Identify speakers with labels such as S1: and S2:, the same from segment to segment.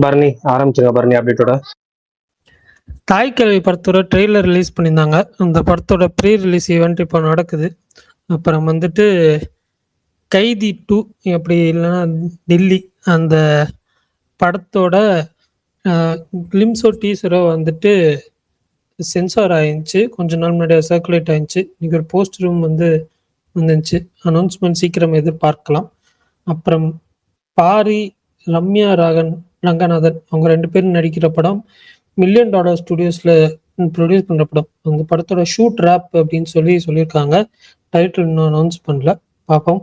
S1: பரணி ஆரம்பிச்சுங்க. பரணி அப்டேட்டோட.
S2: தாய் கிழவி படத்தோட ட்ரெய்லர் ரிலீஸ் பண்ணியிருந்தாங்க. அந்த படத்தோட ப்ரீ ரிலீஸ் ஈவெண்ட் இப்போ நடக்குது. அப்புறம் வந்துட்டு கைதி 2 அப்படி இல்லைன்னா டெல்லி அந்த படத்தோட கிளிம்ஸோ டீசரோ வந்துட்டு சென்சார் ஆயிருந்துச்சு. கொஞ்ச நாள் முன்னாடி சர்க்குலேட் ஆயிருந்துச்சு. இன்னைக்கு ஒரு போஸ்டரும் வந்துச்சு. அனௌன்ஸ்மெண்ட் சீக்கிரம் எதிர்பார்க்கலாம். அப்புறம் பாரி, ரம்யா ரங்கநாதன் அவங்க 2 பேரும் நடிக்கிற படம் $1 மில்லியன் ஸ்டுடியோஸ்ல ப்ரொடியூஸ் பண்ற படம். அந்த படத்தோட ஷூட் ரேப் அப்படின்னு சொல்லியிருக்காங்க. டைட்டில் இன்னும் அனௌன்ஸ் பண்ணல, பார்ப்போம்.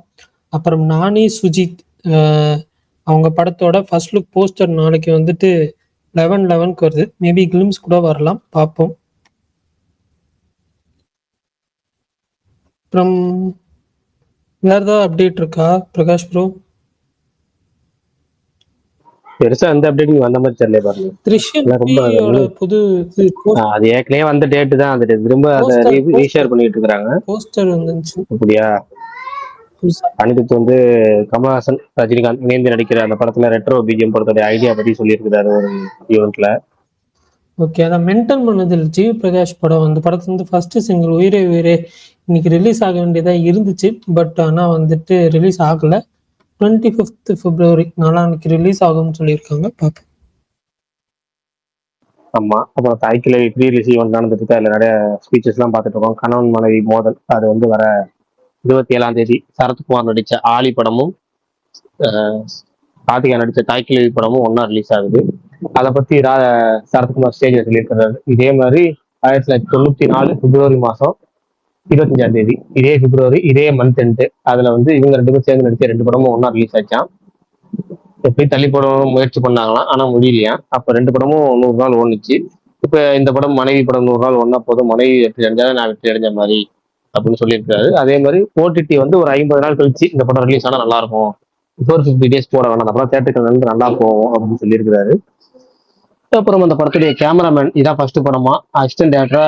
S2: அப்புறம் நானி சுஜித் அவங்க படத்தோட ஃபர்ஸ்ட் லுக் போஸ்டர் நாளைக்கு வந்துட்டு 11/11 வருது. மேபி கிளிம்ஸ் கூட வரலாம், பார்ப்போம். அப்புறம் வேற ஏதாவது அப்டேட் இருக்கா பிரகாஷ் ப்ரோ?
S1: பெருசா எந்த அப்டேட்டிங் வந்த மாதிரி தெரியல பாருங்க.
S2: திருஷ்யம்
S1: ரொம்ப
S2: புது
S1: அது ஏற்கனவே வந்த டேட் தான் அந்த டேட். திரும்ப அதை ரீஷேர் பண்ணிட்டு இருக்காங்க.
S2: போஸ்டர் வந்துச்சு
S1: அப்படியா? அனிருத் வந்து கமல்ஹாசன், ரஜினிகாந்த் இணைந்து நடிக்கிற அந்த படத்துல ரெட்ரோ பிஜிஎம் படத்தோட ஐடியா பத்தி சொல்லியிருக்கிறாரு ஒரு ஈவெண்ட்ல.
S2: ஓகே, அதான் மென்டல் மனதில் ஜிவி பிரகாஷ் படம். அந்த படத்துல வந்து ஃபர்ஸ்ட் சிங்கிள் உயிரே உயிரே இன்னைக்கு ரிலீஸ் ஆக வேண்டியதா இருந்துச்சு. பட் ஆனா வந்துட்டு ரிலீஸ் ஆகல. 25th February நாளான்னைக்கு ரிலீஸ் ஆகும்னு சொல்லியிருக்காங்க, பார்ப்போம்.
S1: ஆமா, அப்புறம் தாய் கிழவி ப்ரீ ரிலீஸ் ஈவெண்ட் நடந்துட்டு அதுல நிறைய ஸ்பீச்சஸ் எல்லாம் பார்த்துட்டு இருக்கோம். கணவன் மனைவி மோதல் அது வந்து வர 27ஆம் தேதி சரத்குமார் நடிச்ச ஆலி படமும் கார்த்திகா நடிச்ச தாய் கிழவி படமும் ஒன்னா ரிலீஸ் ஆகுது. அதை பத்தி சரத்குமார் ஸ்டேஜ்ல சொல்லியிருக்கிறாரு. இதே மாதிரி 1994 பிப்ரவரி மாசம் 25ஆம் தேதி இதே பிப்ரவரி இதே மந்த் எண்ட் அதுல வந்து இவங்க 2 பேரும் சேர்ந்து நடிச்ச 2 படமும் ஒன்னா ரிலீஸ் ஆச்சான். எப்படி தள்ளி படம் முயற்சி பண்ணாங்களாம், ஆனா முடியலையா. அப்ப 2 படமும் 100 நாள் ஓடுச்சு. இப்ப இந்த படம் மனைவி படம் 100 நாள் ஒன்னா போதும், மனைவி வெற்றி அடைஞ்சாலும் நான் வெற்றி அடைஞ்ச மாதிரி அப்படின்னு சொல்லியிருக்காரு. அதே மாதிரி ஓடிடி வந்து ஒரு 50 நாள் கழிச்சு இந்த படம் ரிலீஸ் ஆனா நல்லா இருக்கும், 450 days போட வேணாம், அந்த படம் தேட்டருக்கு வந்து நல்லா போகும் அப்படின்னு சொல்லியிருக்கிறாரு. அப்புறம் அந்த படத்துடைய கேமராமேன் இதான் ஃபர்ஸ்ட் படமா. அசிஸ்டன்ட் டேரக்டரா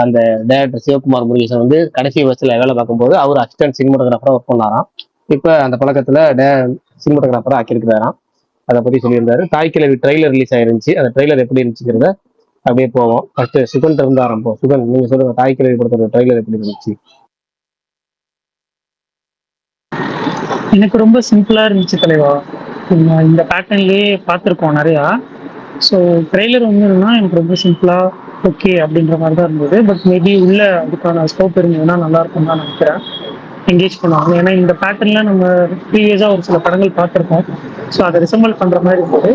S1: அந்த டேரக்டர் சிவகுமார் முருகேசன் வந்து கடைசி வருஷத்துல வேலை பார்க்கும்போது அவர் அசிஸ்டன்ட் சினிமோட்டோகிராஃபரா ஒர்க் பண்ணாராம். இப்ப அந்த பழக்கத்துல சினிமோட்டோகிராஃபரா ஆக்கியிருக்கிறாராம். அதை பத்தி சொல்லியிருந்தாரு. தாய் கிழவி ட்ரெய்லர் ரிலீஸ் ஆயிருந்துச்சு. அந்த ட்ரெய்லர் எப்படி இருந்துச்சுங்கிறத அப்படியே போவோம். ஃபர்ஸ்ட் சுகன் இருந்து ஆரம்பம். சுகன், நீங்க சொல்லுங்க, தாய் கிழவி படத்தோட ட்ரெய்லர் எப்படி இருந்துச்சு?
S3: எனக்கு ரொம்ப சிம்பிளா இருந்துச்சு தலைவா. இந்த பேட்டர்ன்லயே பார்த்துருக்கோம் நிறையா. ஸோ ட்ரெய்லர் வந்து என்னன்னா எனக்கு ரொம்ப சிம்பிளா ஓகே அப்படின்ற மாதிரி தான் இருந்தது. பட் மேபி உள்ள அதுக்கான ஸ்கோப் இருந்ததுன்னா நல்லா இருக்கும் தான் நினைக்கிறேன். என்கேஜ் பண்ணுவாங்க. ஏன்னா இந்த பேட்டர்ன்ல நம்ம ப்ரீவியஸா ஒரு சில படங்கள் பார்த்துருக்கோம். ஸோ அதை ரிசம்பிள் பண்ற மாதிரி இருந்தது.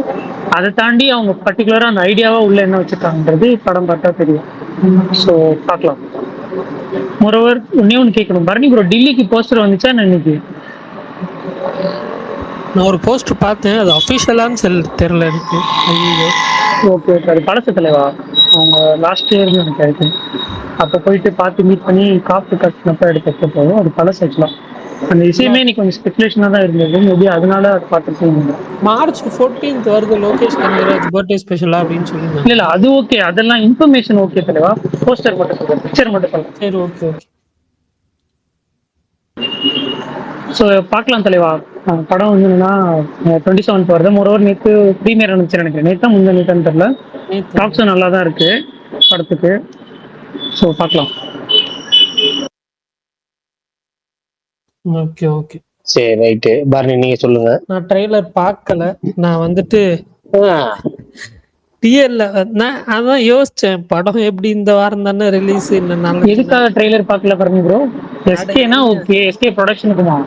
S3: அதை தாண்டி அவங்க பர்டிகுலரா அந்த ஐடியாவா உள்ள என்ன வச்சிருக்காங்கன்றது படம் பார்த்தா தெரியும். ஸோ பார்க்கலாம். மொரோவர் ஒன்று கேட்கணும், பரணி ப்ரோ டெல்லிக்கு போஸ்டர் வந்துச்சா இன்னைக்கு?
S2: நான் ஒரு போஸ்ட் பார்த்தேன், அது அஃபிஷியலான்னு தெரியல எனக்கு. ஐயோ,
S3: ஓகே ஓகே, அது பழசு தலைவா. அவங்க லாஸ்ட் இயர் எனக்கு அப்போ போயிட்டு பார்த்து மீட் பண்ணி காப்பு கட்டினப்ப எடுத்த போதும். அது பழசு ஆக்சுவலா. அந்த விஷயமே இன்னைக்கு கொஞ்சம் ஸ்பெகுலேஷனாக தான் இருந்தது. மேபி அதனால அது பார்த்துட்டு
S2: March 14th வருது லோகேஷ் கனகராஜ் பர்த்டே ஸ்பெஷலா அப்படின்னு சொல்லியிருந்தாங்க.
S3: இல்ல அது ஓகே, அதெல்லாம் இன்ஃபர்மேஷன் ஓகே தலைவா. போஸ்டர் மட்டும் சொல்றேன், பிக்சர் மட்டும் சொல்றேன்.
S2: சரி, ஓகே ஓகே.
S3: ஸோ பார்க்கலாம் தலைவா. படம் வந்து என்னன்னா 27th வருது. மொரோவர் நேற்று ப்ரீமியர் அனுப்பிச்சு நினைக்கிறேன். நேற்று முந்தைய நேற்று தெரியல. டாக்ஸும் நல்லா தான் இருக்கு படத்துக்கு. ஸோ பார்க்கலாம்.
S2: ஓகே ஓகே,
S1: சரி ரைட்டு. பரணி நீங்க சொல்லுங்க.
S2: நான் ட்ரெய்லர் பார்க்கல. நான் வந்துட்டு டிஎல்ல அதான் யோசிச்சேன், படம் எப்படி இந்த வாரம் தானே ரிலீஸ்.
S3: எதுக்காக ட்ரெய்லர் பார்க்கல பரணி ப்ரோ? எஸ்கேனா ஓகே, எஸ்கே ப்ரொடக்ஷனுக்குமா?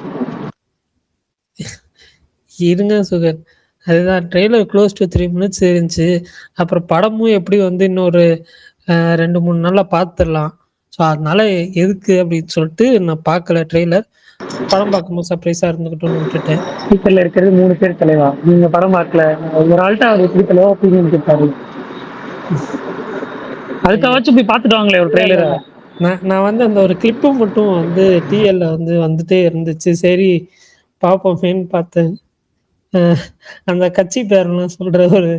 S2: இருங்க சுகர், அதுதான் ட்ரெய்லர் க்ளோஸ் டு 3 minutes இருந்துச்சு. அப்புறம் படமும் எப்படி வந்து இன்னொரு 2-3 நாள்ல பார்த்துடலாம். ஸோ அதனால எதுக்கு அப்படின்னு சொல்லிட்டு நான் பார்க்கல ட்ரெய்லர். படம் பார்க்கும்போது சர்ப்ரைஸா இருந்துக்கிட்டோன்னு விட்டுட்டேன்.
S3: ஸ்பீக்கர்ல இருக்கிறது 3 பேர் தலைவா. நீங்க படம் பார்க்கல, ஒரு ஆள்கிட்ட அவர் எப்படி தலைவா ஒப்பீனியன் கேட்பாரு. அதுக்காச்சும் போய் பார்த்துட்டு வாங்களே ஒரு ட்ரெய்லரை.
S2: நான் வந்து அந்த ஒரு கிளிப்பு மட்டும் வந்து டிஎல்ல வந்துட்டே இருந்துச்சு. சரி பார்ப்போமேன்னு பார்த்தேன். அந்த கட்சி பேரெல்லாம் சொல்ற ஒரு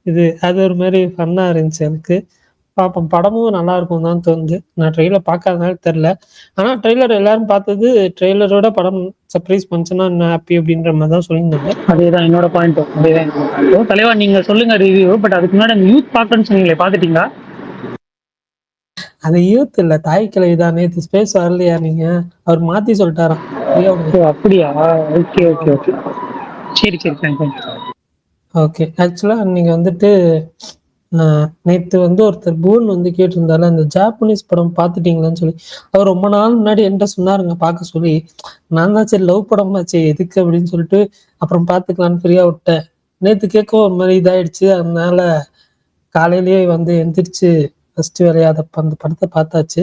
S2: இது, அது ஒரு மாதிரி ஃபன்னா இருந்துச்சு எனக்கு. பார்ப்போம். படமும் நல்லா இருக்கும் தான் தோணுது. நான் ட்ரெய்லர் பார்க்காதனால தெரியல. ஆனா ட்ரெய்லர் எல்லாரும் பார்த்தது ட்ரெய்லரோட படம் சர்ப்ரைஸ் பண்ணுச்சுன்னா என்ன ஹாப்பி அப்படின்ற மாதிரி தான் சொல்லியிருந்தாங்க.
S3: அதேதான் என்னோட பாயிண்ட்டும். அதேதான் என்னோட பாயிண்ட்டும். தலைவா நீங்க சொல்லுங்க ரிவ்யூ. பட் அதுக்கு முன்னாடி அந்த யூத் பார்க்கணும்னு சொன்னீங்களே, பார்த்துட்டீங்களா?
S2: அது யூத் இல்ல, தாய் கிழவி தான். நேற்று ஸ்பேஸ் வரலையா நீங்க? அவர் மாத்தி சொல்லிட்டாராம்.
S3: ஓ அப்படியா? Okay okay okay. சரி சரி தேங்க்ஸ்.
S2: ஓகே. ஆக்சுவலா நீங்க வந்துட்டு நேத்து வந்து ஒருத்தர் பூன் வந்து கேட்டிருந்தாரு, அந்த ஜாப்பனீஸ் படம் பார்த்துட்டீங்களான்னு சொல்லி. அவர் ரொம்ப நாள் முன்னாடி என்கிட்ட சொன்னாருங்க பார்க்க சொல்லி. நான் தான் சரி லவ் படமாச்சே எதுக்கு அப்படின்னு சொல்லிட்டு அப்புறம் பார்த்துக்கலான்னு ஃப்ரீயா விட்டேன். நேத்து கேட்க ஒரு மாதிரி இதாயிடுச்சு. அதனால காலையிலேயே வந்து எந்திரிச்சு ஃபர்ஸ்ட் வேலையா அந்த படத்தை பார்த்தாச்சு.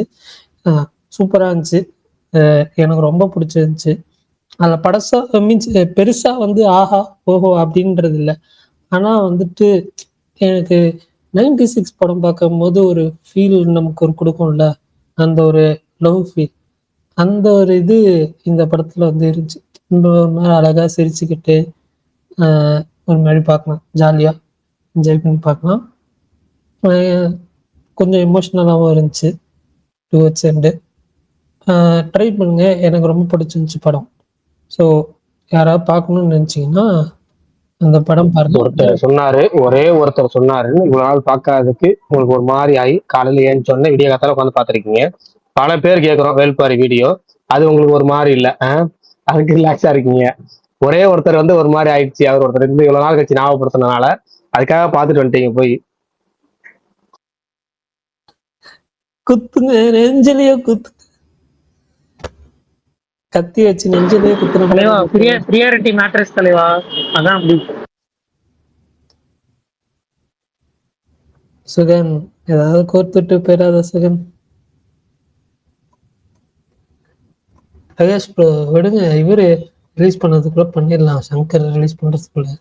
S2: சூப்பரா இருந்துச்சு. எனக்கு ரொம்ப பிடிச்சிருந்துச்சு. அதுல படசா மீன்ஸ் பெருசா வந்து ஆஹா ஓஹோ அப்படின்றது இல்லை. ஆனா வந்துட்டு எனக்கு 96 படம் பார்க்கும்போது ஒரு ஃபீல் நமக்கு ஒரு கொடுக்கும்ல, அந்த ஒரு லவ் ஃபீல், அந்த ஒரு இது இந்த படத்துல வந்து இருந்துச்சு. ஒரு மாதிரி அழகா சிரிச்சுக்கிட்டு ஒரு மாதிரி பார்க்கலாம், ஜாலியா என்ஜாய் பண்ணி பார்க்கலாம். கொஞ்சம் எமோஷ்னலாகவும் இருந்துச்சு டுவர்ட்ஸ் எண்டு. ட்ரை பண்ணுங்க, எனக்கு ரொம்ப பிடிச்சிருந்துச்சு படம். ஸோ யாராவது பார்க்கணும்னு நினைச்சீங்கன்னா அந்த படம் பாருங்க.
S1: ஒருத்தர் சொன்னாருன்னு இவ்வளவு நாள் பார்க்காததுக்கு உங்களுக்கு ஒரு மாதிரி ஆகி காலையில ஏன்னு சொன்ன விடிய காத்தால உட்காந்து பார்த்துருக்கீங்க. பல பேர் கேட்குறோம் வேல்பாரி வீடியோ, அது உங்களுக்கு ஒரு மாதிரி இல்லை, அதுக்கு ரிலாக்ஸா இருக்கீங்க. ஒரே ஒருத்தர் வந்து ஒரு மாதிரி ஆயிடுச்சு, அவர் ஒருத்தர் இருந்து இவ்வளவு நாள் கழிச்சு ஞாபகப்படுத்தினால அதுக்காக பார்த்துட்டு வந்துட்டீங்க போய்.
S2: குத்துங்க, நெஞ்சிலேயே குத்து, கத்தி வச்சு நெஞ்சிலேயே குத்துற
S3: தலைவா பிரியாரிட்டி மேட்ரஸ் தலைவா, அதான் அப்படி.
S2: சுகன் ஏதாவது கோர்த்துட்டு போயிடாத சுகன். ரகேஷ் ப்ரோ விடுங்க, இவரு ரிலீஸ் பண்ணதுக்குள்ள பண்ணிடலாம், சங்கர் ரிலீஸ் பண்றதுக்குள்ள.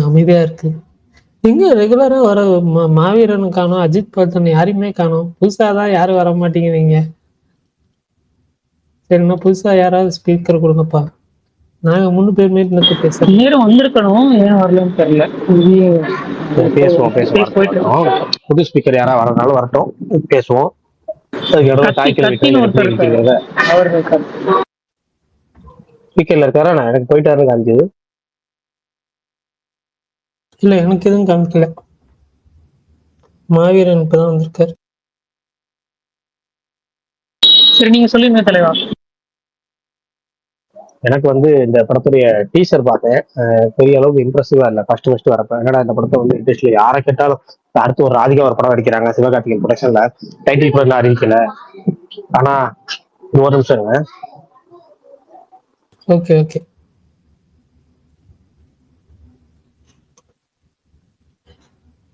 S2: அமைதியா இருக்கு. எங்க ரெகுலரா வர மாவீரன் காணும், அஜித் பல்தன் யாரையுமே காணும். புதுசாதான் யாரும் வர மாட்டேங்கிறீங்க. சரிண்ணா, புதுசா யாராவது ஸ்பீக்கர் கொடுங்கப்பா. நாங்க 3 பேர் மீட் பேசுறோம்.
S3: நேரம் வந்திருக்கணும், ஏன் வரலன்னு தெரியல.
S1: பேசுவோம் புது ஸ்பீக்கர் யாராவது வரனாலும் வரட்டும், பேசுவோம். ஸ்பீக்கர்ல இருக்காரா? நான் எனக்கு போயிட்டாருன்னு காமிச்சது.
S2: இல்ல எனக்கு எதுவும் காமிக்கல. மாவீரன் இப்பதான் வந்திருக்காரு.
S3: சரி நீங்க சொல்லுங்க தலைவா.
S1: எனக்கு வந்து இந்த படத்துடைய டீசர் பார்த்தேன். பெரிய அளவுக்கு இம்ப்ரெசிவா இல்லை ஃபர்ஸ்ட் வரப்ப. என்னடா இந்த படத்தை வந்து இண்டஸ்ட்ரியில யாரை கேட்டாலும் அடுத்து ஒரு ராதிகா ஒரு படம் அடிக்கிறாங்க சிவகார்த்திகேயன் ப்ரொடக்ஷன்ல, டைட்டில் கூட அறிவிக்கல. ஆனா ஒரு நிமிஷம்.
S2: Okay okay.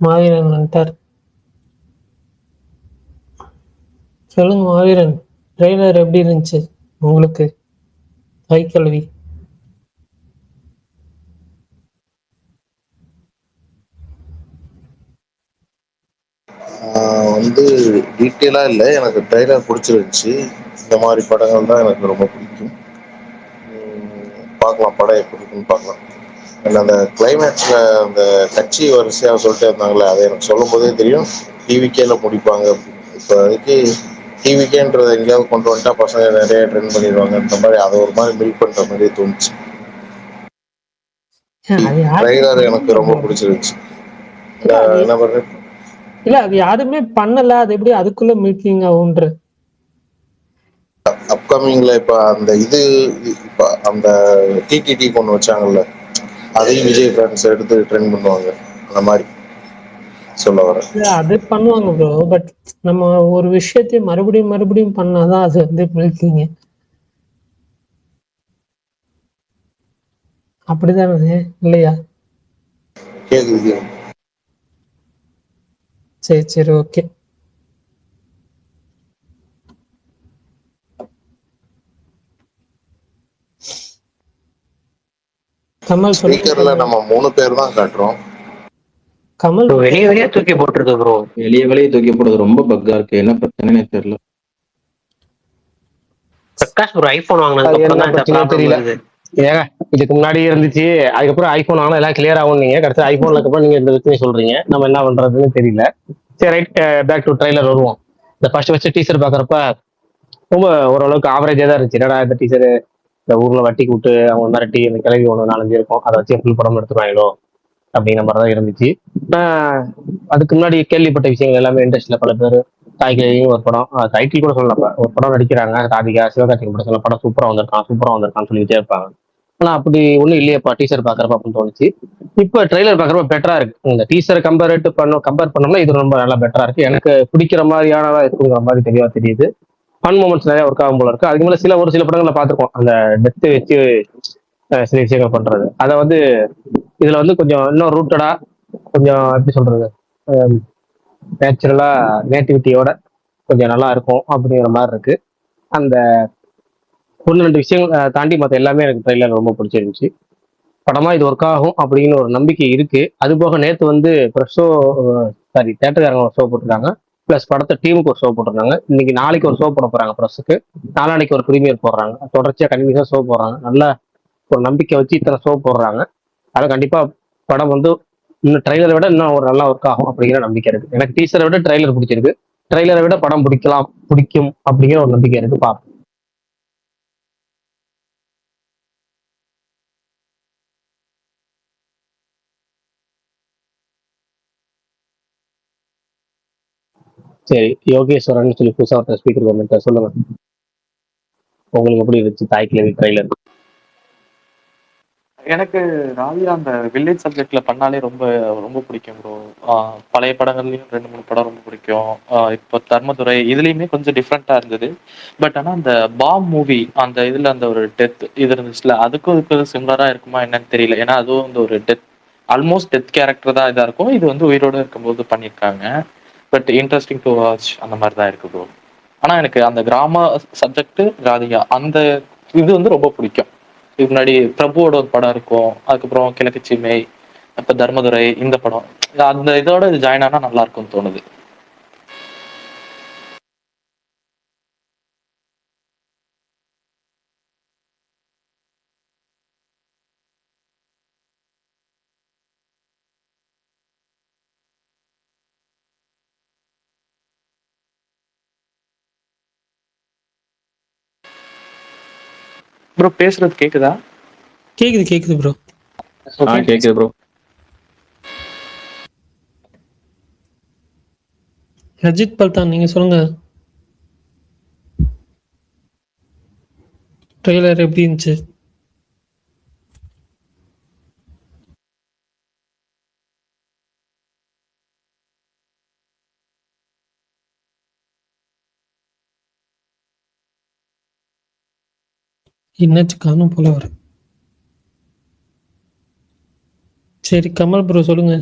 S2: மாவீரன் வந்துட்டார். சொல்லுங்க மாவீரன், ட்ரெய்லர் எப்படி இருந்துச்சு உங்களுக்கு? கைக்கல்வி
S4: வந்து டீட்டெயிலா இல்லை, எனக்கு ட்ரெய்லர் பிடிச்சிருந்துச்சு. இந்த மாதிரி படங்கள் தான் எனக்கு ரொம்ப பிடிக்கும். பார்க்கலாம் படம் எப்படி இருக்குன்னு பார்க்கலாம். அந்த கிளைமேக்ஸில் அந்த கட்சி வரிசையாக சொல்லிட்டு இருந்தாங்களே, அதை எனக்கு சொல்லும் போதே தெரியும் டிவிகேல முடிப்பாங்க அப்படின்னு. இப்போ அதுக்கு டிவிகேன்றதை எங்கேயாவது கொண்டு வந்துட்டா பசங்க நிறைய ட்ரெண்ட் பண்ணிடுவாங்க. இந்த மாதிரி அதை ஒரு மாதிரி மில்க் பண்ணுற மாதிரியே தோணுச்சு. ட்ரெய்லர் எனக்கு ரொம்ப பிடிச்சிருந்துச்சு. என்ன பண்ணுறேன்
S2: இல்ல, அது யாருமே பண்ணல, அது எப்படி அதுக்குள்ள மீட்டிங் ஆகும்ன்ற.
S4: அப்கமிங்ல இப்ப அந்த இது இப்ப அந்த டிடிடி ஒன்று வச்சாங்கல்ல, அதையும் விஜய் ஃபேன்ஸ் எடுத்து ட்ரெண்ட் பண்ணுவாங்க. அந்த மாதிரி சொல்ல வரேன்.
S2: அது பண்ணுவாங்க ப்ரோ, பட் நம்ம ஒரு விஷயத்தையும் மறுபடியும் மறுபடியும் பண்ணாதான் அது வந்து மில்கிங்க. அப்படிதானே இல்லையா?
S4: கேக்குது.
S2: சரி சரி ஓகே. கமல்
S4: ஸ்பீக்கர்ல நம்ம 3 பேர் தான் காட்டுறோம்.
S2: கமல்
S1: வெளியே தூக்கி போட்டுருக்கு ப்ரோ.
S5: வெளியே தூக்கி போடுறது ரொம்ப பக்கா இருக்கு, என்ன பிரச்சனைன்னு தெரியல. பிரகாஷ் ப்ரோ ஐபோன் வாங்கினதுக்கு
S1: அது
S5: அப்புறம்
S1: என்ன
S5: தான் இந்த
S1: பிரச்சனையோ
S5: ப்ராப்ளம்
S1: தெரியல.
S5: வருது.
S1: ஏங்க இதுக்கு முன்னாடி இருந்துச்சு, அதுக்கப்புறம் ஐபோன் வாங்கினா எல்லாம் கிளியர் ஆகும், நீங்க கடைசி ஐபோன்ல அப்புறம் நீங்க இந்த பிரச்சனை சொல்றீங்க, நம்ம என்ன பண்றதுன்னு தெரியல. சரி ரைட், பேக் டு ட்ரைலர் வருவோம். இந்த ஃபர்ஸ்ட் டீசர் பாக்குறப்ப ரொம்ப ஓரளவுக்கு ஆவரேஜா தான் இருந்துச்சு. என்னடா இந்த டீசர், இந்த ஊர்ல வட்டிக்கு விட்டு அவங்க மிரட்டி இந்த கிளவி ஒன்று 4-5 இருக்கும், அதை வச்சு ஃபுல் படம் எடுத்துருவாங்களோ அப்படிங்கிற மாதிரி தான் இருந்துச்சு. நான் அதுக்கு முன்னாடி கேள்விப்பட்ட விஷயங்கள் எல்லாமே இண்டஸ்ட்ரியில பல பேர் தாய்கையும் ஒரு படம், டைட்டில் கூட சொல்லலாம், ஒரு படம் நடிக்கிறாங்க ராதிகா சிவகார்த்திகேயன் படம், சில படம் சூப்பரா வந்திருக்கான்னு சொல்லிட்டே இருப்பாங்க. ஆனா அப்படி ஒன்றும் இல்லையப்பா டீசர் பாக்குறப்ப அப்படின்னு தோணுச்சு. இப்போ ட்ரெய்லர் பாக்குறப்ப பெட்டரா இருக்கு. இந்த டீசரை கம்பேர் பண்ணோம்னா இது ரொம்ப நல்லா பெட்டரா இருக்கு. எனக்கு பிடிக்கிற மாதிரியானதா இருக்குங்கிற மாதிரி தெளிவா தெரியுது. ஃபன் மூமெண்ட்ஸ் நிறைய ஒர்க் ஆகும் போல இருக்கு. அதுக்கு மேல ஒரு சில படங்கள்ல பார்த்திருக்கோம் அந்த டெத்து வச்சு சில விஷயங்கள் பண்றது. அதை வந்து இதுல வந்து கொஞ்சம் இன்னும் ரூட்டடா, கொஞ்சம் எப்படி சொல்றது, நேச்சுரலா நேட்டிவிட்டியோட கொஞ்சம் நல்லா இருக்கும் அப்படிங்கிற மாதிரி இருக்கு. அந்த ஒன்று ரெண்டு விஷயங்கள் தாண்டி மற்ற எல்லாமே எனக்கு ட்ரெய்லர் ரொம்ப பிடிச்சிருந்துச்சு. படமா இது ஒர்க் ஆகும் அப்படின்னு ஒரு நம்பிக்கை இருக்கு. அது போக நேற்று வந்து ப்ரெஸ் ஷோ, சாரி தேட்டருக்காரங்க ஒரு ஷோ போட்டிருக்காங்க, ப்ளஸ் படத்தை டீமுக்கு ஒரு ஷோ போட்டிருக்காங்க. இன்னைக்கு நாளைக்கு ஒரு ஷோ போட போறாங்க ப்ரெஸ்ஸுக்கு, நாளானைக்கு ஒரு ப்ரீமியர் போடுறாங்க, தொடர்ச்சியா கண்டினியூஸா ஷோ போடுறாங்க. நல்ல ஒரு நம்பிக்கை வச்சு இத்தனை ஷோ போடுறாங்க. அதை கண்டிப்பா படம் வந்து இன்னும் ட்ரெய்லரை விட இன்னும் ஒரு நல்லா ஒர்க் ஆகும் அப்படிங்கிற நம்பிக்கை இருக்கு. எனக்கு டீசரை விட ட்ரெய்லர் பிடிச்சிருக்கு, ட்ரெய்லரை விட படம் பிடிக்கும் அப்படிங்கிற ஒரு நம்பிக்கை இருக்கு. பார்ப்போம். சரி, யோகேஸ்வரன் சொல்லி புதுசா ஒருத்தர் ஸ்பீக்கர் கமெண்ட் சொல்லுங்க, உங்களுக்கு எப்படி இருந்துச்சு தாய் கிழவி ட்ரெய்லர்?
S6: எனக்கு ராதிகா அந்த வில்லேஜ் சப்ஜெக்ட்ல பண்ணாலே ரொம்ப ரொம்ப பிடிக்கும் ப்ரோ. பழைய படங்கள்லயும் 2-3 படம் ரொம்ப பிடிக்கும். இப்போ தர்மதுரை இதுலயுமே கொஞ்சம் டிஃப்ரெண்டா இருந்தது. பட் ஆனா அந்த பாம் மூவி அந்த இதுல அந்த ஒரு டெத் இது இருந்துச்சுல, அதுக்கும் இதுக்கு சிமிலரா இருக்குமா என்னன்னு தெரியல. ஏன்னா அதுவும் வந்து ஒரு ஆல்மோஸ்ட் டெத் கேரக்டர் தான் இதா இருக்கும். இது வந்து உயிரோட இருக்கும்போது பண்ணியிருக்காங்க. பட் இன்ட்ரெஸ்டிங் டு வாட்ச் அந்த மாதிரி தான் இருக்கு ப்ரோ. ஆனா எனக்கு அந்த கிராம சப்ஜெக்ட் ராதிகா அந்த இது வந்து ரொம்ப பிடிக்கும். இதுக்கு முன்னாடி பிரபுவோட ஒரு படம் இருக்கும், அதுக்கப்புறம் கிழக்கு சீமை, அப்ப தர்மதுரை, இந்த படம் அந்த இதோட இது ஜாயின் ஆனா நல்லா இருக்கும்னு தோணுது. ப்ரோ பேசுறது கேக்குதா?
S2: கேக்குது ப்ரோ.
S6: கேக்குது ப்ரோ.
S2: அஜித் பல்தான் நீங்க சொல்லுங்க, ட்ரெய்லர் எப்படி இருந்துச்சு? என்னாச்சு காணும் போல வர. சரி கமல் ப்ரோ சொல்லுங்க.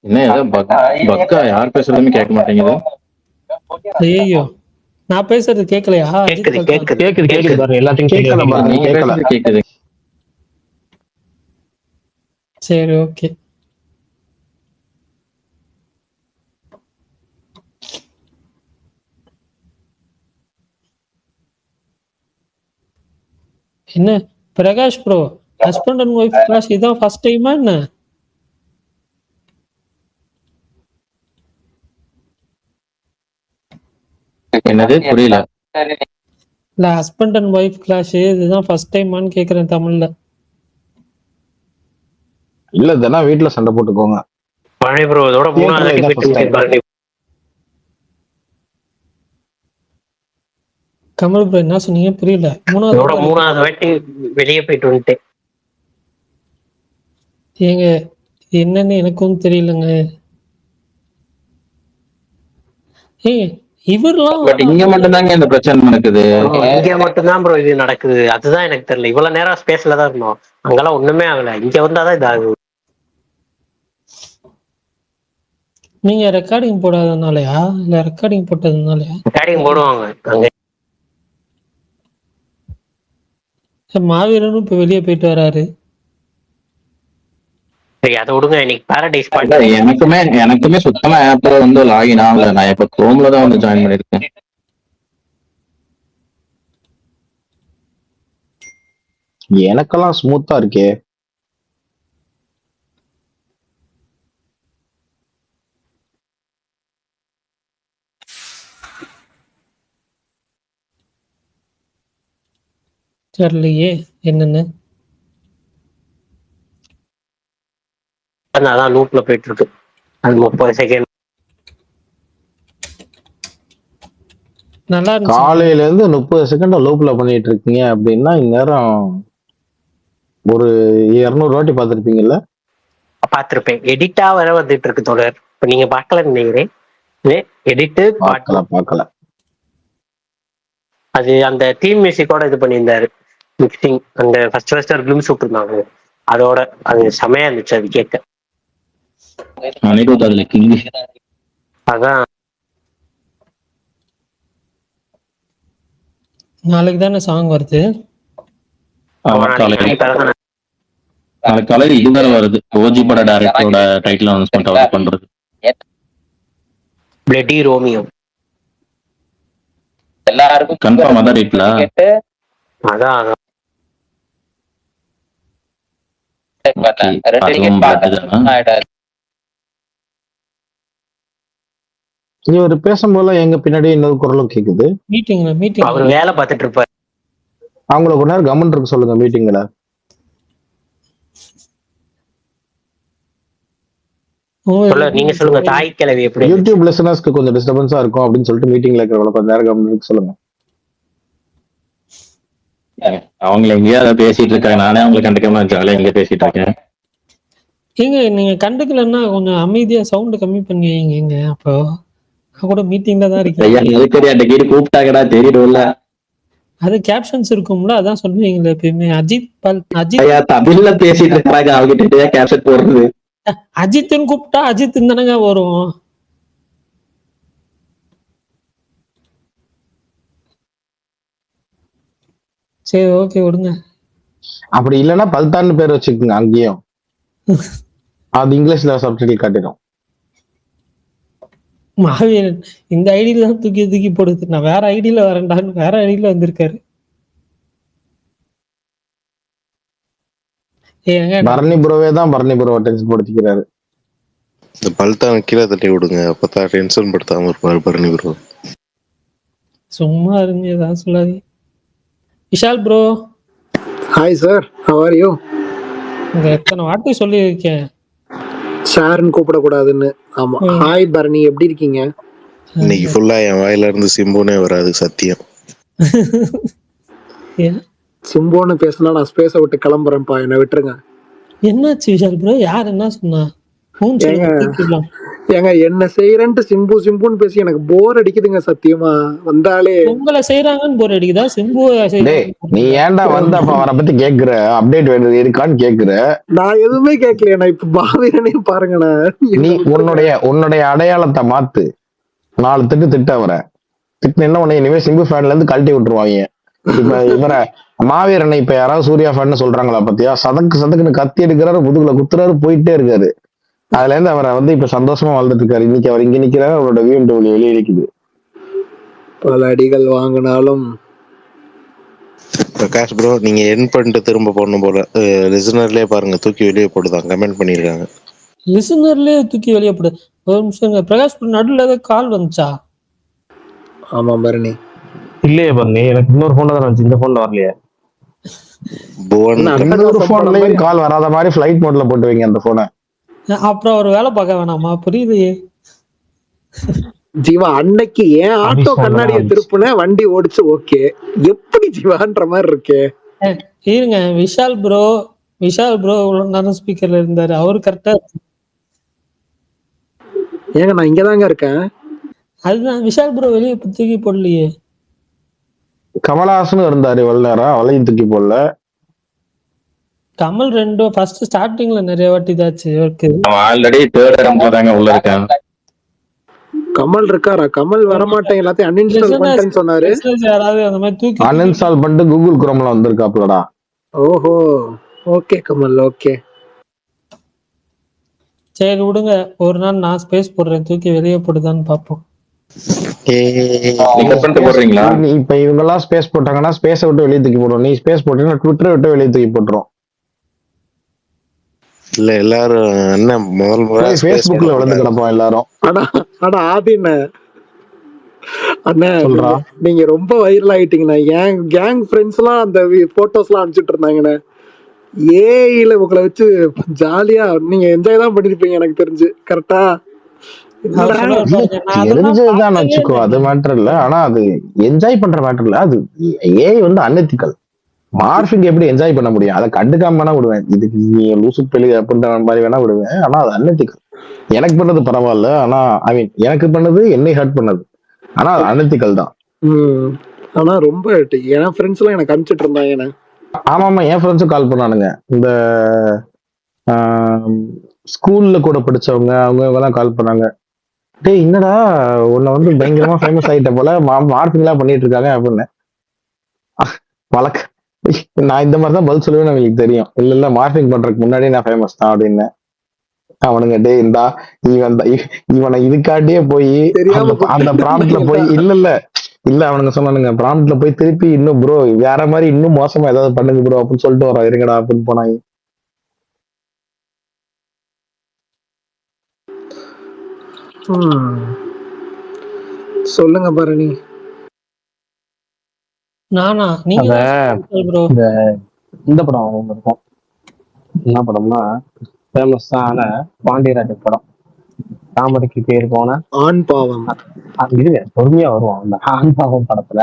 S7: என்ன ஏதோ பக்கா யார் பேசுறதுன்னு கேட்க மாட்டேங்குது.
S2: ஐயோ நான் பேசுறது கேட்கலையா?
S5: கேக்குது கேக்குது
S1: கேக்குது பாரு, எல்லாத்தையும்
S7: கேட்கல
S1: கேட்கல.
S7: நீங்க பேசுறது கேக்குது.
S2: சரி ஓகே. என்ன Prakash bro, husband and wife class இதான் ஃபர்ஸ்ட் டைமா என்ன?
S7: என்னது புரியல.
S2: இல்ல ஹஸ்பண்ட் அண்ட் ஒய்ஃப் கிளாஸ் இதுதான் ஃபர்ஸ்ட் டைமான்னு கேக்குறேன் தமிழ்ல.
S8: இல்ல இதெல்லாம் வீட்டுல சண்டை போட்டுக்கோங்க.
S5: பழைய ப்ரோ இதோட 3வது வாட்டி போயிட்டு
S2: கமல் ப்ரோ என்ன சொன்னீங்க புரியல.
S5: இதோட 3வது வாட்டி வெளியே போயிட்டு வந்துட்டேன்.
S2: ஏங்க என்னன்னு எனக்கும் தெரியலங்க. ஏய் இவரெல்லாம்
S7: பட் இங்க மட்டும் தாங்க இந்த பிரச்சனை நடக்குது.
S5: இங்க மட்டும்தான் ப்ரோ இது நடக்குது, அதுதான் எனக்கு தெரியல. இவ்வளவு நேரம் ஸ்பேஸ்ல தான் இருந்தோம், அங்கெல்லாம் ஒண்ணுமே ஆகல, இங்க வந்தாதான் இது ஆகுது.
S2: நீங்க ரெக்கார்டிங் போடாதனாலயா இல்ல ரெக்கார்டிங் போட்டதுனாலயா?
S5: ரெக்கார்டிங் போடுவாங்க அங்க.
S2: மாவீரனும் இப்ப வெளியே போயிட்டு வராரு.
S5: சரி அதை விடுங்க, இன்னைக்கு பாரடைஸ்
S7: எனக்குமே சுத்தமா ஆப்ல வந்து லாகின் ஆகல. நான் இப்ப குரோம்ல தான் வந்து ஜாயின் பண்ணிருக்கேன்.
S8: எனக்கெல்லாம் ஸ்மூத்தா இருக்கே.
S2: தெரியலையே என்னன்னு.
S5: அதான் லூப்ல போயிட்டு இருக்கு. அது 30 செகண்ட்.
S2: நல்லா இருந்துச்சு.
S8: காலையில இருந்து 30 செகண்ட் லூப்ல பண்ணிட்டு இருக்கீங்க அப்படின்னா இந்நேரம் ஒரு 200 வாட்டி பார்த்திருப்பீங்கல்ல.
S5: பார்த்திருப்பேன். எடிட்டா வர வந்துட்டு இருக்கு தொடர். இப்ப நீங்க பார்க்கலன்னு நினைக்கிறேன். எடிட்டு
S8: பார்க்கல.
S5: அது அந்த தீம் மியூசிக்கோட இது பண்ணியிருந்தாரு மிக்சிங். அந்த ஃபர்ஸ்ட் ஒரு க்ளிம்ஸ் விட்டுருந்தாங்க. அதோட அது செமையா இருந்துச்சு அது கேட்க. அதான்
S2: நாளைக்கு தானே சாங் வருது.
S7: நாளைக்கு காலையில இது வேற வருது. ஓஜி பட டைரக்டரோட டைட்டில் அனௌன்ஸ்மெண்ட் அவர் பண்றது.
S5: பிளடி ரோமியோ
S7: எல்லாருக்கும் கன்ஃபார்ம் அதான் டேட்ல.
S5: அதான்
S8: இவர் பேசும்போது எங்க பின்னாடி இன்னொரு குரலும் கேக்குது.
S2: மீட்டிங்
S5: அவர் வேலை பார்த்துட்டு இருப்பாரு.
S8: அவங்கள கொஞ்ச நேரம் கமெண்ட் இருக்கு சொல்லுங்க மீட்டிங்ல.
S5: நீங்க சொல்லுங்க. தாய் கிழவி எப்படி
S8: யூடியூப் லிசனர்ஸ்க்கு கொஞ்சம் டிஸ்டர்பன்ஸா இருக்கும் அப்படின்னு சொல்லிட்டு மீட்டிங்ல இருக்கிறவங்கள கொஞ்ச நேரம் கமெண்ட் இருக்கு சொல்லுங்க.
S7: அவங்க எங்கேயா அதை பேசிட்டு இருக்காங்க. நானே அவங்களை கண்டுக்காம ஜாலியா எங்க பேசிட்டு இருக்கேன்.
S2: ஏங்க நீங்க கண்டுக்கலன்னா கொஞ்சம் அமைதியா சவுண்ட் கம்மி பண்ணி வைங்க. அப்போ நான் கூட மீட்டிங்ல தான் இருக்கேன்.
S7: கூப்பிட்டாங்கடா தெரியும்ல.
S2: அது கேப்ஷன்ஸ் இருக்கும்ல, அதான் சொல்லுவீங்களே எப்பயுமே. அஜித்
S7: தமிழ்ல பேசிட்டு இருக்காங்க. அவங்க கேப்ஷன் போடுறது.
S2: அஜித்னு கூப்பிட்டா அஜித் தானங்க வரும். சரி ஓகே விடுங்க.
S8: அப்படி இல்லைன்னா பல்தான்னு பேர் வச்சுக்கோங்க அங்கேயும். அது இங்கிலீஷ்ல சப்டைட்டில் காட்டிடும்.
S2: மாவீரன் இந்த ஐடியில தான் தூக்கி போடுது. நான் வேற ஐடியில வரேன்டான்னு வேற ஐடியில வந்திருக்காரு.
S8: பரணி புரோவே தான் பரணி புரோவை டென்ஷன் படுத்திக்கிறாரு.
S4: இந்த பல்தான கீழே தட்டி விடுங்க. அப்பதான் டென்ஷன் படுத்தாம இருப்பாரு பரணி புரோ.
S2: சும்மா இருங்க ஏதாவது சொல்லாது. Vishal bro.
S9: Hi sir, how are you?
S2: இங்க எத்தனை வாட்டி சொல்லியிருக்கேன்
S9: சார்ன்னு கூப்பிடக்கூடாதுன்னு. ஆமா. ஹாய் பரணி, எப்படி இருக்கீங்க?
S4: இன்னைக்கு ஃபுல்லா என் வாயில இருந்து சிம்புனே வராது சத்தியம்.
S9: சிம்போன்னு பேசினா நான் ஸ்பேஸை விட்டு கிளம்புறேன்ப்பா, என்னை விட்டுருங்க.
S2: என்னாச்சு விஷால் ப்ரோ? யார் என்ன சொன்னா?
S9: ஏங்க என்ன செய்யறேன்ட்டு சிம்புன்னு பேசி எனக்கு போர் அடிக்குதுங்க சத்தியமா. வந்தாலே
S2: உங்களை செய்யறாங்கன்னு போர் அடிக்குதா? சிம்பு
S8: நீ ஏன்டா வந்து அப்ப அவரை பத்தி கேக்குற? அப்டேட் வேண்டியது இருக்கான்னு கேக்குற?
S9: நான் எதுவுமே கேட்கலையா. நான் இப்ப பாவீரனையும் பாருங்கண்ணா.
S8: நீ உன்னுடைய அடையாளத்தை மாத்து. 4 திட்ட வர திட்டின உன்னை இனிமே சிம்பு ஃபேன்ல இருந்து கழட்டி விட்டுருவாங்க. இப்ப இவரை மாவீரனை இப்ப யாராவது சூர்யா ஃபேன் சொல்றாங்களா பத்தியா? சதக்குன்னு கத்தி எடுக்கிறாரு, முதுகுல குத்துறாரு, போயிட்டே இருக்காரு. அதுல இருந்து அவரை வந்து இப்ப சந்தோஷமா வாழ்ந்துட்டு இருக்காரு. இன்னைக்கு அவர் இங்க நிக்கிறாரு, அவரோட வியூ வெளியே இருக்குது.
S9: பல அடிகள் வாங்கினாலும்
S4: பிரகாஷ் ப்ரோ நீங்க என் பண்ணிட்டு திரும்ப போடணும் போல. லிசனர்லயே பாருங்க தூக்கி வெளியே போடுதான் கமெண்ட் பண்ணிருக்காங்க.
S2: லிசனர்லயே தூக்கி வெளியே போடு. ஒரு நிமிஷம் பிரகாஷ் நடுவில் ஏதாவது கால் வந்துச்சா?
S9: ஆமா பரணி.
S1: இல்லையே பரணி, எனக்கு இன்னொரு போன்ல தான் வந்துச்சு, இந்த போன்ல வரலையே.
S8: போன்லயும் கால் வராத மாதிரி ஃபிளைட் மோட்ல போட்டு வைங்க அந்த போனை.
S2: அப்புறம் ஒரு வேலை பார்க்க வேணாமா? புரியுது
S9: ஜீவா. அன்னைக்கு ஏன் ஆட்டோ கண்ணாடியை திருப்புன வண்டி ஓடிச்சு. ஓகே, எப்படி ஜீவான்ற மாதிரி இருக்கு.
S2: இருங்க, விஷால் ப்ரோ இவ்வளவு நேரம் ஸ்பீக்கர்ல இருந்தாரு, அவரு கரெக்டா.
S9: ஏங்க நான் இங்கதாங்க இருக்கேன்.
S2: அதுதான் விஷால் ப்ரோ வெளியே தூக்கி போடலையே.
S8: கமலஹாசனும் இருந்தாரு இவ்வளவு நேரம், அவளையும் தூக்கி போடல.
S2: கமல் ஃபர்ஸ்ட் ஸ்டார்டிங்ல நிறைய வாட்டி இதாச்சு.
S7: ஆல்ரெடி தேர்ட் இடம்ல தாங்க உள்ள இருக்கேன்.
S9: கமல் இருக்காரா? கமல் வரமாட்டேன், எல்லாத்தையும் அன்இன்ஸ்டால் பண்ணிட்டேன்னு சொன்னாரு.
S2: யாராவது அந்த மாதிரி தூக்கி
S8: அன்இன்ஸ்டால் பண்ணிட்டு கூகுள் குரோம்ல வந்திருக்காப்லடா.
S9: ஓஹோ, ஓகே கமல், ஓகே.
S2: சரி விடுங்க, ஒரு நாள் நான் ஸ்பேஸ் போடுறேன், தூக்கி வெளியே போடுதான்னு பார்ப்போம்.
S7: நீங்க கட் பண்ணிட்டு போடுறீங்களா?
S8: இப்ப இவங்க எல்லாம் ஸ்பேஸ் போட்டாங்கன்னா ஸ்பேஸை விட்டு வெளியே தூக்கி போடுவோம். நீ ஸ்பேஸ் போட்டீங்கன்னா ட்விட்டரை விட்டு வெளியே தூக்கி போட்டுரும்.
S4: இல்ல எல்லாரும் என்ன முதல் முறை
S8: போய்
S4: ஸ்பேஸ்
S8: Facebookல விழுந்து கிடப்போம் எல்லாரும்.
S9: ஆனா ஆனா ஆதிண்ண அண்ணா
S8: சொல்றா.
S9: நீங்க ரொம்ப வைரல் ஆயிட்டீங்கண்ணா. என் கேங் ஃப்ரெண்ட்ஸ் எல்லாம் அந்த போட்டோஸ் எல்லாம் அனுப்பிச்சிட்டு இருந்தாங்கண்ணே. ஏஐல உங்களை வச்சு ஜாலியா நீங்க என்ஜாய் தான் பண்ணிருப்பீங்க எனக்கு தெரிஞ்சு. கரெக்டா?
S2: அவர் சொல்லுவார்
S8: இல்ல
S2: பாருங்க, நான் அதெல்லாம்
S8: தெரிஞ்சதுதான்
S2: பார்க்கவே
S8: வச்சுக்கோ, அது
S2: இல்லைங்க.
S8: மேட்டர் இல்ல. ஆனா அது என்ஜாய் பண்ற மேட்டர் இல்ல. அது ஏஐ வந்து அன்எத்திக்கல். மார்பிங் எப்படி என்ஜாய் பண்ண முடியும்? அதை கண்டுக்காம வேணா விடுவேன், இதுக்கு நீ லூசு பெலி அப்படின்ற மாதிரி வேணா விடுவேன். ஆனா அது அன்எத்திக்கல். எனக்கு பண்ணது பரவாயில்ல. ஆனா ஐ மீன் எனக்கு பண்ணது என்னை ஹர்ட் பண்ணது. ஆனா அது அன்எத்திக்கல் தான்.
S9: ஆனா ரொம்ப என் ஃப்ரெண்ட்ஸ் எல்லாம் எனக்கு அனுப்பிச்சிட்டு இருந்தாங்கண்ணே.
S8: ஆமா ஆமா, என் ஃப்ரெண்ட்ஸும் கால் பண்ணானுங்க. இந்த ஸ்கூல்ல கூட படிச்சவங்க அவங்க எல்லாம் கால் பண்ணாங்க. டேய் என்னடா உன்னை வந்து பயங்கரமா ஃபேமஸ் ஆயிட்ட போல, மார்க்கிங் எல்லாம் பண்ணிட்டு இருக்காங்க அப்படின்னு. வழக்க நான் இந்த மாதிரி தான் பதில் சொல்லுவேன்னு அவங்களுக்கு தெரியும். இல்ல இல்ல மார்க்கிங் பண்றதுக்கு முன்னாடியே நான் ஃபேமஸ் தான் அப்படின்னு. அவனுங்க டே இந்தா இவனை இதுக்காட்டியே போய் அந்த ப்ராம்ப்ட்ல போய் இல்ல அவனுங்க சொன்னானுங்க ப்ராம்ப்ட்ல போய் திருப்பி இன்னும் ப்ரோ வேற மாதிரி இன்னும் மோசமா ஏதாவது பண்ணுங்க ப்ரோ அப்படின்னு சொல்லிட்டு வரோம், இருங்கடா அப்படின்னு போனாங்க.
S9: சொல்லுங்க பரணி.
S2: நானா? நீங்க ப்ரோ.
S1: இந்த படம் ஒண்ணு இருக்கும். என்ன படம்னா ஃபேமஸான பாண்டியராஜன் படம். காமெடிக்கு பேர் போன
S9: ஆண் பாவம்.
S1: இது பொறுமையா வருவான். அந்த ஆண் பாவம் படத்துல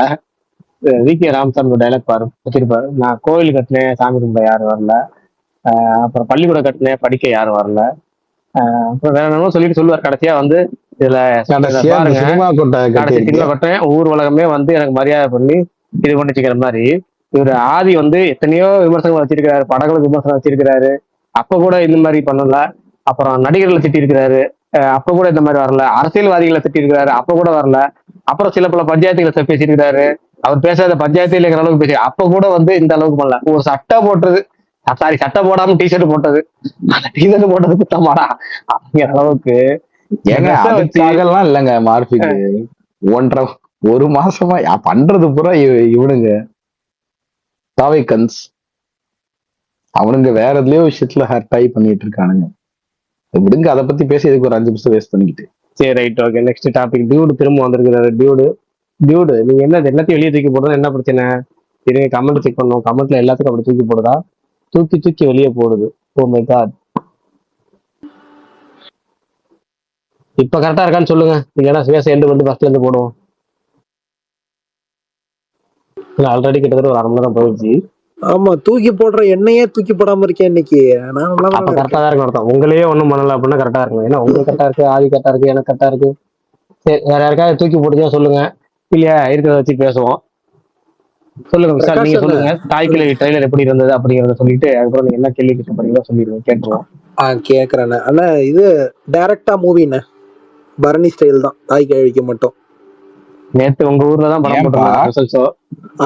S1: வி.கே. ராமசாமி டைலாக் வச்சிருப்பாரு. நான் கோவில் கட்டினேன் சாமி கும்பிட யாரும் வரல, அப்புறம் பள்ளிக்கூடம் கட்டினேன் படிக்க யாரும் வரல, அப்புறம் வேற என்னமோ சொல்லிட்டு சொல்லுவார். கடைசியா வந்து இதுல பாருங்க
S8: சினிமா
S1: கொட்டேன் ஊர் உலகமே வந்து எனக்கு மரியாதை பண்ணி இது பண்ணிச்சுக்கிற மாதிரி இவர் ஆதி வந்து எத்தனையோ விமர்சனங்கள் வச்சிருக்கிறாரு, படங்களுக்கு விமர்சனம் வச்சிருக்கிறாரு, அப்ப கூட இந்த மாதிரி பண்ணல. அப்புறம் நடிகர்களை திட்டி இருக்கிறாரு, அப்ப கூட இந்த மாதிரி வரல. அரசியல்வாதிகளை திட்டி இருக்கிறாரு, அப்ப கூட வரல. அப்புறம் சில பல பஞ்சாயத்துகளை பேசியிருக்கிறாரு, அவர் பேசாத பஞ்சாயத்து இல்லைங்கிற அளவுக்கு பேசி அப்ப கூட வந்து இந்த அளவுக்கு பண்ணல. ஒரு சட்டை போட்டது, சாரி சட்டை போடாம டிஷர்ட் போட்டது, அந்த டிஷர்ட் போட்டது குத்தமாடா அப்படிங்கிற அளவுக்கு
S8: அதுக்காகலாம் இல்லைங்க. மார்பிக்கு ஒரு மாசமா பண்றது பூரா இவனுங்க தாவைக்கன்ஸ். அவனுங்க வேற எதுலயோ விஷயத்துல ஹர்ட் ஆகி பண்ணிட்டு இருக்கானுங்க. விடுங்க, அதை பத்தி பேசி இதுக்கு ஒரு 5 நிமிஷம் வேஸ்ட் பண்ணிக்கிட்டு.
S1: சரி right okay. Next topic. Dude திரும்ப வந்திருக்கிறாரு. டியூடு நீங்க எல்லாத்தையும் வெளியே தூக்கி போடுறது என்ன பிரச்சனை? இருங்க கமெண்ட் செக் பண்ணுவோம். கமெண்ட்ல எல்லாத்துக்கும் அப்படி தூக்கி போடுதா? தூக்கி வெளியே போடுது. Oh my god. இப்ப கரெக்டா இருக்கான்னு சொல்லுங்க, இல்லைன்னா ஸ்பேஸ் எண்டு வந்து ஃபர்ஸ்ட்ல இருந்து போடுவோம். ஆல்ரெடி கிட்டத்தட்ட ஒரு 1/2 மணி நேரம் போயிடுச்சு.
S9: ஆமா, தூக்கி போடுற எண்ணெயே தூக்கி போடாம இருக்கேன் இன்னைக்கு.
S1: அப்ப கரெக்டா தான் இருக்கும் அர்த்தம். உங்களையே ஒண்ணும் பண்ணல அப்படின்னா கரெக்டா இருக்கும். ஏன்னா உங்களுக்கு கரெக்டா இருக்கு, ஆதி கரெக்டா இருக்கு, எனக்கு கரெக்டா இருக்கு. சரி வேற யாருக்காவது தூக்கி போட்டுச்சா சொல்லுங்க, இல்லையா இருக்கிறத வச்சு பேசுவோம். சொல்லுங்க விஷால், நீங்க சொல்லுங்க. தாய்க்கிழவி ட்ரைலர் எப்படி இருந்தது அப்படிங்கறத சொல்லிட்டு அதுக்கப்புறம் நீங்க என்ன கேள்வி கேட்க போறீங்களோ சொல்லிடுவோம், கேட்டுருவோம்.
S9: கேக்குறேண்ணே. ஆனா இது டைரக்டா மூவிண்ணே, பரணி ஸ்டைல் தான். தாய்க்கிழவிக்கு மட்டும்.
S1: நேத்து உங்க ஊர்ல தான் படம் போட்டுருந்தாங்க.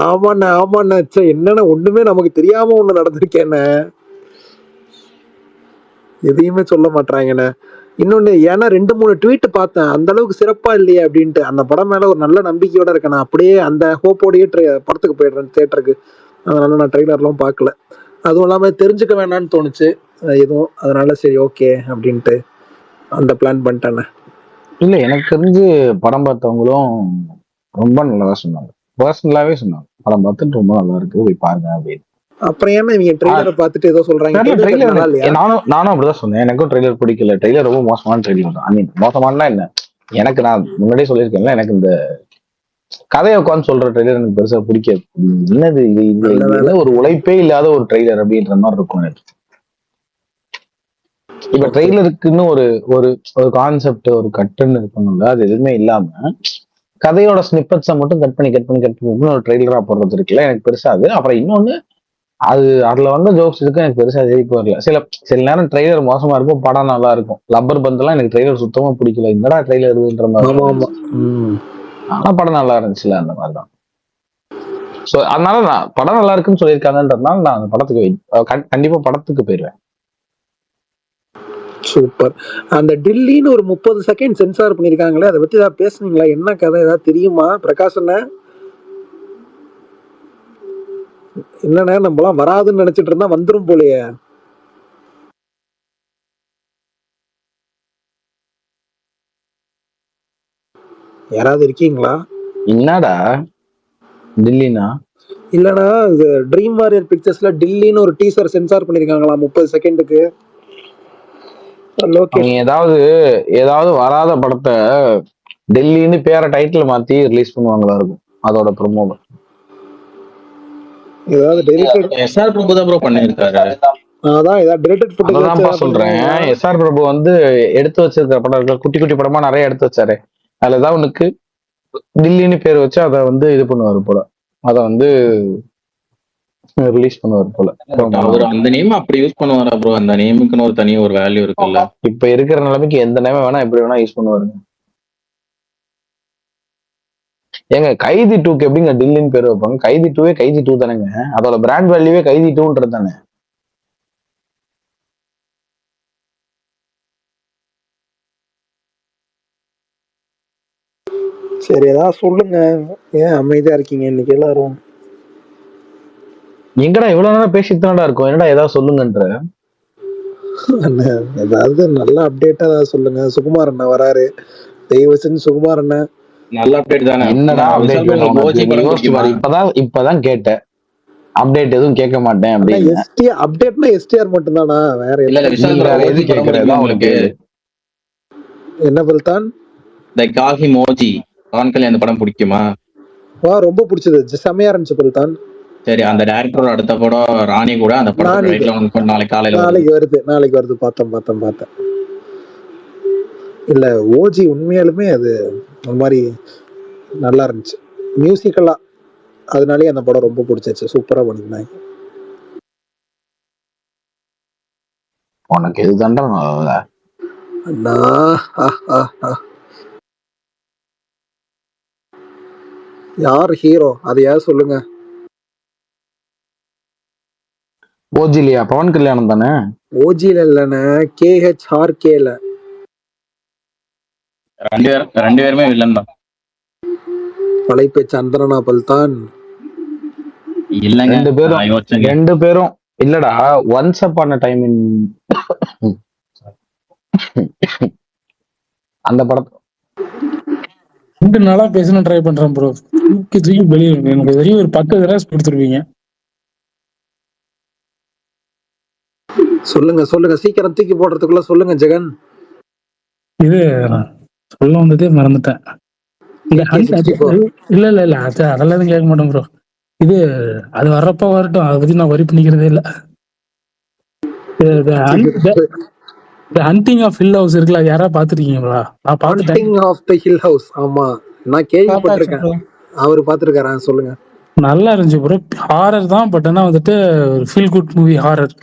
S9: ஆமாண்ணே. என்னன்னா ஒண்ணுமே நமக்கு தெரியாம ஒண்ணு நடந்திருக்கேண்ணே. எதையுமே சொல்ல மாட்டாங்கண்ணே. இன்னொன்னு ஏன்னா 2-3 ட்வீட் பார்த்தேன், அந்த அளவுக்கு சிறப்பா இல்லையே அப்படின்ட்டு. அந்த படம் மேல ஒரு நல்ல நம்பிக்கையோட இருக்கேன். நான் அப்படியே அந்த ஹோப்போடையே படத்துக்கு போயிடுறேன் தியேட்டருக்கு. அதனால நான் ட்ரெய்லர்லாம் பார்க்கல. அதுவும் இல்லாம தெரிஞ்சுக்க வேணாம்னு தோணுச்சு எதுவும். அதனால சரி ஓகே அப்படின்ட்டு அந்த பிளான் பண்ணிட்டேண்ணே.
S8: இல்ல எனக்கு தெரிஞ்சு படம் பார்த்தவங்களும் ரொம்ப நல்லதா சொன்னாங்க. பர்சனலாவே சொன்னாங்க படம் பார்த்துட்டு ரொம்ப நல்லா இருக்கு, போய் பாருங்க அப்படின்னு.
S9: அப்புறம் ஏன்னா நீங்க ட்ரெய்லரை பார்த்துட்டு ஏதோ சொல்றாங்க.
S8: நானும் அப்படிதான் சொன்னேன். எனக்கும் ட்ரெய்லர் பிடிக்கல. ட்ரெய்லர் ரொம்ப மோசமான ட்ரெய்லர் தான். ஐ மீன் மோசமானா என்ன, எனக்கு நான் முன்னாடியே சொல்லியிருக்கேன்ல, எனக்கு இந்த கதையை உட்காந்து சொல்ற ட்ரெய்லர் எனக்கு பெருசா பிடிக்காது. என்னது இது ஒரு உழைப்பே இல்லாத ஒரு ட்ரெய்லர் அப்படின்ற மாதிரி இருக்கும் எனக்கு. இப்ப ட்ரெய்லருக்குன்னு ஒரு ஒரு ஒரு கான்செப்ட், ஒரு கட்டுன்னு இருக்கணும்ல, அது எதுவுமே இல்லாம கதையோட ஸ்னிப்பட்ஸை மட்டும் கட் பண்ணி ஒரு ட்ரெய்லரா போடுறது இருக்குல்ல, எனக்கு பெருசா அது. அப்புறம் இன்னொன்னு, அதுல வந்து ஜோக்ஸ் இருக்கு, எனக்கு பெருசா எதிர்ப்பு வரல. சில நேரம் ட்ரெய்லர் மோசமா இருக்கும், படம் நல்லா இருக்கும். லப்பர் பந்தெல்லாம் எனக்கு ட்ரெய்லர் சுத்தமா பிடிக்கல, என்னடா ட்ரெய்லர் இருக்குன்ற மாதிரி. ஆனா படம் நல்லா இருந்துச்சுல, அந்த மாதிரிதான். சோ அதனால நான் படம் நல்லா இருக்குன்னு சொல்லியிருக்காங்கன்றதுனால நான் அந்த படத்துக்கு கண்டிப்பா படத்துக்கு போயிடுவேன்.
S9: சூப்பர். அந்த டில்லின்னு ஒரு 30 செகண்ட் சென்சார் பண்ணிருக்காங்களே, அதை பத்தி ஏதாவது பேசுனீங்களா? என்ன கதை ஏதாவது தெரியுமா பிரகாஷ் அண்ணா? இல்லண்ணே, நம்மளாம் வராதுன்னு நினைச்சிட்டு இருந்தா வந்துரும் போலயே. யாராவது இருக்கீங்களா?
S8: என்னடா டில்லினா?
S9: இல்லனா இது ட்ரீம் வாரியர் பிக்சர்ஸ்ல டில்லின்னு ஒரு டீசர் சென்சார் பண்ணிருக்காங்களா 30 செகண்டுக்கு. லோகேஷ்
S8: அவங்க ஏதாவது வராத படத்தை டெல்லின்னு பேரை டைட்டில் மாத்தி ரிலீஸ் பண்ணுவாங்களா இருக்கும் அதோட ப்ரொமோ.
S9: ஏதாவது டெலிட்டட்
S7: எஸ்ஆர் பிரபு தான் ப்ரோ பண்ணியிருக்காரு.
S9: அதான் ஏதாவது டெலிட்டட்
S8: அததான்ப்பா
S9: ஃபுட்டேஜ்
S8: சொல்றேன்.
S9: பண்ணுவாங்களா?
S8: எஸ்ஆர் பிரபு எடுத்து வச்சிருக்க படம் இருக்கு, குட்டி குட்டி படமா நிறைய எடுத்து வச்சாரு. அதுல ஏதாவது உனக்கு டில்லின்னு பேர் வச்சு அதை இது பண்ணுவாரு போல, அதை ரிலீஸ் பண்ணுவாரு போல.
S7: அவர் அந்த நேம் அப்படி யூஸ் பண்ணுவாரா ப்ரோ? அந்த நேமுக்குன்னு ஒரு தனி ஒரு வேல்யூ இருக்குல்ல.
S8: இப்ப இருக்கிற நிலைமைக்கு எந்த நேரம் வேணா எப்படி வேணா யூஸ் பண்ணுவாருங்க. ஏங்க கைதி 2க்கு எப்படிங்க டில்லின்னு பேர் வைப்பாங்க? கைதி 2வே கைதி 2 தானேங்க, அதோட பிராண்ட் வேல்யூவே கைதி 2ன்றது தானே.
S9: சரி, ஏதாவது சொல்லுங்க. ஏன் அமைதியா இருக்கீங்க இன்னைக்கு எல்லாரும்?
S8: எங்கடா இவ்வளவு நேரம் பேசிட்டு தானடா இருக்கும், என்னடா ஏதாவது சொல்லுங்கன்ற.
S9: அண்ணா, ஏதாவது நல்ல அப்டேட்டா ஏதாவது சொல்லுங்க. சுகுமார் அண்ணா வராரு, தயவு செஞ்சு சுகுமார் அண்ணா.
S7: நல்ல அப்டேட் தானே.
S8: என்னடா அப்டேட் வேணும் உனக்கு?
S7: ஓஜி
S8: நீ
S7: படம்
S8: யோசிச்சு
S7: பிடிக்குமா?
S8: பாரு. இப்பதான் கேட்டேன், அப்டேட் எதுவும் கேட்க மாட்டேன் அப்படின்னு.
S9: எஸ்டிஆர் அப்டேட்னா எஸ்டிஆர் மட்டும்தானா? வேற
S7: இல்ல
S9: என்ன?
S7: இல்ல விஷால்
S8: வேற
S7: ப்ரோ
S8: எது
S7: ஓஜி படம்
S8: கேட்கறதா
S7: பிடிக்குமா
S8: உனக்கு?
S7: உங்களுக்கு?
S9: என்ன பல்தான்?
S7: த காஹி மோஜி பவன் கல்யாண் அந்த படம் பிடிக்குமா?
S9: ரொம்ப பிடிச்சது, செமையா இருந்துச்சு பல்தான்.
S7: சரி, அந்த டைரக்டரோட அடுத்த படம் ராணி கூட அந்த படத்தோட டைட்டில் நாளைக்கு காலையில
S9: நாளைக்கு வருது. பார்த்தேன். இல்ல ஓஜி உண்மையாலுமே அது ஒரு மாதிரி நல்லா இருந்துச்சு மியூசிக்கலா, அதனாலே அந்த படம் ரொம்ப பிடிச்சிச்சு. சூப்பரா பண்ணிருந்தாங்க.
S8: உனக்கு இது தாண்டா
S9: அண்ணா, யார் ஹீரோ அதையா சொல்லுங்க.
S8: ஓஜிலியா? பவன் கல்யாணம் தானே.
S9: ஓஜில இல்லைன்னு KHRKல
S7: ரெண்டு பேருமே வில்லன் தான்.
S9: பழைப்பு சந்திரனா பல்தான்.
S7: இல்லங்க,
S8: ரெண்டு பேரும் இல்லடா. ஒன்ஸ் அப்பான டைம் இன் அந்த படத்தை
S10: 2 நாளா பேசணும் ட்ரை பண்றேன் ப்ரோ. தூக்கி வெளியே எனக்கு தெரியும் ஒரு 10 தடவை கொடுத்துருவீங்க.
S9: சொல்லுங்க சீக்கிரம் தூக்கி போடுறதுக்குள்ள சொல்லுங்க ஜெகன்.
S10: இது சொல்ல வந்ததே மறந்துட்டேன். இல்ல அதெல்லாம் எதுவும் கேட்க மாட்டேன் ப்ரோ. இது அது வர்றப்ப வரட்டும், அதை பத்தி நான் வரி பண்ணிக்கிறதே இல்ல. ஹண்டிங் ஆஃப் ஹில் ஹவுஸ் இருக்குல்ல, யாரா பாத்துருக்கீங்களா? நான் பாத்துட்டேன்.
S9: Haunting of the hill house. ஆமா, நான் கேள்விப்பட்டிருக்கேன். அவரு பாத்துருக்காரா? சொல்லுங்க.
S10: நல்லா இருந்துச்சு ப்ரோ. ஹாரர் தான், பட் ஆனா ஒரு ஃபீல் குட் மூவி. ஹாரர்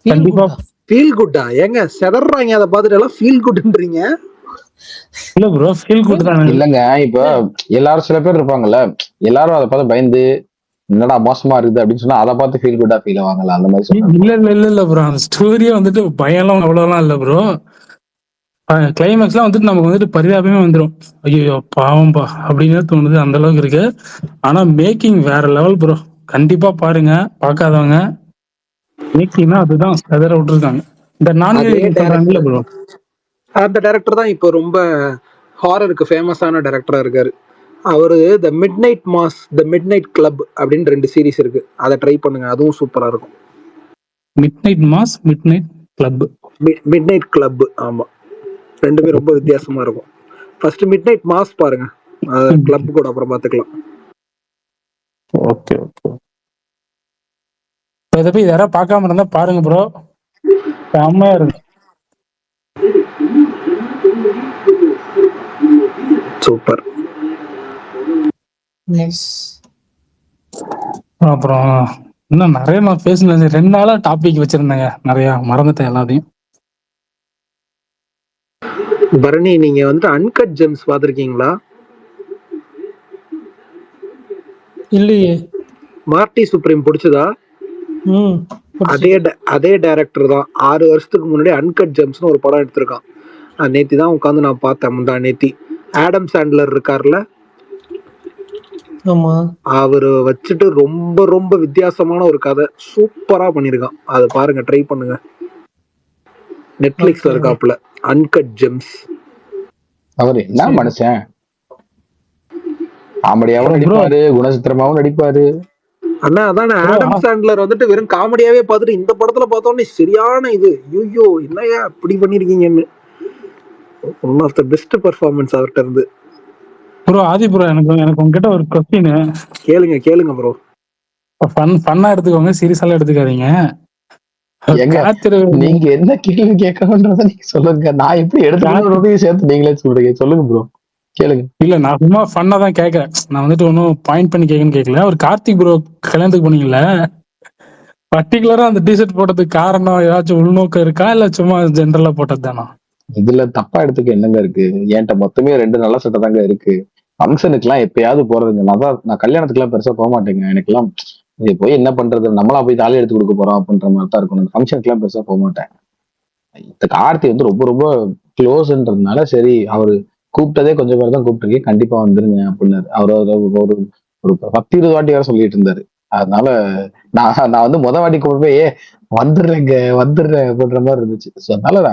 S10: கண்டிப்பா.
S9: ஃபீல் குட்டா? ஏங்க செதறாங்க அதை பார்த்துட்டு எல்லாம் ஃபீல் குட்ன்றீங்க?
S10: இல்ல ப்ரோ, ஃபீல் குட் தான்.
S8: இல்லங்க, இப்ப எல்லாரும் சில பேர் இருப்பாங்கல்ல, எல்லாரும் அதை பார்த்து பயந்து என்னடா மோசமா இருக்குது அப்படின்னு சொன்னா அதை பார்த்து ஃபீல் குட்டா ஃபீல் ஆவாங்கல்ல, அந்த மாதிரி.
S10: இல்ல ப்ரோ, அந்த ஸ்டோரியே பயம்லாம் அவ்வளவுலாம் இல்ல ப்ரோ. கிளைமேக்ஸ்லாம் நமக்கு பரிதாபமே வந்துடும். ஐயோ பாவம்பா அப்படின்னு தோணுது, அந்த அளவுக்கு இருக்கு. ஆனா மேக்கிங் வேற லெவல் ப்ரோ. கண்டிப்பா பாருங்க, பார்க்காதவங்க. மேக்கிங்னா அதுதான் செதற விட்டுருக்காங்க. இந்த நான்கு ப்ரோ,
S9: அந்த டைரக்டர் தான் இப்போ ரொம்ப ஹாரருக்கு ஃபேமஸான டைரக்டரா இருக்காரு. அவரு த மிட் நைட் மாஸ், த மிட் நைட் கிளப் அப்படின்னு 2 சீரிஸ் இருக்கு, அதை ட்ரை பண்ணுங்க, அதுவும் சூப்பரா இருக்கும்.
S10: Mid night mass, mid night club,
S9: mid night club. ஆமா, ரெண்டுமே ரொம்ப வித்தியாசமா இருக்கும். ஃபர்ஸ்ட் மிட் நைட் மாஸ் பாருங்க, கிளப் கூட அப்புறம் பாத்துக்கலாம்.
S10: ஓகே. இதை போய் யாராவது பார்க்காம இருந்தா பாருங்க ப்ரோ, செம்மையா இருக்கு.
S9: சூப்பர்.
S10: அப்புறம் இன்னும் நிறைய நான் பேசணும். 2 நாளா டாபிக் வச்சிருந்தேங்க, நிறைய மறந்துட்டேன் எல்லாத்தையும்.
S9: பரணி, நீங்க அன்கட் ஜெம்ஸ் பாத்திருக்கீங்களா?
S2: இல்லையே.
S9: மார்ட்டி சுப்ரீம் பிடிச்சதா? அதே டைரக்டர் தான் 6 வருஷத்துக்கு முன்னாடி அன்கட் ஜெம்ஸ்னு ஒரு படம் எடுத்திருக்கான். நேத்தி தான் உட்காந்து நான் பார்த்தேன், முந்தா நேத்தி. ஆடம் சாண்ட்லர் இருக்கார்ல,
S2: ஆமா.
S9: அவரு வச்சுட்டு ரொம்ப ரொம்ப வித்தியாசமான ஒரு கதை சூப்பரா பண்ணிருக்கான். அதை பாருங்க, ட்ரை பண்ணுங்க. நெட்ஃபிளிக்ஸ்ல இருக்காப்புல, அன்கட் ஜெம்ஸ்.
S8: அவரு என்ன மனுஷன், காமெடியாவும் நடிப்பாரு, குணச்சித்திரமாவும் நடிப்பாரு.
S9: அண்ணா அதானே, ஆடம் சாண்ட்லர் வந்துட்டு வெறும் காமெடியாவே பார்த்துட்டு இந்த படத்துல பார்த்தோன்னே சரியான இது, ஐயோ என்னையா இப்படி பண்ணிருக்கீங்கன்னு. One of the best performance அவர்கிட்ட இருந்து.
S10: ப்ரோ ஆதி ப்ரோ, எனக்கு உங்ககிட்ட ஒரு கொஸ்டின்.
S9: கேளுங்க ப்ரோ.
S10: ஃபன்னா எடுத்துக்கோங்க, சீரியஸாலாம் எடுத்துக்காதீங்க.
S8: நீங்க என்ன கேள்வி கேட்கணும்ன்றத நீங்க சொல்லுங்க, நான் எப்படி எடுத்துக்கிறதையும் சேர்த்து நீங்களே சொல்றீங்க. சொல்லுங்க ப்ரோ, கேளுங்க.
S10: இல்ல, நான் சும்மா ஃபன்னா தான் கேட்கறேன். நான் வந்துட்டு ஒன்னும் பாயிண்ட் பண்ணி கேட்கன்னு கேட்கல. ஒரு கார்த்திக் ப்ரோ கல்யாணத்துக்கு போனீங்கல்ல, பர்டிகுலரா அந்த டிஷர்ட் போட்டதுக்கு காரணம் ஏதாச்சும் உள்நோக்கம் இருக்கா, இல்ல சும்மா ஜென்ரலா போட்டது தானா?
S8: இதுல தப்பா எடுத்துக்க என்னங்க இருக்கு? என்கிட்ட மொத்தமே 2 நல்ல சட்டை தாங்க இருக்கு. ஃபங்க்ஷனுக்கு எல்லாம் எப்பயாவது போறதுங்க. நான் கல்யாணத்துக்கு எல்லாம் பெருசா போக மாட்டேங்க. எனக்கு எல்லாம் இது போய் என்ன பண்றது, நம்மளா போய் தாலி எடுத்து கொடுக்க போறோம் அப்படின்ற மாதிரி தான் இருக்கும். ஃபங்க்ஷனுக்கு எல்லாம் பெருசா போக மாட்டேன். இந்த கார்த்தி வந்து ரொம்ப ரொம்ப க்ளோஸ்ன்றதுனால சரி, அவரு கூப்பிட்டதே கொஞ்சம் பேர் தான் கூப்பிட்டுருக்கேன், கண்டிப்பா வந்துருங்க அப்படின்னாரு. அவர் ஒரு ஒரு 10-20 வாட்டி வேற சொல்லிட்டு இருந்தாரு. அதனால நான் வந்து வாட்டி கூப்பிட்டு போய் வந்துடுறேன் அப்படின்ற மாதிரி இருந்துச்சு. ஸோ அதனால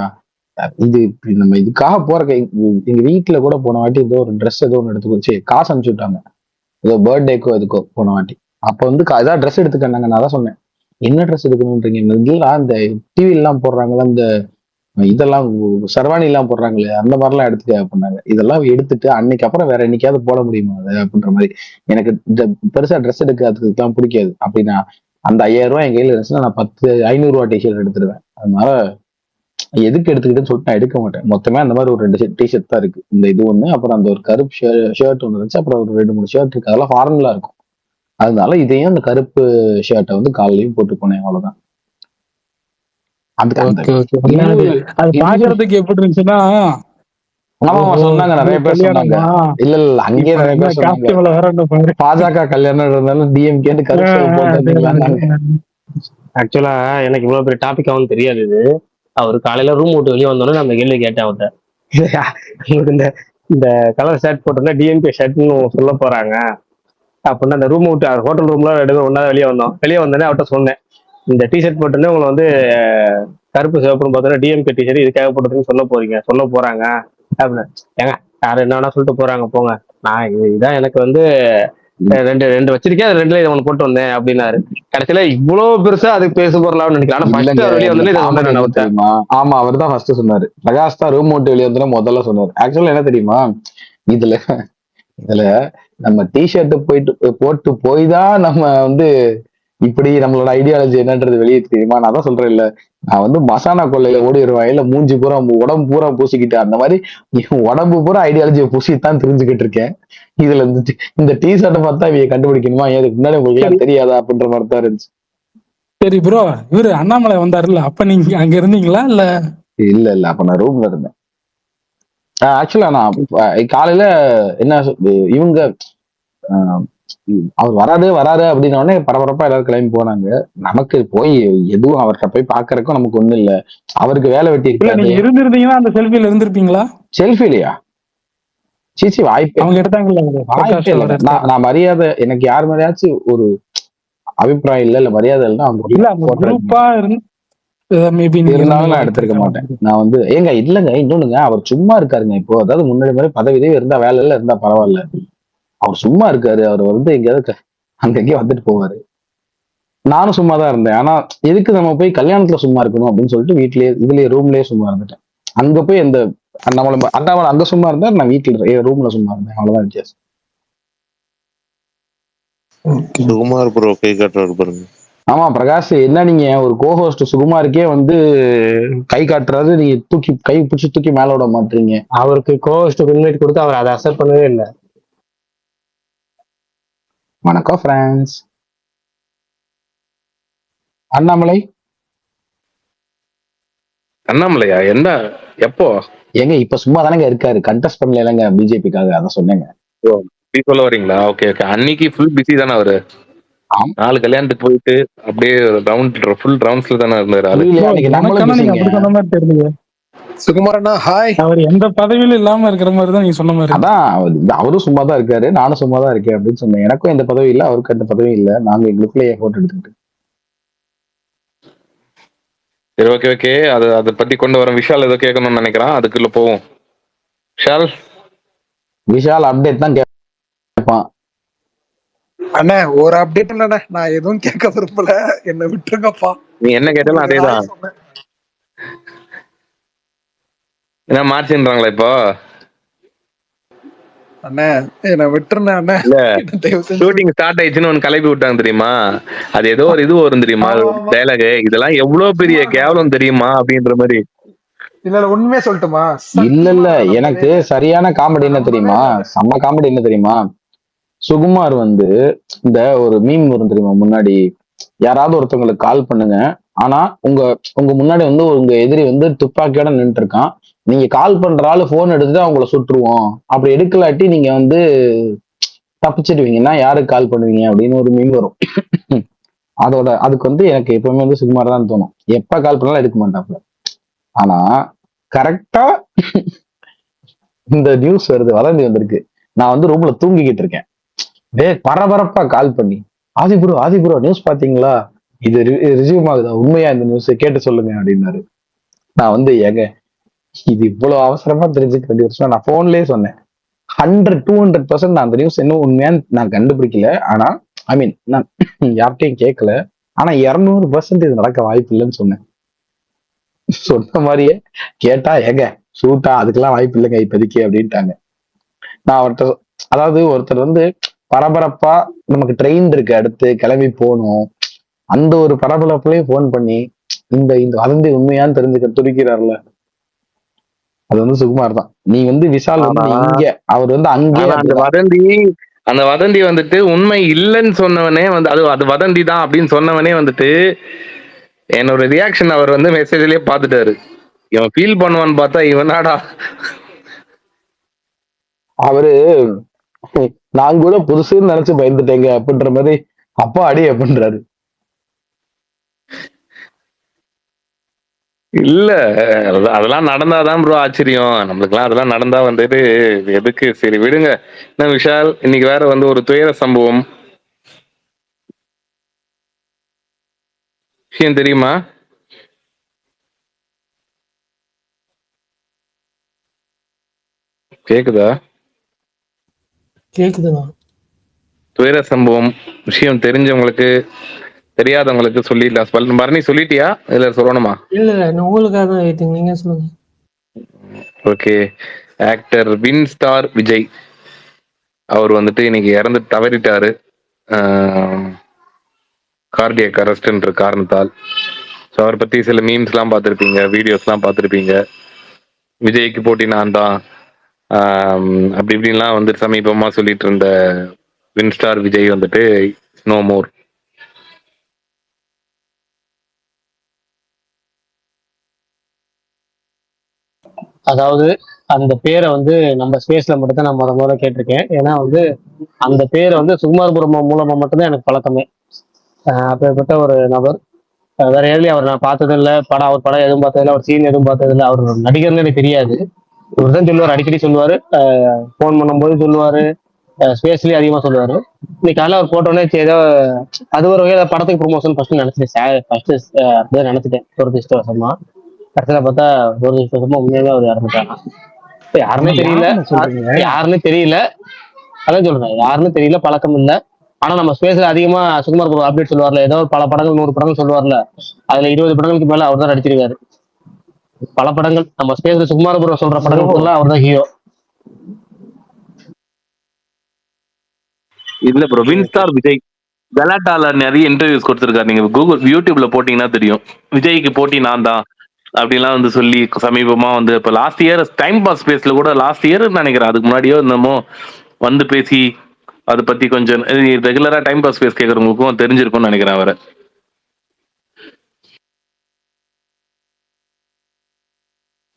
S8: இது நம்ம இதுக்காக எங்க வீட்டுல கூட போன வாட்டி ஏதோ ஒரு ட்ரெஸ் ஏதோ ஒன்று எடுத்து கொடுத்து காசு அனுப்பிச்சு விட்டாங்க, ஏதோ பர்த்டேக்கோ எதுக்கோ போன வாட்டி. அப்ப வந்து ஏதாவது ட்ரெஸ் எடுத்துக்காங்க. நான் தான் சொன்னேன், என்ன ட்ரெஸ் எடுக்கணும்ன்றீங்க, இந்த டிவி எல்லாம் போடுறாங்களா, இந்த இதெல்லாம் சர்வாணி எல்லாம் போடுறாங்களே அந்த மாதிரிலாம் எடுத்துக்க அப்படின்னாங்க. இதெல்லாம் எடுத்துட்டு அன்னைக்கு அப்புறம் வேற என்னைக்காவது போட முடியுமா அது அப்படின்ற மாதிரி. எனக்கு இந்த பெருசா ட்ரெஸ் எடுக்கிறதுக்குலாம் பிடிக்காது. அப்படின்னா அந்த 5000 ரூபாய் என் கையில இருந்துச்சுன்னா நான் 500 ரூபாய் டிஷர்ட் எடுத்துருவேன். அதனால எதுக்கு எடுத்துக்கிட்டுன்னு சொல்லிட்டு நான் எடுக்க மாட்டேன். மொத்தமே அந்த மாதிரி ஒரு 2 டிஷர்ட் தான் இருக்கு. இந்த இது ஒண்ணு, அப்புறம் அந்த ஒரு கருப்பு ஷர்ட் ஒன்று இருந்துச்சு, அப்புறம் ஒரு 2-3 ஷர்ட் இருக்கு. அதெல்லாம் ஃபார்மலா இருக்கும். அதனால இதையும் அந்த கருப்பு ஷர்ட்டை வந்து காலையிலயும் போட்டு போனேன், அவ்வளவுதான்.
S10: பாக்குறதுக்கு எப்படி இருந்துச்சுன்னா,
S8: சொன்னாங்க நிறைய பேர் சொன்னாங்க. இல்ல அங்கேயே நிறைய பேர் சொன்னாங்க, பாஜக கல்யாணம் இருந்தாலும் டிஎம்கே கருப்பு போட்டு.
S1: ஆக்சுவலா எனக்கு இவ்வளவு பெரிய டாபிக் ஆகும் தெரியாது. இது அவர் காலையில ரூம் விட்டு வெளியே வந்தோடனே அந்த கேள்வி கேட்டேன் அவர்கிட்ட, இந்த கலர் ஷர்ட் போட்டோம்னா டிஎம்கே ஷர்ட்னு சொல்ல போறாங்க அப்படின்னா, அந்த ரூம் விட்டு ஹோட்டல் ரூம்ல 2 பேரும் ஒன்னா வெளியே வந்தோடனே அவர்கிட்ட சொன்னேன், இந்த டிஷர்ட் போட்டோன்னே உங்களை வந்து கருப்பு சிவப்புன்னு பார்த்தோன்னா டிஎம்கே டிஷர்ட் இதுக்காக போட்டதுன்னு சொல்ல போறாங்க அப்படின்னு. ஏங்க யாரும் என்ன வேணா சொல்லிட்டு போறாங்க போங்க, நான் இதுதான் எனக்கு வந்து ரெண்டு வச்சிருக்கேன், அது 2ல ஒண்ணு போட்டு வந்தேன் அப்படின்னாரு. கடைசியில இவ்வளவு பெருசா அதுக்கு பேச போறலாம்னு நினைக்கிறேன்.
S8: தெரியுமா? ஆமா, அவர் தான் ஃபர்ஸ்ட் சொன்னாரு. பிரகாஷ் தான் ரூம் விட்டு வெளியே வந்து முதல்ல சொன்னாரு. ஆக்சுவலா என்ன தெரியுமா, இதுல நம்ம டிஷர்ட் போட்டு போய் தான் நம்ம வந்து இப்படி நம்மளோட ஐடியாலஜி என்னன்றது வெளியே தெரியுமா. நான் தான் சொல்றேன் இல்ல, நான் வந்து மசானா கொள்ளையில ஓடிடுவேன், இல்ல மூஞ்சி பூரா உடம்பு பூரா பூசிக்கிட்டு அந்த மாதிரி உடம்பு பூரா ஐடியாலஜியை பூசித்தான் தெரிஞ்சுக்கிட்டு இருக்கேன். இதுல இந்த டிஷர்ட்டை பார்த்தா இவங்க கண்டுபிடிக்கணுமா, ஏதுக்கு முன்னாடி உங்களுக்கு எல்லாம் தெரியாதா அப்படின்ற மாதிரி தான் இருந்துச்சு.
S10: சரி ப்ரோ, இவரு அண்ணாமலை வந்தாருல்ல, அப்ப நீங்க அங்க இருந்தீங்களா?
S8: இல்ல அப்ப நான் ரூம்ல இருந்தேன். ஆக்சுவலா நான் காலையில என்ன இவங்க அவர் வராரு அப்படின்னோடனே பரபரப்பா எல்லாரும் கிளம்பி போனாங்க. நமக்கு போய் எதுவும் அவர்கிட்ட போய் பாக்குறதுக்கும் நமக்கு ஒண்ணும் இல்ல, அவருக்கு வேலை வெட்டி
S10: இருக்காது. இருந்திருந்தீங்கன்னா அந்த செல்ஃபில இருந்திருப்பீங்களா?
S8: செல்ஃபிலையா? சீச்சி, வாய்ப்பு
S10: அவங்க எடுத்தாங்கல்ல.
S8: நான் மரியாதை, எனக்கு யார் மாதிரியாச்சும் ஒரு அபிப்பிராயம் இல்ல மரியாதை இல்லைன்னா இருந்தாலும் நான் எடுத்திருக்க மாட்டேன். நான் வந்து இல்லங்க இன்னொன்னுங்க, அவர் சும்மா இருக்காருங்க இப்போ. அதாவது முன்னாடி மாதிரி பதவியே இருந்தா வேலையில இருந்தா பரவாயில்ல, அவர் சும்மா இருக்காரு. அவர் வந்து எங்கேயாவது அங்கங்கே வந்துட்டு போவாரு. நானும் சும்மா தான் இருந்தேன். ஆனா எதுக்கு நம்ம போய் கல்யாணத்துல சும்மா இருக்கணும் அப்படின்னு சொல்லிட்டு இதுலயே ரூம்லயே சும்மா இருந்துட்டேன். அங்க போய் அந்த அண்ணாமலை அங்க சும்மா இருந்தா, நான் வீட்டுல ரூம்ல சும்மா இருந்தேன், அவ்வளவுதான் வித்தியாசம்.
S4: சுகுமார் ப்ரோ கை காட்டுறாரு பாருங்க.
S8: ஆமா பிரகாஷ், என்ன நீங்க ஒரு கோஹோஸ்ட் சுகுமாருக்கே வந்து கை காட்டுறாரு, நீங்க கை பிடிச்சி தூக்கி மேல விட மாட்டீங்க.
S1: அவருக்கு கோஹோஸ்ட் இன்வைட் கொடுத்து அவர் அதை அக்செப்ட் பண்ணவே இல்லை.
S8: வணக்கம் ஃப்ரெண்ட்ஸ்.
S11: அண்ணாமலையா? என்ன எப்போ?
S8: இப்ப சும்மா தானங்க இருக்காரு, கண்டெஸ்ட் பண்ணல இல்லைங்க பிஜேபிக்காக, அதான் சொன்னேங்க.
S11: சொல்ல வரீங்களா? ஓகே. அன்னைக்கு ஃபுல் பிஸி தானே அவரு.
S8: ஆம்.
S11: 4 கல்யாணத்துக்கு போயிட்டு அப்படியே ஃபுல் ரவுண்ட்ஸ்ல தானே இருந்தாரு ஆளு.
S8: இல்லையா
S10: ப்ரோ
S8: அன்னைக்கு நம்மளும்
S10: எனக்கான நீங்க
S8: மிஸ்ஸிங்க.
S10: அப்படி சொன்ன மாதிரி தெரியலையே.
S9: சுகுமாரண்ணா ஹாய்.
S10: அவர் எந்த பதவியிலும் இல்லாம இருக்கிற மாதிரி தான் நீங்க சொன்ன மாதிரி இருக்கு.
S8: அதான் அவரும் சும்மா தான் இருக்காரு, நானும் சும்மா தான் இருக்கேன் அப்படின்னு சொன்னேன். எனக்கும் எந்த பதவி இல்லை, அவருக்கு எந்த பதவி இல்லை. நாங்க எங்களுக்குள்ளேயே போட்டோ எடுத்துக்கிட்டு.
S11: சரி, ஓகே ஓகே. அதை பத்தி கொண்டு வர விஷால் ஏதோ கேட்கணும்னு நினைக்கிறான், அதுக்குள்ள போவோம். விஷால்
S8: விஷால் அப்டேட் தான் கேட்பான்.
S9: அண்ணே ஒரு அப்டேட் இல்லண்ணே, நான் எதுவும் கேட்க விரும்பல, என்ன விட்டுருங்கப்பா.
S11: நீ என்ன கேட்டாலும்
S9: உங்களுக்கு
S11: அதேதான்.
S9: ஹாய் சொன்னேன்.
S11: என்ன மார்ச்சின்றாங்களா இப்போ?
S9: அண்ணே என்ன விட்டுருண்ணே அண்ணே.
S11: இல்ல,
S9: என்ன தயவு செஞ்சு
S11: ஷூட்டிங் ஸ்டார்ட் ஆயிடுச்சுன்னு ஒன்னு கிளப்பி விட்டாங்க தெரியுமா? அது ஏதோ ஒரு இது வரும் தெரியுமா
S9: ஆமா, ஆமா.
S11: டைலாக், இதெல்லாம் எவ்வளவு பெரிய
S9: சும்மா
S11: கேவலம் தெரியுமா அப்படின்ற மாதிரி.
S9: இல்ல இல்ல உண்மையே சொல்லட்டுமா?
S8: இல்ல
S9: சத்தியமா
S8: இல்ல,
S9: நான் நம்பவே
S8: எனக்கு
S9: இல்லை.
S8: சரியான காமெடி என்ன
S9: நம்பவே
S8: தெரியுமா?
S9: இல்லை அண்ணே.
S8: செம்ம காமெடி என்ன தெரியுமா? சுகுமார் வந்து இந்த ஒரு மீம் வரும் தெரியுமா? முன்னாடி யாராவது ஒருத்தவங்களுக்கு கால் பண்ணுங்க, ஆனா உங்க உங்க முன்னாடி வந்து உங்க எதிரி வந்து துப்பாக்கியோட நின்றுட்டு இருக்கான். நீங்க கால் பண்ற ஆளு போன் எடுத்துட்டு அவங்கள சுட்டுருவோம், அப்படி எடுக்கலாட்டி நீங்க வந்து தப்பிச்சிடுவீங்கன்னா யாருக்கு கால் பண்ணுவீங்க அப்படின்னு ஒரு மீம் வரும். அதுக்கு வந்து எனக்கு எப்பவுமே வந்து சுகுமார் தான் தோணும். எப்ப கால் பண்ணாலும் எடுக்க மாட்டாப்ல. ஆனா கரெக்டா இந்த நியூஸ் வருது, வதந்தி வந்திருக்கு. நான் வந்து ரூம்ல தூங்கிக்கிட்டு இருக்கேன். பரபரப்பா கால் பண்ணி, ஆதி ப்ரோ நியூஸ் பாத்தீங்களா? இது ரிசியூம் ஆகுதா? உண்மையா இந்த நியூஸ் கேட்டு சொல்லுங்க அப்படின்னாரு. நான் வந்து ஏங்க இது இவ்வளவு அவசரமா தெரிஞ்சுக்க வேண்டிய விஷயம். நான் போன்லயே சொன்னேன் 200% நான் அந்த நியூஸ் இன்னும் உண்மையான்னு நான் கண்டுபிடிக்கல. ஆனா ஐ மீன் நான் யார்கிட்டையும் கேட்கல. ஆனா 200% இது நடக்க வாய்ப்பு இல்லைன்னு சொன்னேன். சொன்ன மாதிரியே கேட்டா ஏங்க ஷூட்டா, அதுக்கெல்லாம் வாய்ப்பு இல்லைங்க இப்போதைக்கு அப்படின்ட்டாங்க. நான் அவர்கிட்ட அதாவது ஒருத்தர் வந்து பரபரப்பா நமக்கு ட்ரெயின் இருக்கு அடுத்து கிளம்பி போகணும், அந்த ஒரு பரபரப்புலயும் போன் பண்ணி இந்த இந்த வதந்தி உண்மையான்னு தெரிஞ்சுக்க துடிக்கிறார்ல, அது வந்து சுகுமார் தான். நீ வந்து விஷால் வந்து
S11: ஆனா
S8: இங்க, அவர் வந்து அங்கே
S11: ஆனா
S8: அப்படிதான்.
S11: அந்த வதந்தி வந்துட்டு உண்மை இல்லைன்னு சொன்னவனே வந்து அது வதந்தி தான் அப்படின்னு சொன்னவனே வந்துட்டு என்னோட ரியாக்ஷன் அவர் வந்து மெசேஜ்லயே பாத்துட்டாரு. இவன் ஃபீல் பண்ணுவான்னு பார்த்தா இவனாடா.
S8: அவரு நான் கூட புதுசுன்னு நினைச்சு பயந்துட்டேங்க அப்படின்ற மாதிரி அப்பா அடி அப்படின்றாரு.
S11: இல்ல, அதெல்லாம் நடந்தாதான் ப்ரோ ஆச்சரியம். நம்மளுக்குலாம் அதெல்லாம் நடந்தா வந்துட்டு எதுக்கு, சரி விடுங்க. என்ன விஷால், இன்னைக்கு வேற வந்து ஒரு துயர சம்பவம், விஷயம் தெரியுமா? கேக்குதா?
S2: கேக்குதுண்ணா.
S11: துயர சம்பவம் விஷயம் தெரிஞ்சவங்களுக்கு தெரியாதவங்களுக்கு சொல்லிடலாம். பரணி சொல்லிட்டியா இல்ல சொல்லணுமா?
S2: இல்ல இல்ல, நான் உங்களுக்காக தான் வெயிட்டிங், நீங்க சொல்லுங்க.
S11: Okay. Actor win star Vijay அவர் வந்துட்டு இன்னைக்கு இறந்து தவறிட்டாரு, கார்டியக் அரெஸ்ட்ன்ற காரணத்தால். ஸோ அவரை பத்தி சில மீம்ஸ்லாம் பார்த்துருப்பீங்க, வீடியோஸ்லாம் பார்த்துருப்பீங்க. விஜய்க்கு போட்டி நான் தான் அப்படி இப்படின்லாம் வந்துட்டு சமீபமா சொல்லிட்டு இருந்த வின் ஸ்டார் விஜய் வந்துட்டு நோ மோர்.
S1: அதாவது அந்த பேரை வந்து நம்ம ஸ்பேஸ்ல மட்டும் தான் நான் முத கேட்டிருக்கேன். ஏன்னா வந்து அந்த பேரை வந்து சுகுமார் மூலமா மட்டும்தான் எனக்கு பழக்கமே. அப்பேற்பட்ட ஒரு நபர். வேற எதுலயும் அவர் நான் பார்த்ததில்லை, அவர் படம் எதுவும் பார்த்ததில்லை, அவர் சீன் எதுவும் பார்த்ததில்லை, அவர் ஒரு நடிகர்னு எனக்கு தெரியாது. இவர் தான் சொல்லுவார், அடிக்கடி சொல்லுவாரு, ஃபோன் பண்ணும்போது சொல்லுவாரு, ஸ்பேஸ்லயும் அதிகமா சொல்லுவாரு. இன்னைக்கு காலையில் அவர் போட்டோன்னே ஏதோ அது ஒரு வகையில படத்துக்கு ப்ரொமோஷன் ஃபர்ஸ்ட் நினைச்சிட்டேன். அப்படியே நினைச்சிட்டேன் துரதிருஷ்டவசமா. கடைசியில பார்த்தா துரதிருஷ்டவசமா உண்மையாவே அவர் இறந்துட்டாங்க. யாருன்னே தெரியல, யாருன்னு தெரியல, அதான் சொல்றேன், யாருன்னு தெரியல, பழக்கம் இல்லை. ஆனா நம்ம ஸ்பேஸ்ல அதிகமா சுகுமார் ப்ரோ அப்டேட் சொல்லுவார்ல, ஏதோ பல படங்கள் 100 படங்கள் சொல்லுவார்ல, அதுல 20 படங்களுக்கு மேல அவர் தான் நடிச்சிருக்காரு. பல படங்கள் நம்ம ஸ்பேஸ்ல சுகுமார் ப்ரோ சொல்ற படங்களுக்குள்ள அவர் தான் ஹீரோ.
S11: இல்ல ப்ரோ, வின் ஸ்டார் விஜய் கலாட்டால நிறைய இன்டர்வியூஸ் கொடுத்திருக்காரு. நீங்க யூடியூப்ல போட்டீங்கன்னா தெரியும். விஜய்க்கு போட்டி நான் தான் அப்படிலாம் வந்து சொல்லி சமீபமா வந்து இப்ப லாஸ்ட் இயர் டைம் பாஸ் ஸ்பேஸ்ல கூட லாஸ்ட் இயர் நினைக்கிறேன், அதுக்கு முன்னாடியோ என்னமோ வந்து பேசி அதை பத்தி கொஞ்சம் ரெகுலரா டைம் பாஸ் ஸ்பேஸ் கேட்கறவங்களுக்கும் தெரிஞ்சிருக்கும்னு நினைக்கிறேன் அவரை.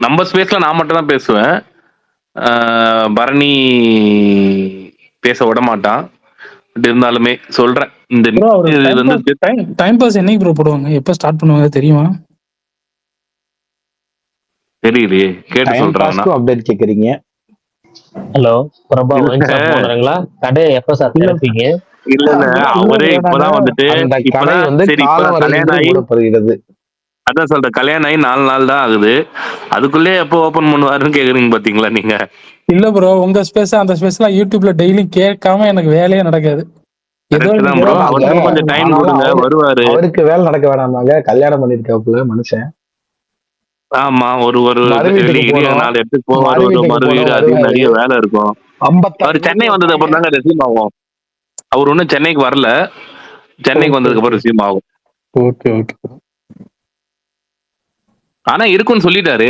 S11: நம்ம ஸ்பேஸ்ல நான் மட்டும் தான் பேசுவேன், பரணி பேச விட மாட்டான். பட் இருந்தாலுமே சொல்றேன் இந்த
S10: ப்ரோ அவர்
S11: இது வந்து
S10: டைம் பாஸ் என்னைக்கு ப்ரோ போடுவாங்க, எப்போ ஸ்டார்ட் பண்ணுவாங்க தெரியுமா?
S11: தெரியலையே, கேட்டு
S8: டைம்
S11: சொல்றேன்.
S8: பாஸ்க்கு அப்டேட் கேக்குறீங்க?
S1: ஹலோ பிரபா
S11: இல்ல
S1: ஒயின் ஷாப் ஓனருங்களா? கடையை எப்ப சார் திறப்பீங்க?
S11: இல்ல அவரே இப்பதான் வந்துட்டு
S8: அந்த கடை
S11: இப்பதான்
S8: வந்து
S11: சரி
S8: காலம்
S11: இப்பதான்
S8: வரை
S11: கல்யாணம் ஆகி
S8: மூடப்படுகிறது.
S11: அதான் சொல்றேன், கல்யாணம் ஆகி 4 நாள் தான் ஆகுது. அதுக்குள்ளே எப்போ ஓபன் பண்ணுவாருன்னு கேக்குறீங்க பாத்தீங்களா நீங்க.
S10: இல்ல ப்ரோ, உங்க ஸ்பேஸ் அந்த ஸ்பேஸ்லாம் யூடியூப்ல டெய்லி கேட்காம எனக்கு வேலையே நடக்காது. ஏதோ
S11: கரெக்ட் தான் ப்ரோ, அவருக்கும் கொஞ்சம் டைம்
S8: ஆனாலும்
S11: கொடுங்க, வருவாரு.
S8: அவருக்கு வேலை நடக்க வேணாமாங்க? கல்யாணம் பண்ணிருக்காப்புல மனுஷன்.
S11: ஆமா, ஒரு
S8: மறு வீட்டுக்கு
S11: வெளியே
S8: போனோம்,
S11: 4 இடத்துக்கு போவாரு,
S8: மறு வீட்டுக்கு
S11: மறு வீடு
S8: போனோம்,
S11: அதிகம்
S8: வருவாரு.
S11: நிறைய வேலை இருக்கும்.
S8: 56
S11: அவர் சென்னை வந்தது அப்புறம் தாங்க ரெசியூம் ஆகும். அவர் ஒன்றும் சென்னைக்கு வரல, சென்னைக்கு வந்ததுக்கு அப்புறம் ரெசியூம் ஆகும்.
S10: Okay okay.
S11: ஆனா இருக்குன்னு சொல்லிட்டாரு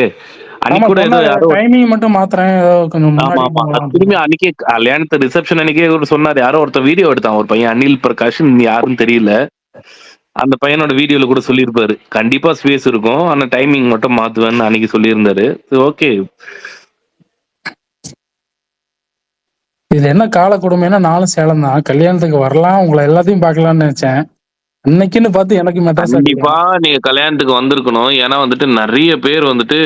S10: ஆமா
S11: அன்னைக்கு கூட. ஏதோ
S10: சொன்னாரு,
S11: யாரோ
S10: டைமிங் மட்டும் மாத்துறேன், ஏதோ கொஞ்சம்
S11: ஆமா
S10: முன்னாடி
S11: ஆமா
S10: போகலாம்.
S11: திரும்பி அன்னைக்கே கல்யாணத்து ரிசப்ஷன் அன்னைக்கே ஒரு சொன்னாரு, யாரோ ஒருத்தர் வீடியோ எடுத்தான், ஒரு பையன் அனில் பிரகாஷ் யாருன்னு தெரியல. அந்த பையனோட வீடியோல கூட சொல்லியிருப்பாரு, கண்டிப்பா ஸ்பேஸ் இருக்கும், ஆனா டைமிங் மட்டும் மாத்துவேன்னு அன்னைக்கு சொல்லியிருந்தாரு. ஓகே.
S10: இதுல என்ன கால கொடுமைன்னா, நானும் சேலம் தான், கல்யாணத்துக்கு வரலாம், உங்களை எல்லாத்தையும் பார்க்கலாம்னு நினைச்சேன். அன்னைக்குன்னு பார்த்து எனக்கு மெட்ராஸ்
S11: கண்டிப்பா நீங்க கல்யாணத்துக்கு வந்திருக்கணும். ஏன்னா வந்துட்டு நிறைய பேர் வந்துட்டு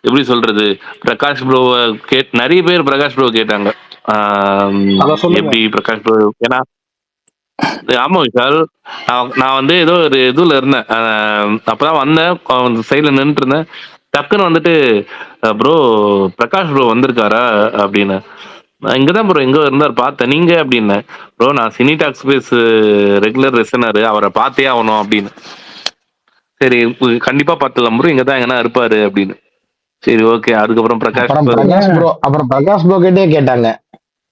S11: எப்படி சொல்றது, பிரகாஷ் ப்ரோ நிறைய பேர் பிரகாஷ் ப்ரோ கேட்டாங்க. எப்படி பிரகாஷ் ப்ரோ, ஏன்னா ஆமா விஷால், நான் வந்து ஏதோ ஒரு இதுல இருந்தேன், அப்பதான் வந்தேன், சைட்ல நின்றுட்டு இருந்தேன். டக்குன்னு வந்துட்டு ப்ரோ பிரகாஷ் ப்ரோ வந்திருக்காரா அப்படின்னு. நான் இங்கதான் ப்ரோ எங்க இருந்தார் பார்த்தேன், நீங்க அப்படின்னு. ப்ரோ நான் cine talk space regular listener, அவரை பார்த்தே ஆகணும் அப்படின்னு. சரி கண்டிப்பா பார்த்துக்கலாம் ப்ரோ, இங்கதான் எங்கன்னா இருப்பாரு அப்படின்னு. சரி ஓகே. அதுக்கப்புறம் பிரகாஷ்
S8: ப்ரோ அப்புறம் பிரகாஷ் ப்ரோ கிட்டே கேட்டாங்க,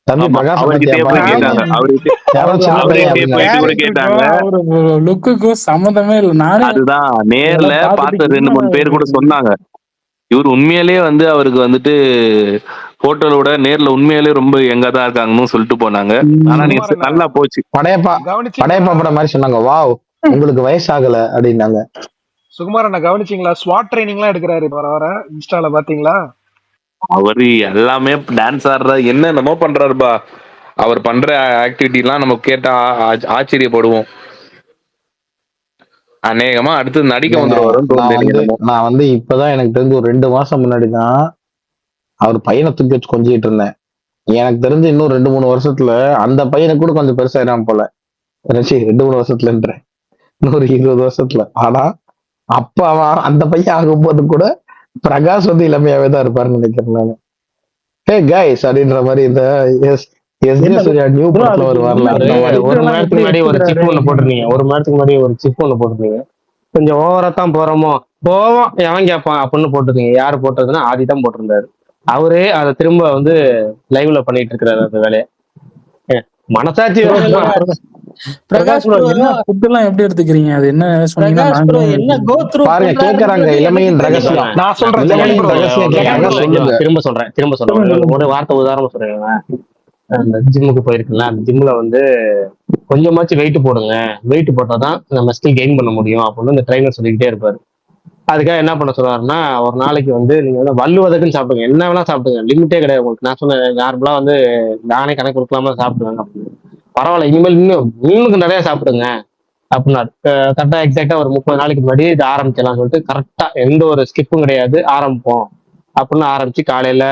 S8: தம்பி பிரகாஷ்
S11: அவர்கிட்டயே போய் கேட்டாங்க, அவர்கிட்டயே போயிட்டு கூட கேட்டாங்க.
S10: லுக்குக்கும் சம்மந்தமே இல்லை. நானே
S11: அதுதான் நேர்ல பார்த்த 2-3 பேர் கூட சொன்னாங்க, இவர் உண்மையிலேயே வந்து அவருக்கு வந்துட்டு போட்டோல விட நேர்ல உண்மையிலேயே ரொம்ப எங்க தான் இருக்காங்கன்னு சொல்லிட்டு போனாங்க. ஆனா நீங்க நல்லா போச்சு.
S8: படையப்பா படம் மாதிரி சொன்னாங்க, வாவ் உங்களுக்கு வயசாகல அப்படின்னாங்க.
S9: சுகுமார் அண்ணா கவனிச்சிங்களா? ஸ்வாட் ட்ரைனிங் எல்லாம் எடுக்கிறாரு வர வர, இன்ஸ்டால பாத்தீங்களா?
S11: அவரு எல்லாமே டான்ஸ் ஆடுற என்னென்னமோ பண்றாருப்பா. அவர் பண்ற ஆக்டிவிட்டி எல்லாம் நம்ம கேட்டா ஆச்சரியப்படுவோம். அநேகமா அடுத்து நடிக்க வந்துருவாரு.
S8: நான் வந்து இப்பதான் எனக்கு தெரிஞ்சு ஒரு 2 மாசம் முன்னாடி தான் அவர் பையனை தூக்கி வச்சு கொஞ்சிட்டு இருந்தேன். எனக்கு தெரிஞ்சு இன்னும் 2-3 வருஷத்துல அந்த பையனுக்கு கூட கொஞ்சம் பெருசாயிராம போல. 2-3 வருஷத்துலன்ற இன்னொரு 20 வருஷத்துல. ஆனா அப்ப அவன் அந்த பையன் ஆகும்போது கூட பிரகாஷ் வந்து இளமையாவே தான் இருப்பாருன்னு நினைக்கிறேன் நானு. ஹே கைஸ் அப்படின்ற மாதிரி இந்த நியூ படத்துல ஒரு வரல.
S1: ஒரு மணி நேரத்துக்கு முன்னாடி ஒரு சிப் ஒண்ணு போட்டிருந்தீங்க, கொஞ்சம் ஓவரா தான் போறோமோ போவோம் எவன் கேட்பான் அப்படின்னு போட்டிருந்தீங்க. யாரு போட்டதுன்னா ஆதி தான் போட்டிருந்தாரு. அவரே அதை திரும்ப வந்து லைவ்ல பண்ணிட்டு இருக்கிறாரு அந்த வேலையை. மனசாட்சி
S10: பிரகாஷ் ப்ரோ என்ன ஃபுட் எல்லாம் எப்படி எடுத்துக்கிறீங்க, அது என்ன சொன்னீங்கன்னா
S8: பாருங்க கேக்குறாங்க. இளமையின் ரகசியம் நான் சொல்றேன்,
S1: திரும்ப சொல்றேன் ஒரு வார்த்தை உதாரணம் சொல்றேன். அந்த ஜிம்முக்கு போயிருக்குல்ல, அந்த ஜிம்ல வந்து கொஞ்சமாச்சும் வெயிட் போடுங்க, வெயிட் போட்டாதான் நம்ம ஸ்கில் கெயின் பண்ண முடியும் அப்படின்னு இந்த ட்ரைனர் சொல்லிக்கிட்டே இருப்பாரு. அதுக்காக என்ன பண்ண சொல்றாருன்னா, ஒரு நாளைக்கு வந்து நீங்க வந்து வள்ளுவதற்குன்னு சாப்பிடுங்க, என்ன வேணா சாப்பிடுங்க, லிமிட்டே கிடையாது உங்களுக்கு. நான் சொன்னேன் நார்மலா வந்து நானே கணக்கு கொடுக்கலாமா சாப்பிடுவேன் அப்படின்னு. பரவாயில்ல இனிமேல் இன்னும் நிறைய சாப்பிடுங்க அப்படின்னா கரெக்டா எக்ஸாக்டா ஒரு 30 நாளைக்கு முன்னாடி இது ஆரம்பிச்சலாம் சொல்லிட்டு கரெக்டா எந்த ஒரு ஸ்கிப்பும் கிடையாது ஆரம்பிப்போம் அப்படின்னு ஆரம்பிச்சு காலையில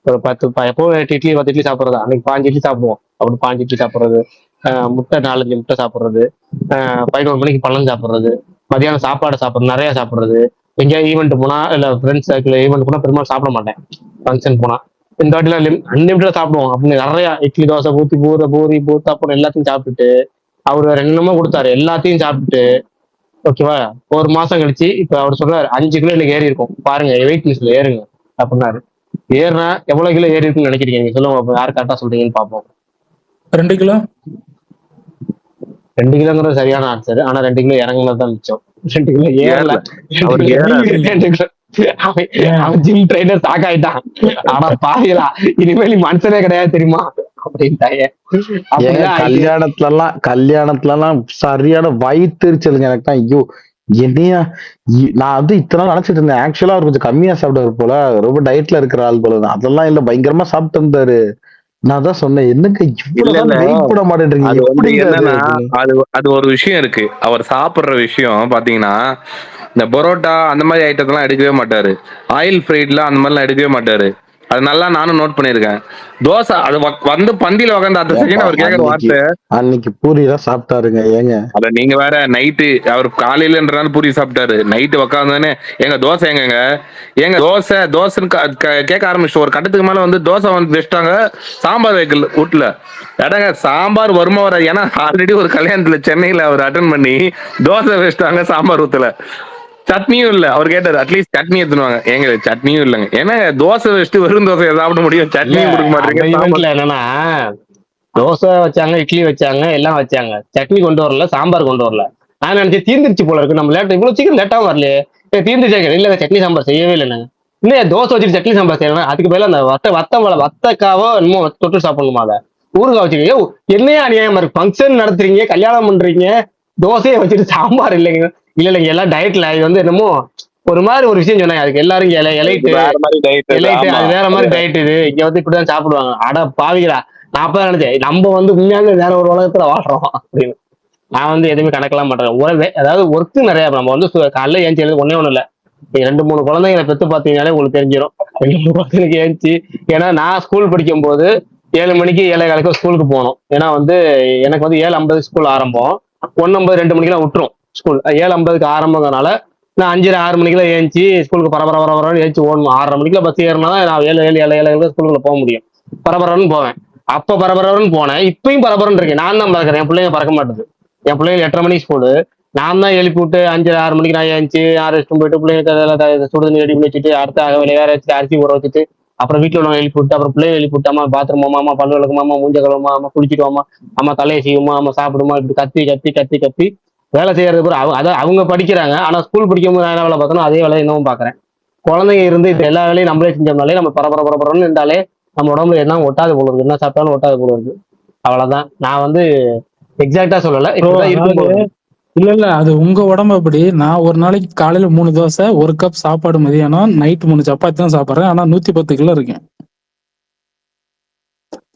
S1: ஒரு 10 எப்போ 8 இட்லி 10 இட்லி சாப்பிடுறது, அன்னைக்கு 5 இட்லி சாப்பிடுவோம். அப்படி 5 இட்லி சாப்பிடுறது, முட்டை 4-5 முட்டை சாப்பிடுறது, 11 மணிக்கு பழம் சாப்பிடுறது, மதியானம் சாப்பாடு சாப்பிடுறது, நிறைய சாப்பிடுறது. எங்கேயாவது ஈவெண்ட் போனா இல்ல ஃப்ரெண்ட்ஸ் சர்க்கிள் ஈவெண்ட் போனா பெரும்பாலும் சாப்பிட மாட்டேன். ஃபங்க்ஷன் போனா இந்த வாட்டிலாம் அன்லிமிட்டடா சாப்பிடுவோம் அப்படின்னு நிறைய இட்லி தோசை ஊத்தி பூரி பூத்தாப்பம் எல்லாத்தையும் சாப்பிட்டுட்டு அவர் வேற என்னமோ கொடுத்தாரு, எல்லாத்தையும் சாப்பிட்டுட்டு ஓகேவா. ஒரு மாசம் கழிச்சு இப்ப அவர் சொல்றாரு 5 கிலோ எனக்கு ஏறி இருக்கும் பாருங்க, வெயிட் லிஸ்ட்ல ஏறுங்க அப்படின்னாரு. ஏறினா எவ்வளவு கிலோ ஏறி இருக்குன்னு நினைக்கிறீங்க நீங்க சொல்லுங்க, யாரு கரெக்டா சொல்றீங்கன்னு பாப்போம்.
S10: 2 கிலோ
S1: 2 கிலோங்கிறது சரியான ஆன்சர். ஆனா 2 கிலோ இறங்குனதுதான் மிச்சம். 2 கிலோ ஏறல. அவன் ஜிம் ட்ரைனர் தாக்காயிட்டான். ஆனா பாதிகளா இனிமேல் மனுஷனே கிடையாது தெரியுமா அப்படின்ட்டாங்க.
S8: கல்யாணத்துல எல்லாம் சரியான வயிற்றுச்சலுங்க எனக்கு தான். ஐயோ என்னையா, நான் வந்து இத்தனை நாள் நினைச்சிட்டு இருந்தேன் ஆக்சுவலா அவர் கொஞ்சம் கம்மியா சாப்பிடுவார் போல, ரொம்ப டயட்ல இருக்கிற ஆள் போல. அதெல்லாம் இல்ல, பயங்கரமா சாப்பிட்டு இருந்தாரு. நான் தான் சொன்னேன், என்னங்க
S11: இல்ல
S8: இவ்வளவுதான்
S11: இல்ல
S8: வெயிட் போட மாட்டேன்றீங்க,
S11: அது வந்து
S8: எப்படிங்க அது
S11: என்னன்னா
S8: அப்படின்னு.
S11: அது அது ஒரு விஷயம் இருக்கு. அவர் சாப்பிடுற விஷயம் பாத்தீங்கன்னா இந்த பரோட்டா அந்த மாதிரி ஐட்டத்தெல்லாம் எடுக்கவே மாட்டாரு. ஆயில் ஃப்ரைட்ல அந்த மாதிரிலாம் எடுக்கவே மாட்டாரு. அது நல்லா நானும் நோட் பண்ணியிருக்கேன். தோசை அது வந்து பந்தியில உட்காந்து அடுத்த
S8: ஏப்பா
S11: செகண்ட் அவர் கேட்கற
S8: அன்னைக்கு
S11: வார்த்தை
S8: அன்னைக்கு பூரி தான் சாப்பிட்டாருங்க ஏங்க.
S11: அத நீங்க வேற நைட்டு அவர் காலையிலன்றனால பூரி சாப்பிட்டாரு. நைட்டு உக்காந்தானே ஏங்க தோசை எங்கங்க ஏங்க தோசை தோசைன்னு கேட்க ஆரம்பிச்சு ஒரு கட்டத்துக்கு மேல வந்து தோசை வந்து வச்சுட்டாங்க. சாம்பார் வைக்கல வீட்டுல. எடங்க சாம்பார் வருமா வராது. ஏன்னா ஆல்ரெடி ஒரு கல்யாணத்துல சென்னையில அவர் அட்டன் பண்ணி தோசை வச்சுட்டாங்க, சாம்பார் ஊத்தல. சட்னியும் இல்ல. அவர் கேட்டாரு அட்லீஸ்ட் சட்னி எடுத்துனுவாங்க. ஏங்க சட்னியும் இல்லைங்க. ஏன்னா தோசை வச்சுட்டு வெறும் தோசையை சாப்பிட முடியும்,
S1: இல்ல
S11: சட்னியும் கொடுக்க
S1: அந்த
S11: மாட்டீங்க. சாம்பார்
S1: ஈவெண்ட்ல என்னன்னா தோசை வச்சாங்க, இட்லி வச்சாங்க, எல்லாம் வச்சாங்க, சட்னி கொண்டு வரல, சாம்பார் கொண்டு வரல. நான் நினைச்சேன் தீர்ந்துருச்சு போல இருக்கு, நம்ம லேட் இவ்வளவு சீக்கிரம் லேட்டாவும் வரலையே, தீர்ந்துச்சு. இல்ல சட்னி சாம்பார் செய்யவே இல்லைங்க. இல்ல தோசை வச்சுட்டு சட்னி சாம்பார் செய்யலாம், அதுக்கு பதிலா அந்த வத்தக்காவோ என்னமோ தொட்டு சாப்பிடணுமா, அதை ஊறுகாய் வச்சுக்கோ. என்னையா அநியாயமா இருக்கு, ஃபங்க்ஷன் நடத்துறீங்க, கல்யாணம் பண்றீங்க, தோசையை வச்சுட்டு சாம்பார் இல்லைங்க. இல்லைங்க எல்லாம் டயட்ல இது வந்து என்னமோ ஒரு மாதிரி ஒரு விஷயம் சொன்னாங்க. அதுக்கு எல்லாரும் எலைட்டு
S11: வேற மாதிரி diet அது.
S1: எலைட்டு
S11: ஆமா.
S1: அது வேற மாதிரி டயட், இது இங்க வந்து இப்படிதான் சாப்பிடுவாங்க. அட பாவிக்கிறா, நான் அப்பதான் நினைச்சேன் நம்ம வந்து உண்மையாவே வேற ஒரு உலகத்துல வாழ்றோம் அப்படின்னு. நான் வந்து எதுவுமே கணக்கெல்லாம் மாட்டேன். அதாவது ஒர்க்கு நிறைய. நம்ம வந்து காலைல ஏஞ்சி ஒன்னே ஒண்ணு இல்ல, நீங்க 2 3 குழந்தைங்களை பெத்து பார்த்தீங்கன்னாலே உங்களுக்கு தெரிஞ்சிடும். 2 3 குழந்தைங்களுக்கு ஏஞ்சி, ஏன்னா நான் ஸ்கூல் படிக்கும் போது 7 மணிக்கு 7:15 ஸ்கூலுக்கு போகணும். ஏன்னா வந்து எனக்கு வந்து 7:50 ஸ்கூல் ஆரம்பம், 1:50 2 மணிக்கெல்லாம் விட்டுரும் ஸ்கூல். 7:50 ஆரம்பங்கிறனால நான் 5:30 6 மணிக்கெல்லாம் ஏஞ்சி ஸ்கூலுக்கு பரபரன்னு ஏஞ்சி ஓடணும். 6:30 மணிக்கெல்லாம் பஸ் ஏறினா தான் நான் 7 ஸ்கூலுக்குள்ள போக முடியும். பரபரன்னு போவேன். அப்ப பரபரன்னு போனேன், இப்பயும் பரபரன்னு இருக்கேன். நான் தான் பறக்கிறேன், என் பிள்ளைங்க பறக்க மாட்டுது. என் பிள்ளைங்க 8:30 மணிக்கு ஸ்கூலு, நான் தான் எழுப்பி விட்டு 5:30 6 மணிக்கு நான் ஏஞ்சி 6 இஷ்டம் போயிட்டு பிள்ளைங்க சுடுதண்ணி ரெடி பண்ணி வச்சுட்டு அடுத்த வேற வச்சுட்டு அரிசி ஊற வச்சுட்டு அப்புறம் வீட்டுல உள்ளவங்க எழுப்பி விட்டு அப்புறம் பிள்ளைங்க எழுப்பி விட்டு, அம்மா பாத்ரூம் போமா, அம்மா பல்லு விளக்குமா, அம்மா மூஞ்ச கழுவுமா, அம்மா குளிச்சுட்டு அம்மா தலையை செய்யுமா, அம்மா சாப்பிடுமா, இப்படி கத்தி கத்தி கத்தி கத்தி வேலை செய்யறது பிறகு அதான் அவங்க படிக்கிறாங்க. ஆனா ஸ்கூல் படிக்கும் போது நான் என்ன வேலை பார்த்தோம் அதே வேலை இன்னமும் பாக்குறேன். குழந்தைங்க இருந்து இது எல்லா வேலையும் நம்மளே செஞ்சோம்னாலே நம்ம பரபரன்னு இருந்தாலே நம்ம உடம்புல என்ன ஒட்டாது போல இருக்கு, என்ன சாப்பிட்டாலும் ஒட்டாது போல இருக்கு. அவ்வளவுதான். நான் வந்து எக்ஸாக்டா சொல்லல, இப்படிதான் இருக்கும் போல இருக்கு.
S10: இல்ல அது உங்க உடம்பு அப்படி. நான் ஒரு நாளைக்கு காலையில 3 தோசை, 1 கப் சாப்பாடு, மதியானம் நைட் 3 சப்பாத்தி தான் சாப்பிடுறேன். ஆனா 110 கிலோ இருக்கேன்.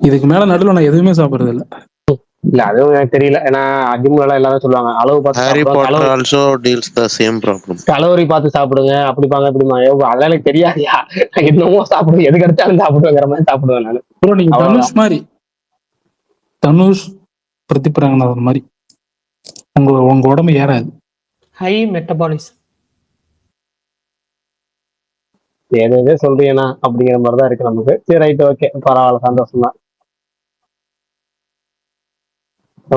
S10: இதுக்கு மேல நடுவில் நான் எதுவுமே சாப்பிடுறது இல்ல.
S1: இல்ல அதுவும் எனக்கு தெரியல. ஏன்னா ஜிம்ல எல்லாம் எல்லாரும் சொல்லுவாங்க அளவு பார்த்து
S4: Harry
S1: சாப்பிடுங்க,
S4: Potter also deals the same problem.
S1: Calorie பார்த்து சாப்பிடுங்க, அப்படிப்பாங்க இப்படிப்பாங்க. அதெல்லாம் எனக்கு தெரியாதியா, நான் என்னமோ சாப்பிடுவேன், எது கிடைச்சாலும் சாப்பிடுவேங்கிற மாதிரி சாப்பிடுவேன் நான்.
S10: ப்ரோ நீங்க
S1: அவ்வளவுதான்.
S10: தனுஷ் மாதிரி, தனுஷ் பிரதீப் ரங்கநாதன் மாதிரி உங்க உடம்பு ஏறாது.
S2: High metabolism.
S1: எது சொல்றீங்கன்னா அப்படிங்கிற மாதிரிதான் இருக்கு நமக்கு. சரி ரைட், ஓகே, பரவாயில்ல, சந்தோஷம் தான்.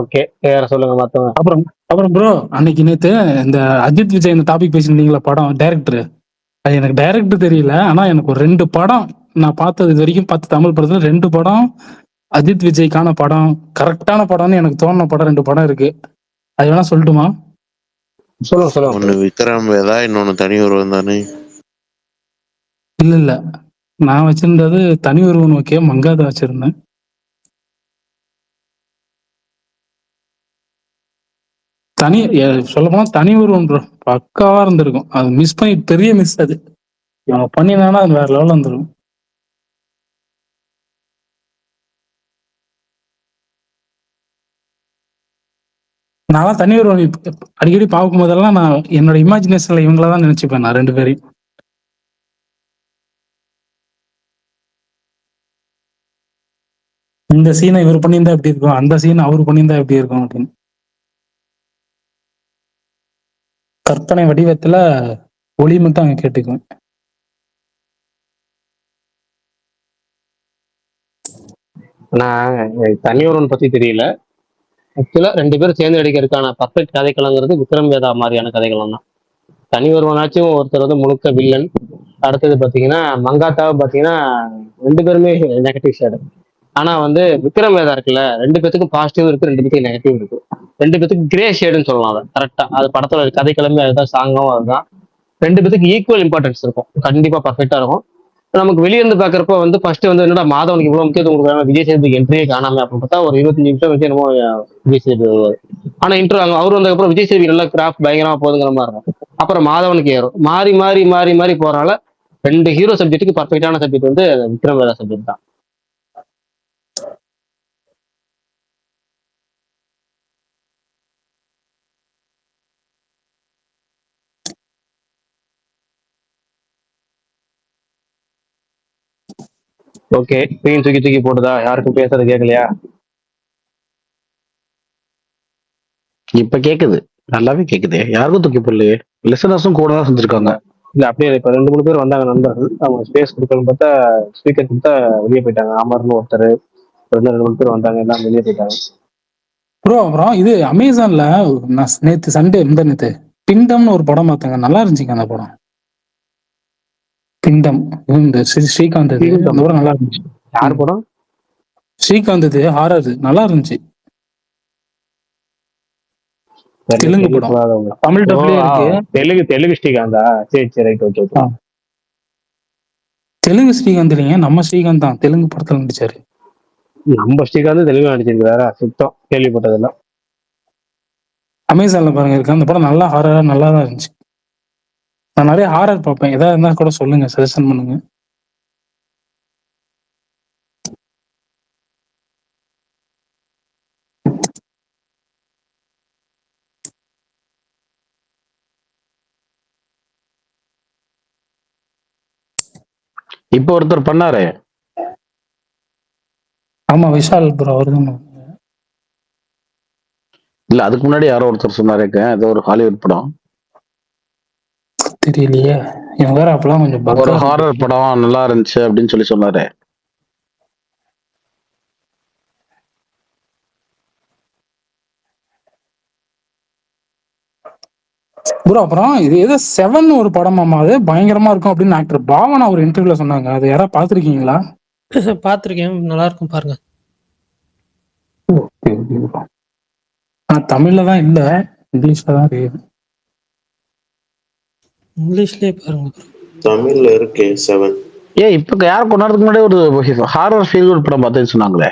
S1: ஓகே, வேற சொல்லுங்க மத்தவங்க.
S10: அப்புறம் ப்ரோ அன்னைக்கு நேத்து இந்த அஜித் விஜய் இந்த டாபிக் பேசியிருந்தீங்களா, படம் டைரக்டர். அது எனக்கு டைரக்டர் தெரியல, ஆனா எனக்கு ஒரு 2 படம் நான் பார்த்தது இது வரைக்கும் 10 தமிழ் படத்துல 2 படம் அஜித் விஜய்க்கான படம், கரெக்டான படம்னு எனக்கு தோணுன படம் 2 படம் இருக்கு. அது வேணா சொல்லட்டுமா?
S1: சொல்லுங்க.
S4: ஒன்னு விக்ரம் வேதா, இன்னொன்னு தனி ஒருவன் தானே.
S10: இல்ல நான் வச்சிருந்தது தனி ஒருவன். ஓகே, மங்காத வச்சிருந்தேன். சொல்ல போனா தனி ஒருவன் ப்ரோ பக்காவா இருந்திருக்கும். அது மிஸ் பண்ணி பெரிய மிஸ். அது இவங்க பண்ணினானா அது வேற லெவலில் வந்துடும். நான் தனி ஒருவன் அடிக்கடி பார்க்கும் போதெல்லாம் நான் என்னோட இமேஜினேஷன்ல இவங்களதான் நினைச்சுப்பேன் நான் 2 பேரையும். இந்த சீனை இவர் பண்ணியிருந்தா எப்படி இருக்கும், அந்த சீனை அவர் பண்ணியிருந்தா எப்படி இருக்கும் அப்படின்னு கற்பனை வடிவத்துல ஒளி மட்டும் அங்க கேட்டுக்குவேன்.
S1: நான் தனியொருவன் பத்தி தெரியல. ஆக்சுவலா 2 பேரும் சேர்ந்து நடிக்கிறதுக்கான பர்ஃபெக்ட் கதைக்களங்கிறது விக்ரம் வேதா மாதிரியான கதைக்களம் தான். தனி ஒருவனாச்சும் ஒருத்தர் வந்து முழுக்க வில்லன். அடுத்தது பாத்தீங்கன்னா மங்காத்தாவை பாத்தீங்கன்னா 2 பேருமே நெகட்டிவ் ஷேடு. ஆனா வந்து விக்ரம் வேதா இருக்குல்ல, 2 பேத்துக்கும் பாசிட்டிவ் இருக்கு, 2 பேத்துக்கும் நெகட்டிவ் இருக்கு. 2 பேத்துக்கும் கிரே ஷேடுன்னு சொல்லலாம். அதை கரெக்டா அது படத்துல கதைக்கிழமை அதுதான், சாங்கும் அதுதான். 2 பேத்துக்கு ஈக்குவல் இம்பார்ட்டன்ஸ் இருக்கும், கண்டிப்பா பர்ஃபெக்டா இருக்கும். நமக்கு வெளியே இருந்து பாக்குறப்ப வந்து ஃபர்ஸ்ட் வந்து என்னடா மாதவனுக்கு இவ்வளவு முக்கியத்துவம் கொடுக்குறாங்க, விஜய் சேதுக்கு என்ட்ரியே காணாம அப்படின்னு பார்த்தா ஒரு 25 நிமிஷம் வச்சு என்னமோ விஜய் சேது வருவார். ஆனா இன்ட்ரோ அவர் வந்ததுக்கப்புறம் விஜய் சேது நல்லா கிராஃப்ட் பயங்கரமா போகுதுங்கிற மாதிரி இருக்கும். அப்புறம் மாதவனுக்கு ஏறும், மாறி மாறி மாறி மாறி போறனால 2 ஹீரோ சப்ஜெக்ட்டுக்கு பர்ஃபெக்டான சப்ஜெக்ட் வந்து விக்ரம் வேதா சப்ஜெக்ட் தான். ஓகே, ஸ்க்ரீன் தூக்கி தூக்கி போடுதா? யாருக்கும் பேசுறது கேட்கலையா?
S8: இப்ப கேக்குது, நல்லாவே கேக்குது. யாருக்கும் தூக்கி போடலையே, லிசனர்ஸும் கூட தான் செஞ்சிருக்காங்க.
S1: இல்ல அப்படியே இப்ப 2 3 பேர் வந்தாங்க நண்பர்கள். அவங்க ஸ்பேஸ் கொடுக்கணும்னு பார்த்தா ஸ்பீக்கர் கொடுத்தா வெளியே போயிட்டாங்க. அமர்னு ஒருத்தர், 2 பேர் வந்தாங்க, எல்லாம் வெளியே போயிட்டாங்க.
S10: ப்ரோ அப்புறம் இது அமேசான்ல நான் நேத்து சண்டே நேத்து பிண்டம்னு ஒரு படம் பார்த்தேங்க, நல்லா இருந்துச்சுங்க அந்த படம். பிண்டம், இந்த ஸ்ரீகாந்த் இது.
S1: பிண்டம்?
S10: அந்த படம் நல்லா இருந்துச்சு.
S1: யார் படம்?
S10: ஸ்ரீகாந்த் இது, ஹாரர், நல்லா இருந்துச்சு. தெலுங்கு படம்,
S1: கேள்விப்படாதவங்க.
S10: தமிழ்
S1: ஓ,
S10: டப்லயே இருக்கு.
S1: தெலுங்கு ஸ்ரீகாந்தா? சரி சரி, right, okay okay.
S10: Telugu Srikanth இல்லைங்க, நம்ம ஸ்ரீகாந்த் தான் தெலுங்கு படத்துல நடிச்சாரு.
S1: நம்ம ஸ்ரீகாந்த் தெலுங்கு நடிச்சிருக்காரா? சுத்தம் கேள்விப்பட்டதெல்லாம்.
S10: அமேசான்ல பாருங்க இருக்கு அந்த படம், நல்லா ஹாரரா நல்லா தான் இருந்துச்சு. நான் நிறைய ஹாரர் பார்ப்பேன், எதாவது இருந்தா கூட சொல்லுங்க, சஜஷன் பண்ணுங்க.
S8: இப்ப ஒருத்தர் பண்ணாரு.
S10: ஆமா, விஷால் ப்ரோ அவர்தான்.
S8: இல்ல அதுக்கு முன்னாடி யாரோ ஒருத்தர் சொன்னாரு, ஏதோ ஒரு ஹாலிவுட் படம்,
S10: தெரியலையே. இவங்க வேற அப்பெல்லாம் கொஞ்சம்
S8: ஒரு
S10: பக்கா
S8: ஹாரர் படம் நல்லா இருந்துச்சு அப்படின்னு சொல்லி சொன்னாரு.
S10: ப்ரோ. அப்புறம் இது ஏதோ 7 ஒரு படமாமா, அது பயங்கரமா இருக்கும் அப்படின்னு ஆக்டர் பாவனா ஒரு இன்டர்வியூல சொன்னாங்க. அது யாராவது பாத்திருக்கீங்களா?
S2: பார்த்துருக்கேன், நல்லா இருக்கும் பாருங்க.
S10: தமிழ்ல தான் இல்ல, இங்கிலீஷ்ல தான் இருக்கு.
S2: இங்கிலீஷ்லயே பாருங்க.
S4: தமிழ்ல இருக்கு 7.
S8: இப்ப யாரும் கொஞ்ச நேரத்துக்கு முன்னாடி ஒரு ஹாரர் ஃபீல் குட் படம் பார்த்தேன்னு சொன்னாங்களே,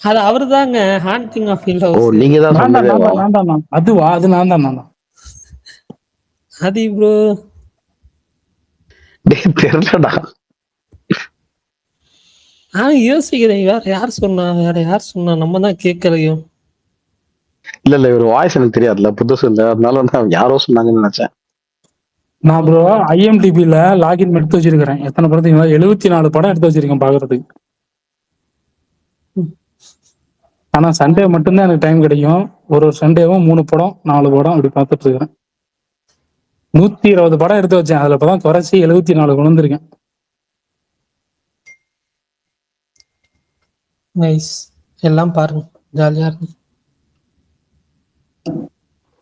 S2: அது அவரு தாங்க, ஹாண்டிங் ஆஃப் ஹில்
S8: ஓ
S2: ஹவுஸ்.
S8: நீங்க தான்
S10: நான் தான்
S8: சொன்னதேவா?
S10: அதுவா? அது நான் தான்.
S2: அது ப்ரோ
S8: தெரியலடா.
S2: யோசிக்கிறேன், வேற யார் சொன்னா நம்ம தான் கேட்கலையும்.
S8: இல்ல இவர் வாய்ஸ் எனக்கு தெரியாதுல்ல, புதுசு இல்ல, அதனால நான் யாரோ சொன்னாங்கன்னு நினைச்சேன்.
S10: நான் ப்ரோ IMDbல லாகின் எடுத்து வச்சிருக்கிறேன். எத்தனை படத்துக்கு 74 படம் எடுத்து வச்சிருக்கேன் பாக்குறதுக்கு. ஆனா சண்டே மட்டும்தான் எனக்கு டைம் கிடைக்கும். ஒரு சண்டேவும் 3 படம் 4 படம் அப்படி பார்த்துட்டு இருக்கிறேன். 120 படம் எடுத்து வச்சேன், அதுல இப்பதான் குறைச்சி 74 கொண்டு வந்திருக்கேன்.
S2: நைஸ், எல்லாம் பாருங்க, ஜாலியா இருக்கும்.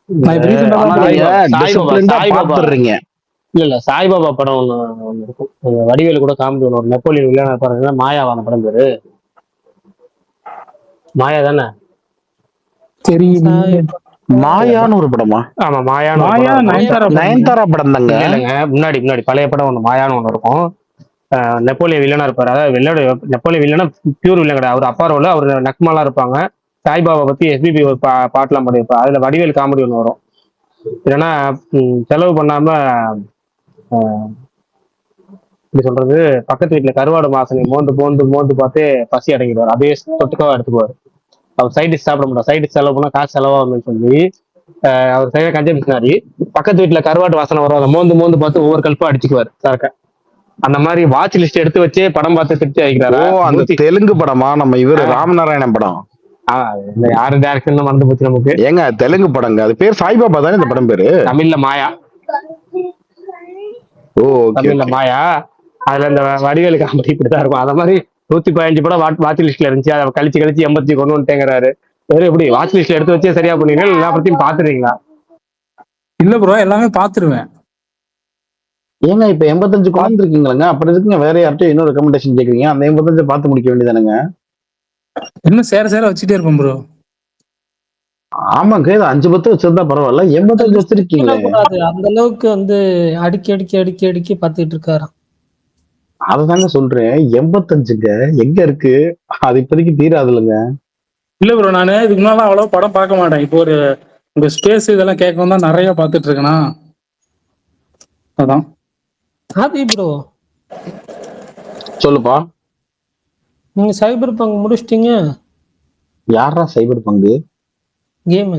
S10: நான் இப்ப recent ஆ தான்
S8: பாத்துறீங்க.
S1: இல்ல சாய்பாபா படம் ஒண்ணு இருக்கும். வடிவேலு கூட காமெடி ஒன்று, ஒரு நெப்போலியன் வில்லனா பாருங்க, மாயாவான படம் பேரு. மாயா தானே?
S10: தெரியும்.
S8: மாயான்னு ஒரு படமா?
S1: ஆமா, மாயான்னு ஒரு
S10: மாயா
S1: படம்.
S8: நயன்தாரா படம் தாங்க.
S1: இல்லைங்க, முன்னாடி பழைய படம் ஒண்ணு மாயான்னு ஒண்ணு இருக்கும். நெப்போலியன் வில்லனா இருப்பாரு. அதாவது நெப்போலியன் வில்லனா பியூர் வில்லன் கிடையாது. அவர் அப்பா ரோல அவர் நக்மாலாம் இருப்பாங்க. சாய்பாபா பத்தி SPB ஒரு பாட்டுலாம் பாடியிருப்பாரு. அதுல வடிவேல் காமெடி ஒண்ணு வரும். இல்லைன்னா செலவு பண்ணாம இப்படி சொல்றது, பக்கத்து வீட்டுல கருவாடு வாசனை மோந்து பார்த்து பசி அடங்கிடுவார். அதே தொட்டுக்காவா எடுத்துக்குவார். அவர் சைடு சாப்பிட மாட்டார். சைடு செலவு பண்ணா காசு செலவாகும்னு சொல்லி அவர் சரியா கஞ்ச பிசினாரி. பக்கத்து வீட்டுல கருவாடு வாசனை வரும், அதை மோந்து பார்த்து ஒவ்வொரு கல்பா அடிச்சுக்குவார் சரக்க. அந்த மாதிரி வாட்ச் லிஸ்ட் எடுத்து வச்சு படம் பார்த்து திருப்தி ஆகிக்கிறாரு.
S8: அந்த தெலுங்கு படமா? நம்ம இவரு ராமநாராயணன் படம்.
S1: யாரு டேரக்டர் மறந்து போச்சு நமக்கு.
S8: ஏங்க தெலுங்கு படங்க, அது பேர் சாய்பாபா தானே இந்த படம் பேரு?
S1: தமிழ்ல மாயா.
S8: ஓ
S1: தமிழ்ல மாயா. அதுல இந்த வடிவேலு காமெடி இப்படிதான் இருக்கும். அந்த மாதிரி 115 படம் வாட்ச் லிஸ்ட்ல இருந்துச்சு, அதை கழிச்சு 80 கொண்டு வந்துட்டேங்கிறாரு. எப்படி வாட்ச் லிஸ்ட்ல எடுத்து வச்சே சரியா பண்ணீங்க, எல்லா படத்தையும் பாத்துறீங்களா?
S10: இல்ல ப்ரோ, எல்லாமே பாத்துருவேன்.
S8: ஏங்க இப்ப 85 கொண்டு இருக்கீங்களா? அப்படி இருக்குங்க, வேற யார்ட்டும் இன்னொரு ரெக்கமெண்டேஷன் கேக்குறீங்க? அந்த 85 பார்த்து முடிக்க வேண்டியதானுங்க.
S10: இன்னும் சேர வச்சுட்டே இருப்போம் ப்ரோ.
S8: ஆமாங்க, 5-10 வச்சிருந்தா பரவாயில்ல, 85 வச்சிருக்கீங்களே.
S2: அந்த அளவுக்கு அடிக்கி பார்த்துட்டு இருக்காரு.
S8: அததாங்க சொல்றேன், 85ங்க எங்க இருக்கு? அது இப்போதைக்கு தீராது இல்லைங்க.
S10: இல்ல ப்ரோ, நானு இதுக்கு முன்னால அவ்வளவு படம் பார்க்க மாட்டேன். இப்போ ஒரு உங்க ஸ்பேஸ் இதெல்லாம் கேட்கவும் தான் நிறைய பார்த்துட்டு இருக்கேனா, அதான்.
S2: ப்ரோ
S8: சொல்லுப்பா.
S2: நீங்க சைபர் பங்க் முடிச்சிட்டீங்க?
S8: யாரா சைபர் பங்கு?
S2: கேம்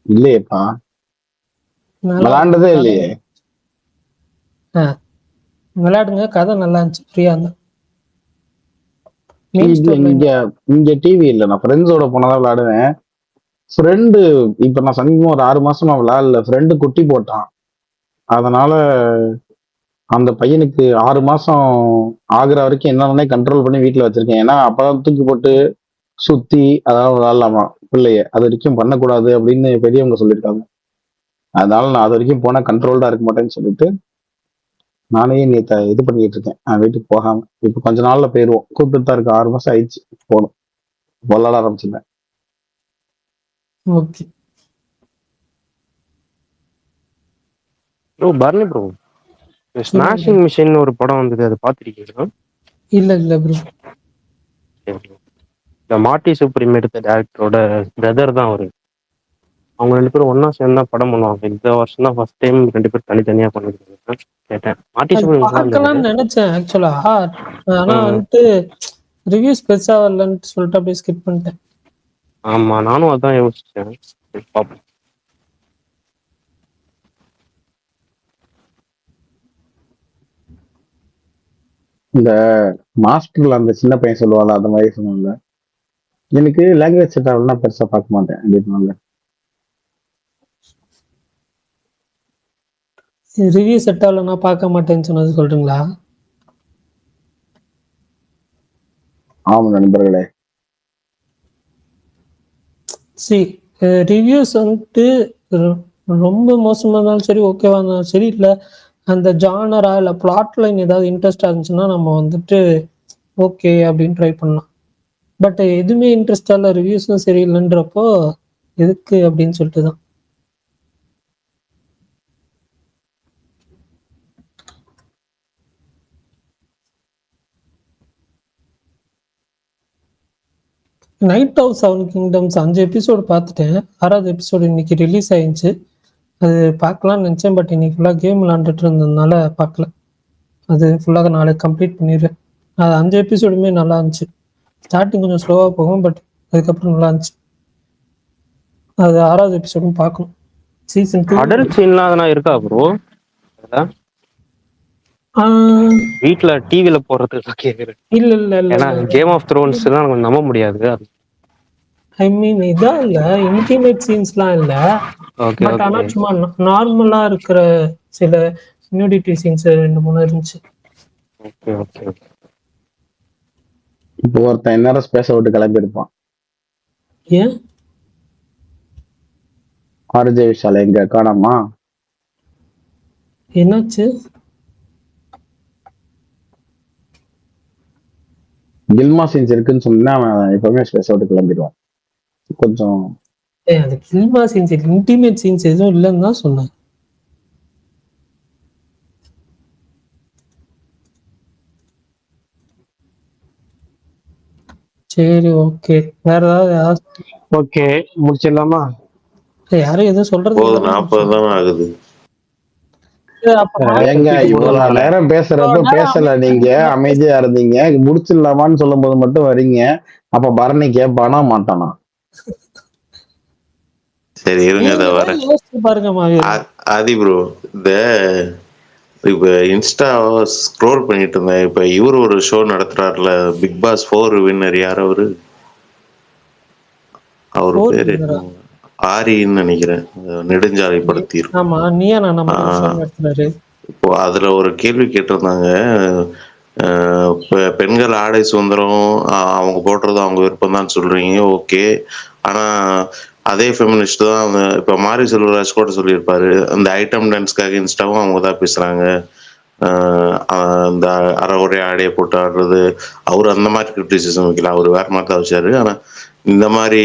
S8: இல்லையேப்பா, விளையாண்டதே இல்லையே.
S2: விளையாடுங்க, கதை நல்லா இருந்துச்சு, ஃப்ரீயா இருந்தா. மெயின்
S8: இல்ல
S2: ஸ்டோர் லைன்.
S8: இங்க டிவி இல்ல, நான் ஃப்ரெண்ட்ஸோட போனதான் விளையாடுவேன். ஃப்ரெண்டு இப்ப நான் சமீபமா ஒரு 6 மாசமா விளையாடல, ஃப்ரெண்டு குட்டி போட்டான். அதனால அந்த பையனுக்கு 6 மாசம் ஆகுற வரைக்கும் என்னன்னே கண்ட்ரோல் பண்ணி வீட்டுல வச்சிருக்கேன். ஏன்னா அப்பதான் தூக்கி போட்டு சுத்தி அதாவது விளையாடலாமா பிள்ளைய, அது வரைக்கும் பண்ணக்கூடாது அப்படின்னு பெரியவங்க சொல்லியிருக்காங்க. அதனால நான் அது வரைக்கும் போனா கண்ட்ரோல்டா இருக்க மாட்டேன்னு சொல்லிட்டு நானே நேத்த இது பண்ணிட்டு இருக்கேன், நான் வீட்டுக்கு போகாம. இப்ப கொஞ்ச நாள்ல போயிருவோம், கூப்பிட்டு தான் இருக்கு. 6 மாசம் ஆயிடுச்சு போகணும், விளாட ஆரம்பிச்சிருந்தேன்.
S2: Okay.
S12: Bro Barni bro, Smashing Machine ஒரு படம் வந்தது, அது பார்த்துருக்கீங்களா?
S2: இல்ல ப்ரோ.
S12: இந்த மார்ட்டி சுப்ரீம் எடுத்த டேரக்டரோட பிரதர் தான் அவரு. அவங்க 2 பேரும் ஒண்ணா சேர்ந்து தான் படம் பண்ணுவாங்க. இந்த வருஷம் தான் ஃபர்ஸ்ட் டைம் 2 பேரும் தனித்தனியா பண்ணிருக்காங்க. கேட்டேன் மார்ட்டி
S2: அது
S12: சுப்ரீம் நல்லா இருந்தது.
S2: பார்க்கலாம்னு நினைச்சேன் ஆக்சுவலா. ஆனா வந்துட்டு ரிவ்யூஸ் பெருசா வரலன்னு சொல்லிட்டு அப்படியே ஸ்கிப் பண்ணிட்டேன்.
S12: ஆமா, நானும் அதான் யோசிச்சேன். சரி, பார்ப்போம்.
S8: இந்த மாஸ்டர்ல அந்த சின்ன பையன் சொல்லுவாள் அந்த மாதிரி சொன்னால, எனக்கு லாங்குவேஜ் செட் ஆகலாம் பெருசா பார்க்க மாட்டேன் அப்படின்னால.
S2: ரிவ்யூ செட் ஆகலன்னா பார்க்க மாட்டேன்னு சொன்னது சொல்றீங்களா?
S8: ஆமா நண்பர்களே.
S2: சி ரிவ்யூஸ் வந்துட்டு ரொம்ப மோசமா இருந்தாலும் சரி, ஓகேவா இருந்தாலும் சரி, இல்லை அந்த ஜானரா இல்லை பிளாட் லைன் ஏதாவது இன்ட்ரெஸ்டாக இருந்துச்சுன்னா நம்ம வந்துட்டு ஓகே அப்படின்னு ட்ரை பண்ணலாம். பட் எதுவுமே இன்ட்ரெஸ்டாக இல்லை, ரிவ்யூஸும் சரியில்லைன்றப்போ எதுக்கு அப்படின்னு சொல்லிட்டு தான். நைட் ஆஃப் 7 கிங்டம்ஸ் 5 எபிசோடு பார்த்துட்டேன். 6வது எபிசோடு இன்னைக்கு ரிலீஸ் ஆயிடுச்சு. அது பார்க்கலாம்னு நினச்சேன், பட் இன்னைக்கு ஃபுல்லாக கேம் விளாண்டுட்டு இருந்ததுனால பார்க்கல. அது ஃபுல்லாக நாளைக்கு கம்ப்ளீட் பண்ணிடுறேன். அது 5 எபிசோடுமே நல்லா இருந்துச்சு. ஸ்டார்டிங் கொஞ்சம் ஸ்லோவாக போகும், பட் அதுக்கப்புறம் நல்லா இருந்துச்சு. அது 6வது எபிசோடும் பார்க்கணும். சீசன் 2
S12: அடல்ட் சீன்லாம் அதெல்லாம் இருக்கா ப்ரோ? வீட்ல டிவில போடுறதுக்கு கேக்குறேன்.
S2: இல்ல
S12: ஏன்னா கேம் ஆஃப் த்ரோன்ஸ் எல்லாம் கொஞ்சம் நம்ப முடியாது.
S2: ஐ மீன் இதான் இல்ல, இன்டிமேட் சீன்ஸ்லாம் இல்ல. பட் ஆனா சும்மா நார்மலா இருக்கிற சில நியூடிட்டி சீன்ஸ் 2-3 இருந்துச்சு.
S8: இப்போ ஒருத்தன் நேரம் ஸ்பேஸ விட்டு கிளம்பி இருப்பான்.
S2: ஏன்
S8: ஆர்ஜே விஷால் எங்க காணாமா?
S2: என்னாச்சு?
S8: கில்மா சீன்ஸ் இருக்குன்னு சொன்னா அவன் எப்பவுமே ஸ்பேஸ விட்டு கிளம்பிடுவான். கொஞ்சம்
S2: அது கில்மா சீன்ஸ், இன்டிமேட் சீன்ஸ் எதுவும் இல்லைன்னு தான் சொன்னேன். சரி ஓகே, வேற ஏதாவது?
S1: ஓகே முடிச்சிடலாமா?
S2: யாரும் எதுவும் சொல்றது
S4: 40 தான் ஆகுது.
S8: ஏங்க இவ்வளவு நேரம் பேசுறப்ப பேசல, நீங்க அமைதியா இருந்தீங்க. முடிச்சிடலாமான்னு சொல்லும் போது மட்டும் வரீங்க. அப்ப பரணி கேட்பானா மாட்டானா?
S4: சரி இருங்க, இதை வரேன். ஆதி ப்ரோ, இந்த இப்ப இன்ஸ்டா ஸ்க்ரோல் பண்ணிட்டு இருந்தேன். இப்ப இவரு ஒரு ஷோ நடத்துறாருல, பிக் பாஸ் 4 வின்னர். யார் அவரு? அவரு பேரு ஆரின்னு நினைக்கிறேன், நெடுஞ்சாலை படுத்தி இப்போ அதுல ஒரு கேள்வி கேட்டிருந்தாங்க. பெண்கள் ஆடை சுதந்திரம் அவங்க போடுறது அவங்க விருப்பம் தான் சொல்றீங்க, ஓகே. ஆனா அதே ஃபெமினிஸ்ட் தான் இப்ப மாரி செல்வராஜ் கூட சொல்லியிருப்பாரு, அந்த ஐட்டம் டான்ஸ்க்காக இன்ஸ்டாவும் அவங்க தான் பேசுறாங்க. இந்த அறகுறை ஆடையை போட்டு ஆடுறது, அவர் அந்த மாதிரி கிரிட்டிசிசம் வைக்கல, அவர் வேற மாதிரி தான் வச்சாரு. ஆனா இந்த மாதிரி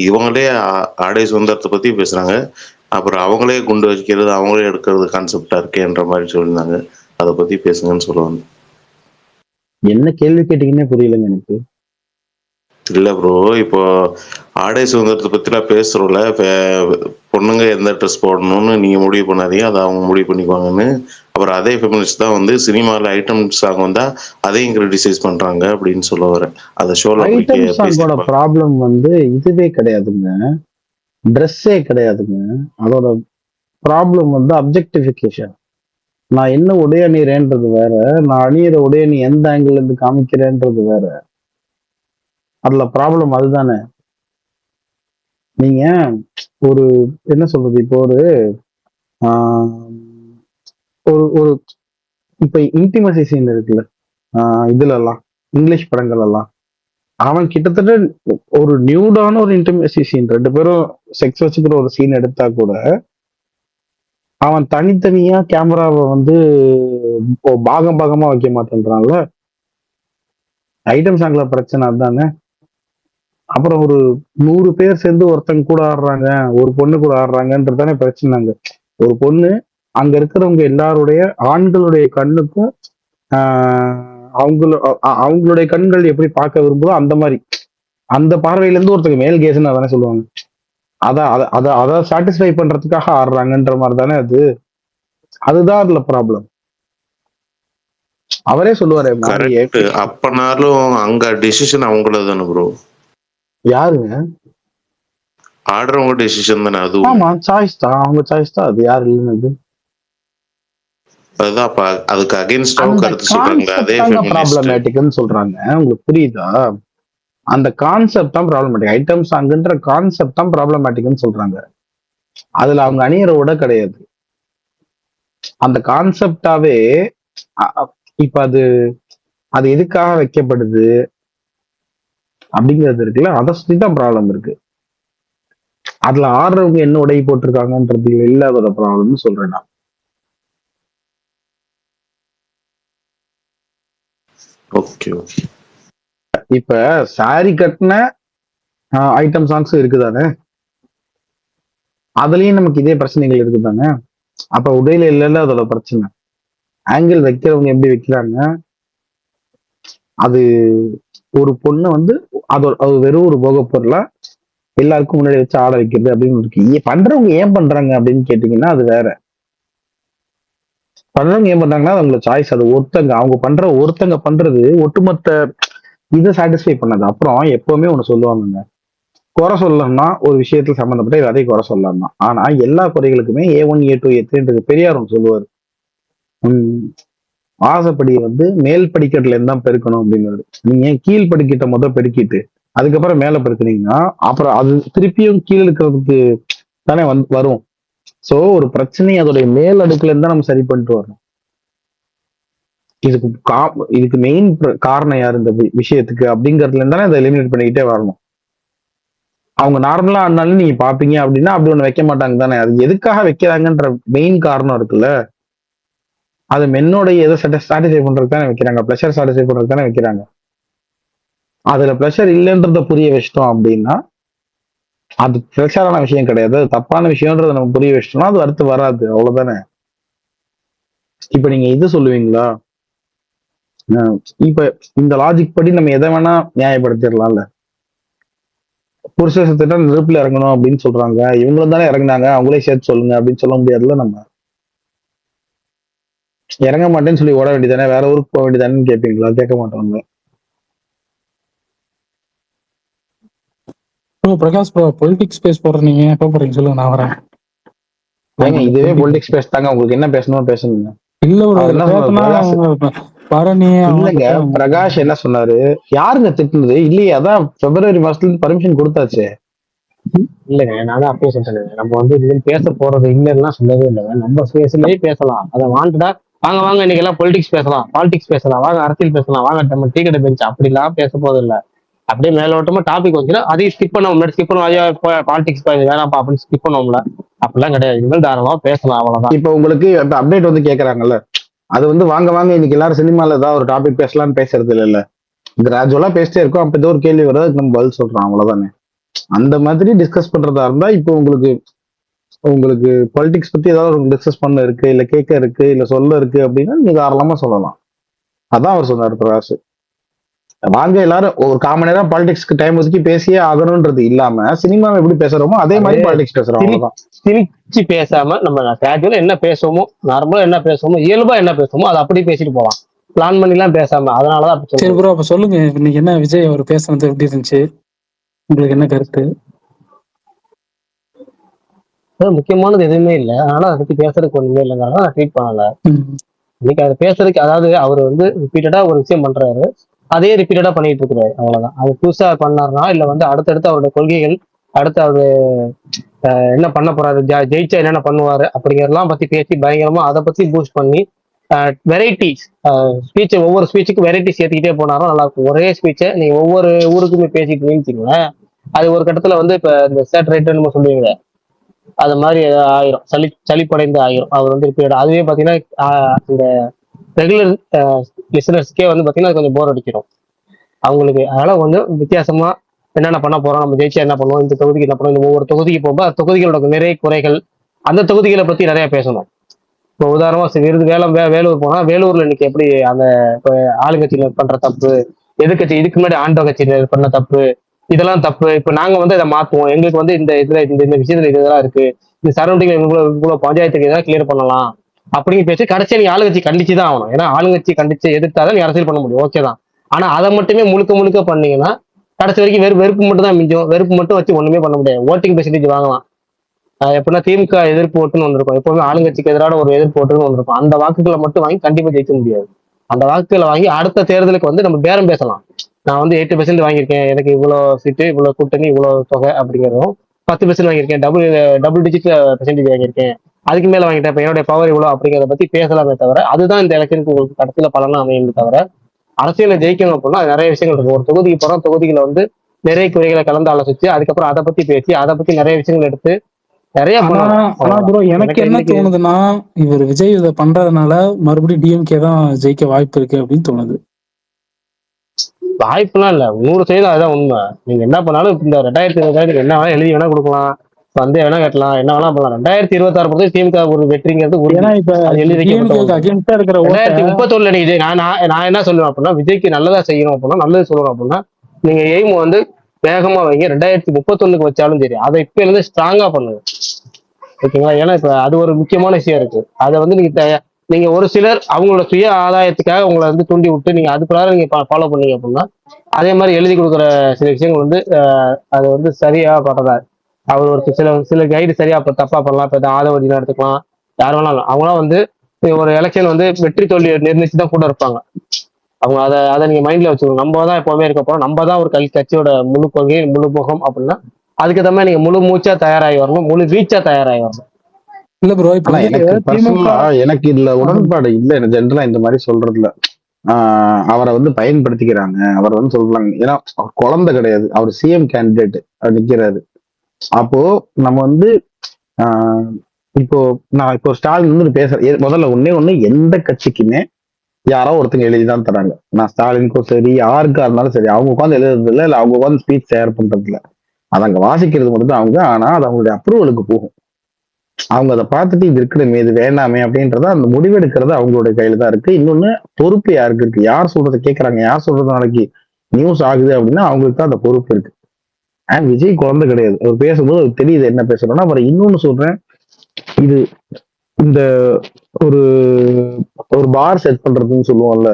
S4: இவங்களே ஆடை சுதந்திரத்தை பத்தி பேசுறாங்க, அப்புறம் அவங்களே குண்டு வைக்கிறது அவங்களே எடுக்கிறது கான்செப்டா இருக்கேன்ற மாதிரி சொல்லியிருந்தாங்க. அதை பத்தி பேசுங்கன்னு சொல்லுவாங்க.
S8: என்ன கேள்வி கேட்டீங்கன்னே புரியலங்க எனக்கு.
S4: இல்ல ப்ரோ, இப்போ ஆடை சுதந்திரத்தை பத்திலாம் பேசுறோம்ல, பொண்ணுங்க எந்த ட்ரெஸ் போடணும்னு நீங்க முடிவு பண்ணாதீங்க, அதை அவங்க முடிவு பண்ணிக்குவாங்கன்னு. அப்புறம் அதே ஃபெமினிஸ்ட் தான் சினிமாவில் ஐட்டம் சாங் வந்தா அதையும் கிரிட்டிசைஸ் பண்றாங்க அப்படின்னு சொல்ல வரேன். அந்த ஷோல
S8: ஐட்டம் சாங்கோட ப்ராப்ளம் இதுவே கிடையாதுங்க, ட்ரெஸ்ஸே கிடையாதுங்க. அதோட ப்ராப்ளம் அப்ஜெக்டிஃபிகேஷன். நான் என்ன உடை அணியிறேன்றது வேற, நான் அணியிற உடைய நீ எந்த ஆங்கிள் இருந்து காமிக்கிறேன்றது வேற. அதுல ப்ராப்ளம் அதுதானே. நீங்க ஒரு என்ன சொல்றது, இப்போ ஒரு ஆஹ், ஒரு ஒரு இப்ப இன்டிமசி சீன் இருக்குல்ல, இதுல எல்லாம் இங்கிலீஷ் படங்கள் எல்லாம், அவன் கிட்டத்தட்ட ஒரு நியூடான ஒரு இன்டிமசி சீன், 2 பேரும் செக்ஸ் வச்சுக்கிற ஒரு சீன் எடுத்தா கூட அவன் தனித்தனியா கேமராவை வந்து இப்போ பாகம் பாகமா வைக்க மாட்டேன்றான்ல. ஐட்டம் சாங்ல பிரச்சனை அதுதானே. அப்புறம் ஒரு 100 பேர் சேர்ந்து ஒருத்தங்க கூட ஆடுறாங்க, ஒரு பொண்ணு கூட ஆடுறாங்கன்றதானே பிரச்சனைங்க. ஒரு பொண்ணு அங்க இருக்கிறவங்க எல்லாருடைய ஆண்களுடைய கண்ணுக்கும் அவங்களுடைய கண்கள் எப்படி பார்க்க விரும்புதோ அந்த மாதிரி அந்த பார்வையில இருந்து ஒருத்தங்க மேல் கேஸ்ன்னு அதானே சொல்லுவாங்க. அதை சாட்டிஸ்ஃபை பண்றதுக்காக ஆடுறாங்கன்ற மாதிரி தானே அது. அதுதான் அதுல ப்ராப்ளம். அவரே சொல்லுவாரு.
S4: கரெக்ட். அப்பனாலும் அங்க டிசிஷன் அவங்களது தானே ப்ரோ.
S8: யாருங்க?
S4: ஆடுறவங்க டிசிஷன் தானே அது.
S8: ஆமா, சாய்ஸ் தான், அவங்க சாய்ஸ் தான். அது யாரு இல்லைன்னு
S4: அதுதான் அப்ப அதுக்கு அகைன்ஸ்டாவும் கருத்து சொல்றாங்க. அதே
S8: ப்ராப்ளமேட்டிக்னு சொல்றாங்க. உங்களுக்கு புரியுதா? அந்த கான்செப்ட் தான் ப்ராப்ளமேட்டிக். ஐட்டம் சாங்ன்ற கான்செப்ட் தான் ப்ராப்ளமேட்டிக்னு சொல்றாங்க. அதுல அவங்க அணியிற உடை கிடையாது. அந்த கான்செப்டாவே இப்ப அது அது எதுக்காக வைக்கப்படுது அப்படிங்கிறது இருக்குல்ல, அதை சுத்தி தான் ப்ராப்ளம் இருக்கு. அதுல ஆடுறவங்க என்ன உடை போட்டிருக்காங்கன்றது இல்லாத ப்ராப்ளம்னு சொல்றேன் நான்.
S4: Okay okay.
S8: இப்ப சாரி கட்டின ஐட்டம் சாங்ஸ் இருக்குதானே, அதுலயும் நமக்கு இதே பிரச்சனைகள் இருக்குதானே. அப்ப உடையில இல்லைல்ல அதோட பிரச்சனை. ஆங்கிள் வைக்கிறவங்க எப்படி வைக்கிறாங்க, அது ஒரு பொண்ணு வந்து அது வெறும் ஒரு போக பொருளா எல்லாருக்கும் முன்னாடி வச்சு ஆட வைக்கிறது அப்படின்னு இருக்கு. பண்றவங்க ஏன் பண்றாங்க அப்படின்னு கேட்டீங்கன்னா அது வேற. பண்றவங்க ஏன் பண்றாங்கன்னா அது அவங்களோட சாய்ஸ். அது ஒருத்தங்க பண்றது ஒட்டுமொத்த இதை சாட்டிஸ்ஃபை பண்ணது. அப்புறம் எப்பவுமே ஒண்ணு சொல்லுவாங்க, குறை சொல்லணும்னா ஒரு விஷயத்துல சம்மந்தப்பட்ட அதே குறை சொல்லலாம் தான். ஆனா எல்லா குறைகளுக்குமே A1 A2 A3 பெரியார் ஒன்று சொல்லுவார். வாசப்படியை வந்து மேல் படிக்கட்டுல இருந்தா பெருக்கணும் அப்படிங்கிறது. நீங்க கீழ் படிக்கட்டை பெருக்கிட்டு அதுக்கப்புறம் மேல பெருக்குனீங்கன்னா அப்புறம் அது திருப்பியும் கீழே இருக்கிறதுக்கு தானே வரும். சோ ஒரு பிரச்சனை அதோடைய மேல் அடுக்குல இருந்தா நம்ம சரி பண்ணிட்டு வரணும். இதுக்கு மெயின் காரணம் யார் இந்த விஷயத்துக்கு அப்படிங்கறதுல இருந்தானே அதை எலிமினேட் பண்ணிக்கிட்டே வரணும். அவங்க நார்மலா ஆனாலும் நீங்க பாப்பீங்க அப்படின்னா அப்படி ஒண்ணு வைக்க மாட்டாங்க தானே. அது எதுக்காக வைக்கிறாங்கன்ற மெயின் காரணம் இருக்குல்ல, அது மென்னோடைய எதை சாட்டிஸ்ஃபை பண்றதுக்கு தானே வைக்கிறாங்க, ப்ளஷர் சாட்டிஸ்ஃபை பண்றதுக்கு தானே வைக்கிறாங்க. அதுல ப்ளஷர் இல்லைன்றத புரிய வச்சிட்டோம் அப்படின்னா அது ப்ளஷரான விஷயம் கிடையாது, அது தப்பான விஷயம்ன்றத நம்ம புரிய வச்சிட்டோம்னா அது அடுத்து வராது. அவ்வளவுதானே. இப்ப நீங்க இது சொல்லுவீங்களா, இப்ப இந்த லாஜிக் படி நம்ம எதை வேணா நியாயப்படுத்திடலாம்ல. புருஷ சத்திட்டா நெருப்புல இறங்கணும் அப்படின்னு சொல்றாங்க, இவங்களும் தானே இறங்குனாங்க, அவங்களே சேர்த்து சொல்லுங்க அப்படின்னு சொல்ல முடியாதுல்ல. நம்ம இறங்க மாட்டேன்னு சொல்லி ஓட வேண்டியதானே, வேற ஊருக்கு போக வேண்டியதானு கேட்பீங்களா? கேட்க மாட்டோம்ல.
S10: பிரகாஷ் ப்ரோ, பொலிட்டிக்ஸ் பேஸ் போடுற நீங்க எப்ப போறீங்க சொல்லுங்க, நான் வரேன்.
S8: இதுவே பொலிட்டிக்ஸ் பேஸ் தாங்க, உங்களுக்கு என்ன பேசணும் பேசணுங்க.
S10: இல்ல
S8: இல்லங்க, பிரகாஷ் என்ன சொன்னாரு, யாருங்க திட்டுனது இல்லையே, அதான் பிப்ரவரி மாசத்துல இருந்து பர்மிஷன் கொடுத்தாச்சு.
S1: இல்லைங்க, நானும் அப்பயே சொல்றேன், நம்ம வந்து இது பேச போறது இல்லைன்னா சொல்லவே இல்லைங்க. நம்ம ஸ்பேஸ்லயே பேசலாம். அதை வாண்டடா வாங்க வாங்க இன்னைக்கு எல்லாம் பொலிட்டிக்ஸ் பேசலாம், பாலிடிக்ஸ் பேசலாம், வாங்க அரசியல் பேசலாம், வாங்க நம்ம டீ கடை பெஞ்ச் அப்படிலாம் பேச போது இல்லை. அப்படியே மேலோட்டமா டாபிக் வந்துச்சுன்னா அதையும் ஸ்கிப் பண்ண முன்னாடி ஸ்கிப் பண்ணுவோம். ஐயா இப்போ பாலிடிக்ஸ் வேணாம்ப்பா அப்படின்னு ஸ்கிப் பண்ணுவோம்ல, அப்படிலாம் கிடையாது. இனிமேல் தாராளமா பேசலாம், அவ்வளவுதான்.
S8: இப்ப உங்களுக்கு அப்டேட் வந்து கேக்குறாங்கல்ல, அது வந்து வாங்க வாங்க இன்னைக்கு எல்லாரும் சினிமால ஏதாவது ஒரு டாபிக் பேசலாம்னு பேசுறது இல்ல. கிராஜுவலா பேசிட்டே இருக்கும். அப்ப ஏதோ ஒரு கேள்வி வர்றது நம்ம பதில் சொல்றோம், அவ்வளவுதானே. அந்த மாதிரி டிஸ்கஸ் பண்றதா இருந்தா இப்போ உங்களுக்கு பொலிட்டிக்ஸ் பத்தி ஏதாவது ஒரு டிஸ்கஸ் பண்ண இருக்கு, இல்ல கேட்க இருக்கு, இல்ல சொல்ல இருக்கு அப்படின்னா நீங்க தாராளமா சொல்லலாம். அதான் அவர் சொன்னார் பிரகாஷ். வாங்க எல்லாரும் ஒரு காமன் நேரம் பாலிடிக்ஸ்க்கு டைம் ஒதுக்கி பேசியே ஆகணும்ன்றது இல்லாம சினிமாவை எப்படி பேசுறோமோ அதே மாதிரி பாலிடிக்ஸ் பேசுறோம்.
S1: திணிச்சு பேசாம நம்ம கேஜுவலா என்ன பேசுவோமோ, நார்மலா என்ன பேசுவோமோ, இயல்பா என்ன பேசுவோமோ அதை அப்படி பேசிட்டு போலாம், பிளான் பண்ணி எல்லாம் பேசாம. அதனாலதான்
S10: சரி ப்ரோ, அப்ப சொல்லுங்க இன்னைக்கு என்ன விஜய் அவர் பேசுனது எப்படி இருந்துச்சு, உங்களுக்கு என்ன கருத்து?
S1: முக்கியமானது எதுவுமே இல்லை, அதனால அதை பத்தி பேசுறதுக்கு ஒண்ணுமே இல்லைங்கிறத நான் ட்வீட் பண்ணல. இன்னைக்கு அதை பேசுறதுக்கு, அதாவது அவர் வந்து ரிப்பீட்டடா ஒரு விஷயம் பண்றாரு, அதே ரிப்பீட்டடா பண்ணிட்டு இருக்கிறாரு, அவ்வளவுதான். அது புதுசா பண்ணாருனா இல்ல வந்து அடுத்தடுத்து அவருடைய கொள்கைகள், அடுத்து அவரு என்ன பண்ண போறாரு, ஜெயிச்சா என்னென்ன பண்ணுவாரு அப்படிங்கறதெல்லாம் பத்தி பேசி பயங்கரமா அதை பத்தி பூஸ்ட் பண்ணி வெரைட்டிஸ் ஸ்பீச், ஒவ்வொரு ஸ்பீச்சுக்கும் வெரைட்டி சேர்த்துக்கிட்டே போனாலும் நல்லா இருக்கும். ஒரே ஸ்பீச்சை நீங்க ஒவ்வொரு ஊருக்குமே பேசிட்டு வச்சுக்கோங்களேன், அது ஒரு கட்டத்துல வந்து இப்ப இந்த சேட்டரைட் நம்ம சொல்லுவீங்க, அது மாதிரி ஏதாவது ஆயிரும், சளிப்படைந்து ஆயிரும். அவர் வந்து ரிப்பீட் அதுவே பாத்தீங்கன்னா இந்த ரெகுலர் லிசனர்ஸ்க்கே வந்து பாத்தீங்கன்னா அது கொஞ்சம் போர் அடிச்சிடும் அவங்களுக்கு. அதனால கொஞ்சம் வித்தியாசமா என்னென்ன பண்ண போறோம், நம்ம ஜெயிச்சா என்ன பண்ணுவோம், இந்த தொகுதிக்கு என்ன பண்ணுவோம், இந்த ஒவ்வொரு தொகுதிக்கு போகும்போது அந்த தொகுதிகளோட நிறைய குறைகள், அந்த தொகுதிகளை பத்தி நிறைய பேசணும். இப்போ உதாரணமா விருது வேலூர் போனா வேலூர்ல இன்னைக்கு எப்படி அந்த ஆளுங்கட்சியினர் பண்ற தப்பு, எதிர்கட்சி இதுக்கு முன்னாடி ஆண்டவ கட்சியினர் பண்ண தப்பு, இதெல்லாம் தப்பு. இப்ப நாங்க வந்து இதை மாத்துவோம், எங்களுக்கு வந்து இந்த இதுல இந்த விஷயத்துல இதெல்லாம் இருக்கு, இந்த சரௌண்டிங் இவ்வளவு பஞ்சாயத்துக்கு இதெல்லாம் கிளியர் பண்ணலாம் அப்படின்னு பேசி கடைசியா நீ ஆளுங்கட்சி கண்டிச்சு தான் ஆகணும். ஏன்னா ஆளுங்கட்சி கண்டிச்சு எதிர்த்தாதான் நீ அரசியல் பண்ண முடியும், ஓகே தான். ஆனா அதை மட்டுமே முழுக்க முழுக்க பண்ணீங்கன்னா கடைசி வரைக்கும் வெறுப்பு மட்டும் தான் மிஞ்சும். வெறுப்பு மட்டும் வச்சு ஒண்ணுமே பண்ண முடியாது. ஓட்டிங் பெர்சன்டேஜ் வாங்கலாம். எப்படின்னா திமுக எதிர்ப்பு ஓட்டுன்னு வந்திருக்கும், எப்பவுமே ஆளுங்கட்சிக்கு எதிரான ஒரு எதிர்ப்பு ஓட்டுன்னு வந்திருக்கும். அந்த வாக்குகளை மட்டும் வாங்கி கண்டிப்பா ஜெயிக்க முடியாது. அந்த வாக்குகளை வாங்கி அடுத்த தேர்தலுக்கு வந்து நம்ம பேரம் பேசலாம். நான் வந்து 8% வாங்கியிருக்கேன், எனக்கு இவ்வளவு சீட்டு, இவ்வளவு கூட்டணி, இவ்வளவு தொகை அப்படிங்கிறதும் 10% வாங்கியிருக்கேன், டபுள் டிஜிட் பெர்சன்டேஜ் வாங்கியிருக்கேன், அதுக்கு மேல வாங்கிட்டேன், இப்ப என்னுடைய பவர் இவ்வளவு அப்படிங்கிறத பத்தி பேசலாமே தவிர, அதுதான் இந்த எலெக்ஷனுக்கு உங்களுக்கு கடைசியில பலனா அமையும் தவிர, அரசியல ஜெயிக்கணும் அப்படின்னா நிறைய விஷயங்கள் இருக்கு. ஒரு தொகுதிக்கு போறோம், தொகுதிகளை வந்து நிறைய குறைகளை கலந்து ஆலோசிச்சு அதுக்கப்புறம் அதை பத்தி பேசி அதை பத்தி நிறைய விஷயங்கள் எடுத்து நிறைய
S10: ஆனா ப்ரோ எனக்கு என்ன தோணுதுன்னா, இவர் விஜய் இதை பண்றதுனால மறுபடியும் டிஎம்கே தான் ஜெயிக்க வாய்ப்பு இருக்கு அப்படின்னு தோணுது.
S1: வாய்ப்புலாம் இல்ல, 100% அதான் உண்மை. நீங்க என்ன பண்ணாலும் இந்த 2026 என்ன வேணா எழுதி வேணா கொடுக்கலாம், வந்து வேணா கட்டலாம், என்ன வேணா பண்ணலாம். 2026 பொறுத்த திமுக ஒரு வெற்றிங்கிறது எழுதி வைக்கப்பட்ட 2031 நீங்க நான் என்ன சொல்லுவேன் அப்படின்னா, விஜய்க்கு நல்லதா செய்யணும் அப்படின்னா, நல்லது சொல்லணும் அப்படின்னா, நீங்க எய்ம் வந்து வேகமா வைங்க. 2031 வச்சாலும் சரி, அதை இப்ப இருந்து ஸ்ட்ராங்கா பண்ணுங்க, ஓகேங்களா? ஏன்னா இப்ப அது ஒரு முக்கியமான விஷயம் இருக்கு. அதை வந்து நீங்க ஒரு சிலர் அவங்களோட சுய ஆதாயத்துக்காக உங்களை வந்து தூண்டி விட்டு நீங்க அது பிரகாரம் நீங்க ஃபாலோ பண்ணீங்க அப்படின்னா, அதே மாதிரி எழுதி கொடுக்குற சில விஷயங்கள் வந்து அது வந்து சரியா பண்றதா, அவர் ஒரு சில கைடு சரியா தப்பா பண்ணலாம். இப்ப ஆதவடினா எடுத்துக்கலாம், யார் வேணாலும் அவங்களாம் வந்து ஒரு எலெக்ஷன் வந்து வெற்றி தோல்வி நிர்ணயிச்சு தான் கூட இருப்பாங்க. அவங்க அதை நீங்க மைண்ட்ல வச்சுக்கணும். நம்ம தான் எப்பவுமே இருக்க போறோம், நம்ம தான் ஒரு கட்சியோட முழு கொள்கை முழு முகம் அப்படின்னா, அதுக்கு ஏற்ற மாதிரி நீங்க முழு மூச்சா தயாராகி வரணும், முழு வீச்சா தயாராகி வரணும்.
S10: இல்ல ப்ரோ, இப்ப
S8: எனக்கு இதுல உடன்பாடு இல்ல. எனக்கு ஜென்ரலா இந்த மாதிரி சொல்றதுல அவரை வந்து பயன்படுத்திக்கிறாங்க. அவர் வந்து சொல்றாங்க, ஏன்னா அவர் குழந்தை கிடையாது, அவர் சிஎம் கேண்டிடேட் நிக்கிறாரு. அப்போ நம்ம வந்து இப்போ ஸ்டாலின் வந்து பேசுறேன். முதல்ல ஒண்ணு எந்த கட்சிக்குமே யாரோ ஒருத்தங்க எழுதிதான் தராங்க. நான் ஸ்டாலினுக்கும் சரி யாருக்கா இருந்தாலும் சரி, அவங்க உட்காந்து எழுதுறது இல்லை, இல்ல அவங்க உட்காந்து ஸ்பீச் தயார் பண்றது இல்லை, அதை அங்க வாசிக்கிறது மட்டும் தான் அவங்க. ஆனா அது அவங்களுடைய அப்ரூவலுக்கு போகும். அவங்க அதை பார்த்துட்டு இது இருக்கணுமே இது வேண்டாமே அப்படின்றத அந்த முடிவெடுக்கிறது அவங்களுடைய கையில தான் இருக்கு. இன்னொன்னு பொறுப்பு யாருக்கு இருக்கு, யார் சொல்றதை கேட்கறாங்க, யார் சொல்றது நாளைக்கு நியூஸ் ஆகுது அப்படின்னா அவங்களுக்கு தான் அந்த பொறுப்பு இருக்கு. அண்ட் விஜய் குழந்தை கிடையாது. அவர் பேசும்போது அவர் தெரியுது என்ன பேசுறோம்னா. அப்புறம் இன்னொன்னு சொல்றேன், இது இந்த ஒரு பார் செட் பண்றதுன்னு சொல்லுவோம்ல,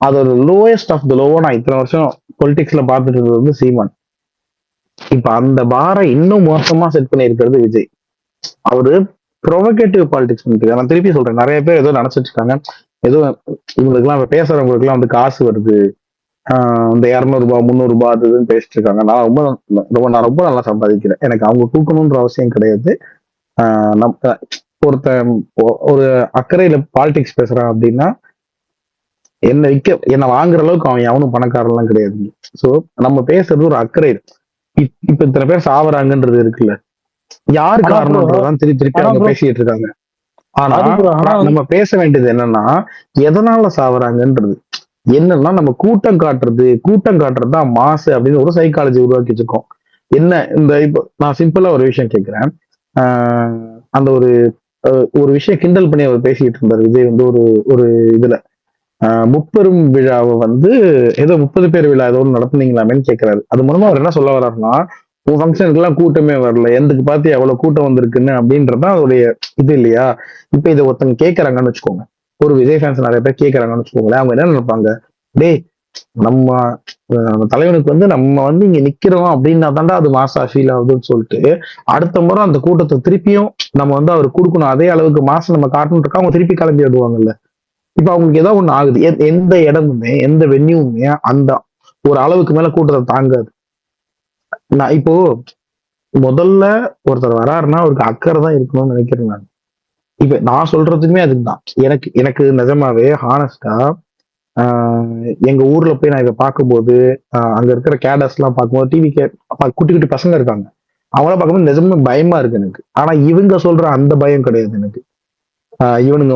S8: அதோட லோயஸ்ட் ஆஃப் த லோவா நான் இத்தனை வருஷம் பொலிட்டிக்ஸ்ல பார்த்துட்டு இருந்தது வந்து சீமான். இப்ப அந்த பாரை இன்னும் மோசமா செட் பண்ணி இருக்கிறது விஜய். அவரு ப்ரொவகேட்டிவ் பாலிடிக்ஸ் பண்ணிட்டு, நான் திருப்பி சொல்றேன், நிறைய பேர் ஏதோ நினைச்சிட்டு இருக்காங்க, ஏதோ இவங்களுக்கு எல்லாம் பேசுறவங்களுக்கு எல்லாம் வந்து காசு வருது, இந்த 200 ரூபாய் 300 ரூபாய் அதுன்னு பேசிட்டு இருக்காங்க. நான் ரொம்ப நல்லா சம்பாதிக்கிறேன், எனக்கு அவங்க தூக்கணும்ன்ற அவசியம் கிடையாது. ஒருத்தன் ஒரு அக்கறையில பாலிடிக்ஸ் பேசுறான் அப்படின்னா என்ன வாங்குற அளவுக்கு அவன் எவனும் பணக்காரெல்லாம் கிடையாது. சோ நம்ம பேசுறது ஒரு அக்கறை. இப்ப இத்தனை பேர் சாவறாங்கன்றது இருக்குல்ல, யாரு காரணம்ன்றதான் திருப்பி அவங்க பேசிட்டு இருக்காங்க. ஆனா நம்ம பேச வேண்டியது என்னன்னா, எதனால சாவறாங்கன்றது என்னன்னா, நம்ம கூட்டம் காட்டுறது தான் மாசு அப்படின்னு ஒரு சைக்காலஜி உருவாக்கி வச்சிருக்கோம். என்ன இந்த இப்போ நான் சிம்பிளா ஒரு விஷயம் கேட்கிறேன். அந்த ஒரு விஷயம் கிண்டல் பண்ணி அவர் பேசிட்டு இருந்தார் விஜய் வந்து ஒரு இதுல முப்பெரும் விழாவை வந்து ஏதோ 30 பேர் விழா ஏதோ ஒன்று நடத்துனீங்களாமேன்னு கேட்கிறாரு. அது மூலமா அவர் என்ன சொல்ல வர்றாருன்னா, உன் ஃபங்க்ஷனுக்கு எல்லாம் கூட்டமே வரல, எதுக்கு பார்த்து எவ்வளவு கூட்டம் வந்திருக்குன்னு அப்படின்றதான் அவருடைய இது இல்லையா? இப்ப இதை ஒருத்தங்க கேட்கறாங்கன்னு வச்சுக்கோங்க, ஒரு விஜய் ஃபேன்ஸ் நிறைய பேர் கேட்கறாங்கன்னு வச்சுக்கோங்களேன். அவங்க என்ன நினைப்பாங்க, டேய் நம்ம தலைவனுக்கு வந்து நம்ம வந்து இங்க நிக்கிறோம் அப்படின்னா தாண்டா அது மாசா ஃபீல் ஆகுதுன்னு சொல்லிட்டு அடுத்த முறை அந்த கூட்டத்தை திருப்பியும் நம்ம வந்து அவர் கொடுக்கணும், அதே அளவுக்கு மாசம் நம்ம காட்டணும் இருக்கா, அவங்க திருப்பி கிளம்பி விடுவாங்கல்ல. இப்ப அவங்களுக்கு ஏதாவது ஒண்ணு ஆகுது, எந்த இடமுமே எந்த வென்யூவுமே அந்த ஒரு அளவுக்கு மேல கூட்டத்தை தாங்காது. நான் இப்போ முதல்ல ஒருத்தர் வராருன்னா அவருக்கு அக்கறை தான் இருக்கணும்னு நினைக்கிறேன் நான். இப்ப நான் சொல்றதுமே அதுதான். எனக்கு எனக்கு நிஜமாவே ஹானஸ்டா எங்க ஊர்ல போய் நான் இதை பார்க்கும்போது அங்க இருக்கிற கேடர்ஸ் எல்லாம் பார்க்கும்போது டிவி குட்டி குட்டி பசங்க இருக்காங்க, அவங்கள பார்க்கும்போது நிஜமே பயமா இருக்கு எனக்கு. ஆனா இவங்க சொல்ற அந்த பயம் கிடையாது எனக்கு. இவனுங்க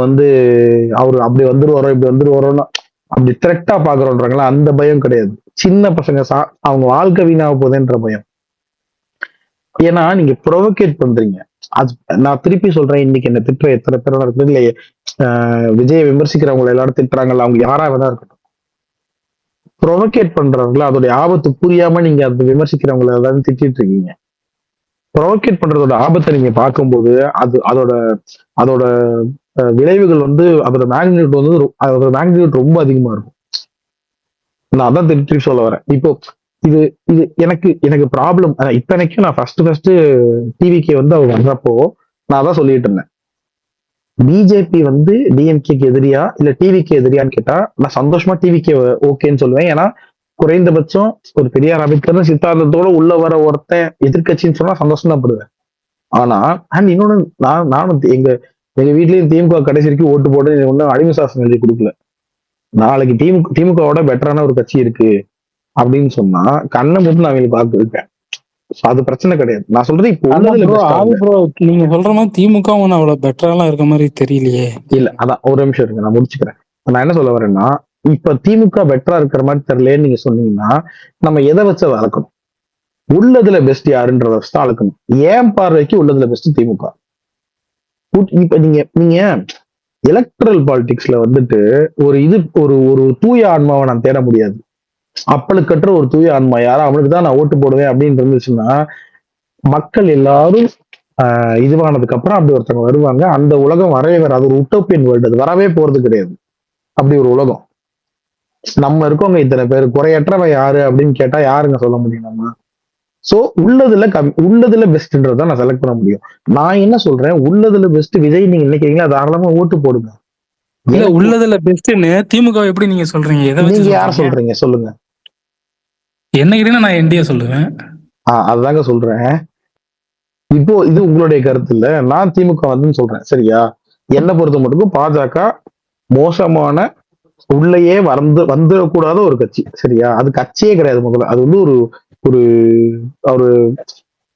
S8: அவரு அப்படி வந்துருவாரோ இப்படி வந்துருவாரோன்னு அப்படி திரட்டா பாக்குறோன்றாங்களா, அந்த பயம் கிடையாது. சின்ன பசங்க அவங்க வாழ்க்கை வீணாக போகுதுன்ற பயம். ஏன்னா நீங்க ப்ரொவோகேட் பண்றீங்க. அது நான் திருப்பி சொல்றேன், இன்னைக்கு என்ன திட்டுற எத்தனை பேரோட இருக்குது இல்லையே, விஜயை விமர்சிக்கிறவங்களை எல்லாரும் திட்டுறாங்கல்ல, அவங்க யாரா வேணா இருக்கட்டும், ப்ரொவோகேட் பண்றவங்கள அதோட ஆபத்து புரியாம நீங்க அதை விமர்சிக்கிறவங்களை எல்லாரும் திட்டிட்டு இருக்கீங்க. ப்ரொவோகேட் பண்றதோட ஆபத்தை நீங்க பார்க்கும்போது அதோட அதோட விளைவுகள் அதோட மேக்னிடியூட் ரொம்ப அதிகமா இருக்கும். நான் அதான் திருப்பி சொல்ல வரேன். இப்போ இது இது எனக்கு எனக்கு ப்ராப்ளம். இத்தனைக்கும் நான் ஃபர்ஸ்ட் டிவிக்கு அவங்க வர்றப்போ நான் அதான் சொல்லிட்டு இருந்தேன், பிஜேபி டிஎம்கேக்கு எதிரியா இல்ல டிவிக்கு எதிரியான்னு கேட்டா நான் சந்தோஷமா டிவிக்கு ஓகேன்னு சொல்லுவேன். ஏன்னா குறைந்தபட்சம் ஒரு பெரியார் அம்பேத்கர் சித்தாந்தத்தோட உள்ள வர ஒருத்தன் எதிர்கட்சின்னு சொன்னா சந்தோஷம் தான் படுவேன். ஆனா இன்னொன்னு நானும் எங்க வீட்லயும் திமுக கடைசி வரைக்கும் ஓட்டு போட்டு ஒன்னும் அடிமை சாசனம் எழுதி கொடுக்கல. நாளைக்கு திமுகவோட பெட்டரான ஒரு கட்சி இருக்கு அப்படின்னு சொன்னா கண்ணை மட்டும் நான் அவங்களுக்கு பார்த்து இருப்பேன். அது பிரச்சனை கிடையாது. நான் சொல்றது இப்போ
S10: நீங்க சொல்ற மாதிரி திமுக அவ்வளவு பெட்டரா இருக்க மாதிரி தெரியலையே.
S8: இல்ல அதான் ஒரு நிமிஷம் இருக்கு, நான் முடிச்சுக்கிறேன். நான் என்ன சொல்ல வரேன்னா, இப்ப திமுக பெட்டரா இருக்கிற மாதிரி தெரியலேன்னு நீங்க சொன்னீங்கன்னா நம்ம எதை வச்சு அதை அளக்கணும்? உள்ளதுல பெஸ்ட் யாருன்றத வச்சு அளக்கணும். ஏன் பார்வைக்கு உள்ளதுல பெஸ்ட் திமுக. இப்ப நீங்க எலக்ட்ரல் பாலிடிக்ஸ்ல ஒரு தூய ஆன்மாவை நான் தேட முடியாது. அப்பளுக்கற்ற ஒரு தூய ஆன்மா யாரா அவனுக்கு தான் நான் ஓட்டு போடுவேன் அப்படின்னு இருந்துச்சுன்னா மக்கள் எல்லாரும் இதுவானதுக்கு அப்புறம் அப்படி ஒருத்தவங்க வருவாங்க. அந்த உலகம் வரவே வராது. ஒரு உட்டோப்பியன் வேர்ல்டு, அது வரவே போறது கிடையாது. அப்படி ஒரு உலகம் நம்ம இருக்கவங்க இத்தனை பேர் குறையற்றவன் யாரு அப்படின்னு கேட்டா யாருங்க சொல்ல முடியும் நம்ம? சோ உள்ளதுல பெஸ்ட்ன்றதான் நான் செலக்ட் பண்ண முடியும். நான் என்ன சொல்றேன், உள்ளதுல பெஸ்ட் விஜய் நீங்க நினைக்கிறீங்களா, தாராளமா ஓட்டு போடுங்க.
S10: உள்ளதுல பெஸ்ட்னு திமுக எப்படி நீங்க சொல்றீங்க?
S8: நீங்க யார சொல்றீங்க சொல்லுங்க.
S10: என்ன கேட்டீங்கன்னா நான் என்டிஏ சொல்லுவேன்.
S8: அதுதாங்க சொல்றேன். இப்போ இது உங்களுடைய கருத்து இல்ல, நான் திமுக சொல்றேன். சரியா? என்ன பொறுத்த மட்டும் பாஜக மோசமான உள்ளேயே வந்துடக்கூடாத ஒரு கட்சி. சரியா? அது கட்சியே கிடையாது. முதல்ல அது ஒரு ஒரு ஒரு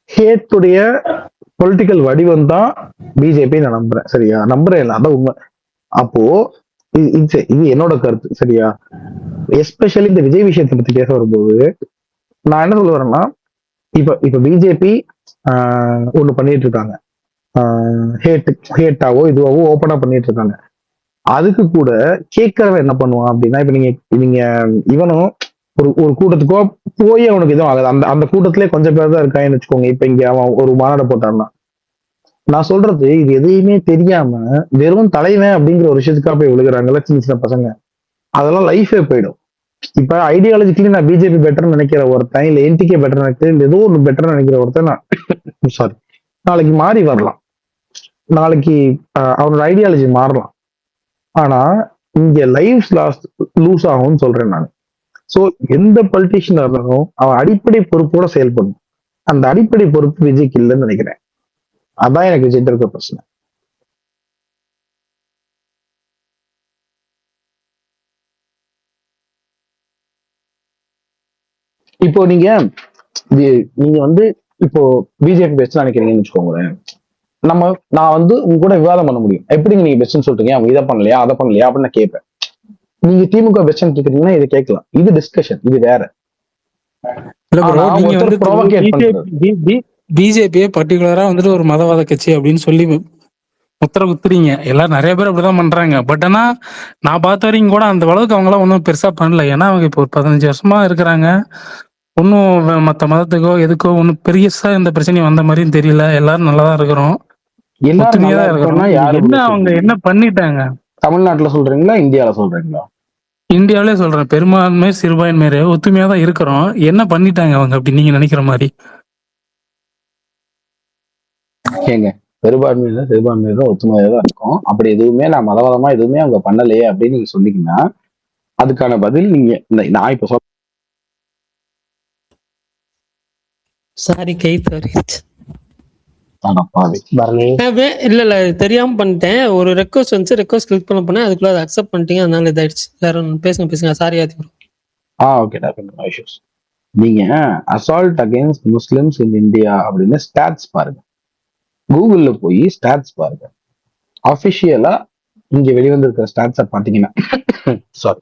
S8: ஹேட்டுடைய பொலிட்டிக்கல் வடிவம் தான் பிஜேபி நான் நம்புறேன். சரியா? நம்புறேன் இல்லை, அதான் உண்மை. அப்போ இது என்னோட கருத்து. சரியா? எஸ்பெஷலி இந்த விஜய் விஷயத்தை பத்தி பேச வரும்போது நான் என்ன சொல்ல வரேன்னா, இப்ப பிஜேபி ஒண்ணு பண்ணிட்டு இருக்காங்க, ஹேட்டாவோ இதுவாவோ ஓப்பனா பண்ணிட்டு இருக்காங்க. அதுக்கு கூட கேட்கறவன் என்ன பண்ணுவான் அப்படின்னா, இப்ப நீங்க இவனும் ஒரு கூட்டத்துக்கோ போய் அவனுக்கு எதுவும் ஆகாது. அந்த கூட்டத்திலே கொஞ்சம் பேர் தான் இருக்கான்னு வச்சுக்கோங்க. இப்ப இங்க அவன் ஒரு மாநாடு போட்டான்னா, நான் சொல்றது இது எதையுமே தெரியாம வெறும் தலைவன் அப்படிங்கிற ஒரு விஷயத்துக்காக போய் விழுகிறாங்கல்ல சின்ன சின்ன பசங்க, அதெல்லாம் லைஃபே போயிடும். இப்ப ஐடியாலஜிக்கலி நான் பிஜேபி பெட்டர் நினைக்கிற ஒருத்தன், இல்ல என்டிகே பெட்டர் நினைக்கிறேன், இல்ல ஏதோ ஒன்று பெட்டர் நினைக்கிற ஒருத்தன் நான் சாரி நாளைக்கு மாறி வரலாம். நாளைக்கு அவனோட ஐடியாலஜி மாறலாம். ஆனா இங்க லைஃப் லூஸ் ஆகும்னு சொல்றேன் நான். சோ எந்த பொலிட்டிஷியனா இருந்தாலும் அவன் அடிப்படை பொறுப்போட செயல்படும். அந்த அடிப்படை பொறுப்பு விஜய்க்கு இல்லைன்னு நினைக்கிறேன். அதான் எனக்கு விஜய் இருக்க பிரச்சனை. இப்போ நீங்க இப்போ பிஜேபி பெஸ்ட் நினைக்கிறீங்கன்னு வச்சுக்கோங்களேன். நான் உங்க கூட விவாதம் பண்ண முடியும். எப்படி நீங்க பெஸ்ட்னு சொல்றீங்க, அவங்க இதை பண்ணலையா அதை பண்ணலையா அப்படின்னு நான் கேட்பேன். நீங்க திமுக பெஸ்ட்னு கேக்குறீங்கன்னா இதை கேட்கலாம், இது டிஸ்கஷன், இது வேற.
S10: பிஜேபியே பர்டிகுலரா ஒரு மதவாத கட்சி அப்படின்னு சொல்லி முத்திர குத்துறீங்க. எல்லாரும் நிறைய பேர் அப்படிதான் பண்றாங்க. பட் ஆனா நான் பார்த்த வரைக்கும் கூட அந்த அளவுக்கு அவங்க எல்லாம் ஒன்றும் பெருசா பண்ணல. ஏன்னா அவங்க இப்போ ஒரு 15 வருஷமா இருக்கிறாங்க. ஒன்னும் மத்த மதத்துக்கோ எதுக்கோ ஒன்னும் பெரியசா இந்த பிரச்சனை வந்த மாதிரியும் தெரியல. எல்லாரும் நல்லாதான் இருக்கிறோம். என்ன அவங்க என்ன பண்ணிட்டாங்க?
S8: தமிழ்நாட்டுல சொல்றீங்களா இந்தியால சொல்றீங்களா?
S10: இந்தியாவிலே சொல்றேன். பெரும்பான்மை சிறுபான்மை ஒத்துமையா தான் இருக்கிறோம். என்ன பண்ணிட்டாங்க அவங்க அப்படி நீங்க நினைக்கிற மாதிரி?
S8: ஏங்க சிறுபான்மையினர் ஒத்துமையா தான் இருக்கும். அப்படி எதுவுமே நான் மதவாதமா எதுவுமே அவங்க பண்ணலையே அப்படின்னு நீங்க சொன்னீங்கன்னா அதுக்கான பதில் நீங்க நான் இப்ப
S2: சாரி கை தவறிடுச்சு.
S5: பரணி
S2: இல்ல தெரியாம பண்ணிட்டேன். ஒரு ரெக்வஸ்ட் வந்துச்சு, ரெக்வஸ்ட் கிளிக் பண்ண போனேன், அதுக்குள்ள அதை அக்செப்ட் பண்ணிட்டீங்க, அதனால இதாயிடுச்சு. வேற ஒன்று பேசுங்க sorry Aadhi bro.
S8: Okay issues. நீங்க assault against Muslims in India அப்படின்னு ஸ்டாட்ஸ் பாருங்க, கூகுள்ல போய் ஸ்டாட்ஸ் பாருங்க. அபிஷியலா இங்க வெளிவந்திருக்கிற ஸ்டாட்ஸை பாத்தீங்கன்னா சாரி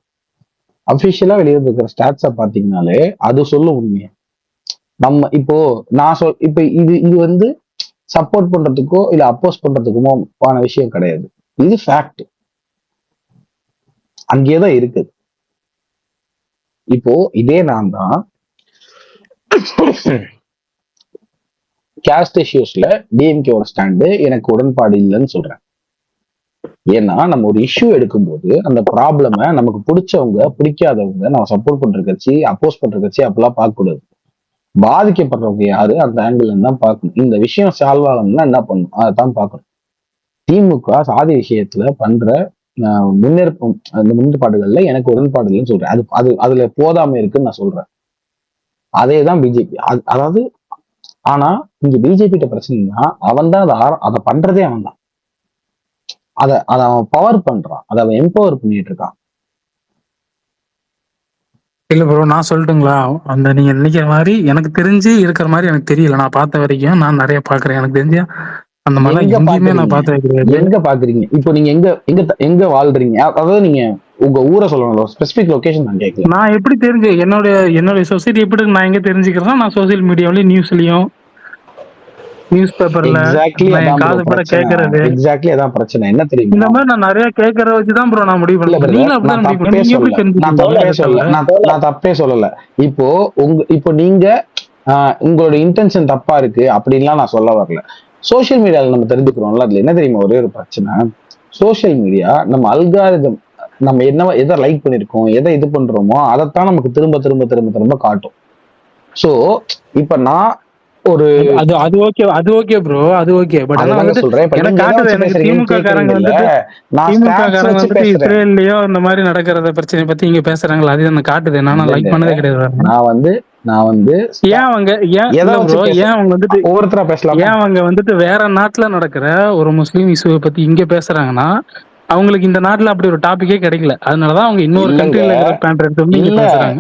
S8: அபிஷியலா வெளிவந்திருக்கிற ஸ்டாட்ஸை பாத்தீங்கன்னாலே அது சொல்ல உண்மையை. நம்ம இப்போ இப்ப இது வந்து சப்போர்ட் பண்றதுக்கோ இல்ல அப்போஸ் பண்றதுக்குமோ ஆன விஷயம் கிடையாது. இது ஃபேக்ட், அங்கேதான் இருக்குது. இப்போ இதே நான் தான் கேஸ்ட் இஷ்யூஸ்ல டிஎம்கேவோட ஸ்டாண்டு எனக்கு உடன்பாடு இல்லைன்னு சொல்றேன். ஏன்னா நம்ம ஒரு இஷ்யூ எடுக்கும்போது அந்த ப்ராப்ளம நமக்கு பிடிச்சவங்க பிடிக்காதவங்க, நம்ம சப்போர்ட் பண்ற கட்சி அப்போஸ் பண்ற கட்சி அப்பெல்லாம் பார்க்க கூடாது. பாதிக்கப்படுறவங்க யாரு அந்த ஆங்கிள் தான் பார்க்கணும். இந்த விஷயம் சால்வ் ஆகணும்னா என்ன பண்ணணும் அதைத்தான் பார்க்கணும். திமுக சாதி விஷயத்துல பண்ற முன்னேற்பாடுகள்ல எனக்கு உடன்பாடு இல்லைன்னு சொல்றேன். அதுல போதாம இருக்குன்னு நான் சொல்றேன். அதேதான் பிஜேபி. அதாவது ஆனா இங்க பிஜேபி கிட்ட பிரச்சனைனா அவன் தான் அதை பண்றதே அவன் தான். அதை அவன் பவர் பண்றான், அதை அவன் எம்பவர் பண்ணிட்டு இருக்கான்.
S10: இல்ல ப்ரோ, நான் சொல்லட்டுங்களா? அந்த நீங்க நினைக்கிற மாதிரி எனக்கு தெரிஞ்சு இருக்கிற மாதிரி எனக்கு தெரியல. நான் பார்த்த வரைக்கும் நான் நிறைய பாக்குறேன். எனக்கு தெரிஞ்ச அந்த மாதிரி எங்கேயுமே நான் பார்த்தது கிடையாது.
S8: எங்க பாக்குறீங்க? இப்போ நீங்க எங்க வாழ்றீங்க? அதாவது நீங்க உங்க ஊரை சொல்லணும், ஸ்பெசிபிக் லொகேஷன் நான் கேட்கல.
S10: நான் எப்படி தெரிஞ்சு என்னுடைய சொசைட்டி எப்படி நான் எங்க தெரிஞ்சுக்கிறேன்னா, நான் சோசியல் மீடியாவிலயும் நியூஸ்லயும் நியூஸ் பேப்பர்ல காதுபட கேட்கறது.
S8: எக்ஸாக்ட்லி அதான் பிரச்சனை. என்ன தெரியும்,
S10: இந்த மாதிரி நான் நிறைய கேட்கறத வச்சுதான் ப்ரோ நான் முடிவு பண்ணல. நீங்க அப்படிதான் முடிவு பண்ணீங்க. நீங்க எப்படி தெரிஞ்சுக்கிறீங்க?
S8: நான் தப்பே சொல்லல. இப்போ நீங்க உங்களோட இன்டென்ஷன் தப்பா இருக்கு அப்படின்லாம் நான் சொல்ல வரல. சோசியல் மீடியால நம்ம தெரிஞ்சுக்கிறோம்ல, அதுல என்ன தெரியுமா ஒரே ஒரு பிரச்சனை, சோசியல் மீடியா நம்ம அல்காரிதம் நம்ம எதை லைக் பண்ணிருக்கோம், எதை இது பண்றோமோ அதைத்தான் நமக்கு திரும்ப திரும்ப திரும்ப திரும்ப காட்டும். சோ இப்ப நான் ஒரு
S10: அது ஓகே ப்ரோ, அது ஓகே. பட் ஆனா வந்து எனக்கு காட்டுது, எனக்கு திமுக காரங்க வந்துட்டு இஸ்ரேல்லயோ இந்த மாதிரி நடக்கிறத பிரச்சனை பத்தி இங்க பேசுறாங்களா, அது எனக்கு காட்டுது. நான் லைக் பண்ணதே கிடையாது.
S8: நான் வந்து
S10: ஏன் அவங்க வந்துட்டு
S8: ஒவ்வொருத்தரா பேசலாம்.
S10: ஏன் அவங்க வந்துட்டு வேற நாட்டுல நடக்கிற ஒரு முஸ்லீம் இஷ்யூவை பத்தி இங்க பேசுறாங்கன்னா அவங்களுக்கு இந்த நாட்டுல அப்படி ஒரு டாபிக்கே கிடைக்கல. அதனாலதான் அவங்க இன்னொரு கண்ட்ரில பேசுறாங்க.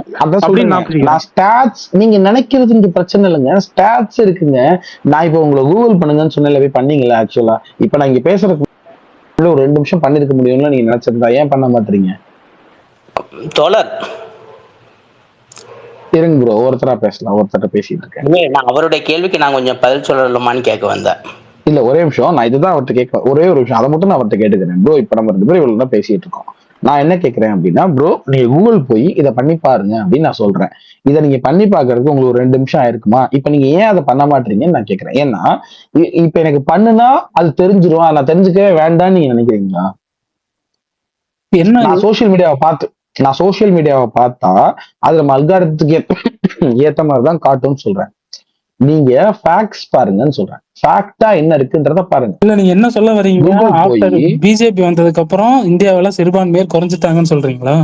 S8: நீங்க நினைக்கிறது இங்க பிரச்சனை இல்லைங்க, ஸ்டாட்ஸ் இருக்குங்க. நான் இப்ப உங்களை கூகுள் பண்ணுங்கன்னு சொன்னேன், போய் பண்ணீங்களா? ஆக்சுவலா இப்ப நான் இங்க பேசுறதுக்கு ஒரு 2 நிமிஷம் பண்ணிருக்க முடியும்ல நீங்க நினைச்சிருந்தா, ஏன் பண்ண மாட்டீங்க?
S13: தோழர்
S8: இருங்க ப்ரோ, ஒருத்தரா பேசலாம். ஒருத்தர பேசிட்டு இருக்கேன்.
S13: நான் அவருடைய கேள்விக்கு நான் கொஞ்சம் பதில் சொல்லலாமான்னு கேட்க வந்தேன்.
S8: இல்ல ஒரே நிமிஷம், நான் இதுதான் அவர்கிட்ட கேட்க, ஒரே ஒரு விஷயம், அதை மட்டும் நான் அவர்கிட்ட கேட்டுக்கிறேன். ப்ரோ இப்ப நம்ம 2 பேரும் இவ்வளவு தான் பேசிட்டு இருக்கோம். நான் என்ன கேட்கிறேன் அப்படின்னா, ப்ரோ நீங்க கூகுள் போய் இதை பண்ணி பாருங்க அப்படின்னு நான் சொல்றேன். இதை நீங்க பண்ணி பாக்குறதுக்கு உங்களுக்கு ஒரு 2 நிமிஷம் ஆயிருக்குமா? இப்ப நீங்க ஏன் அதை பண்ண மாட்டீங்கன்னு நான் கேட்கிறேன். ஏன்னா இப்ப எனக்கு பண்ணுனா அது தெரிஞ்சிடும், நான் தெரிஞ்சுக்கவே வேண்டாம்னு நீங்க நினைக்கிறீங்களா? நான் சோசியல் மீடியாவை பார்த்தா அது நம்ம அல்காரிதத்துக்கு ஏத்த மாதிரிதான் காட்டும்னு சொல்றேன். நீங்க ஃபேக்ட்ஸ் பாருங்கன்னு சொல்றேன். ஃபேக்டா என்ன இருக்குன்றத பாருங்க.
S10: இல்ல நீங்க என்ன சொல்ல வரீங்க? ஆஃப்டர் பிஜேபி வந்ததுக்கு அப்புறம் இந்தியாவில சிறுபான்மையர் குறைஞ்சிட்டாங்கன்னு சொல்றீங்களா?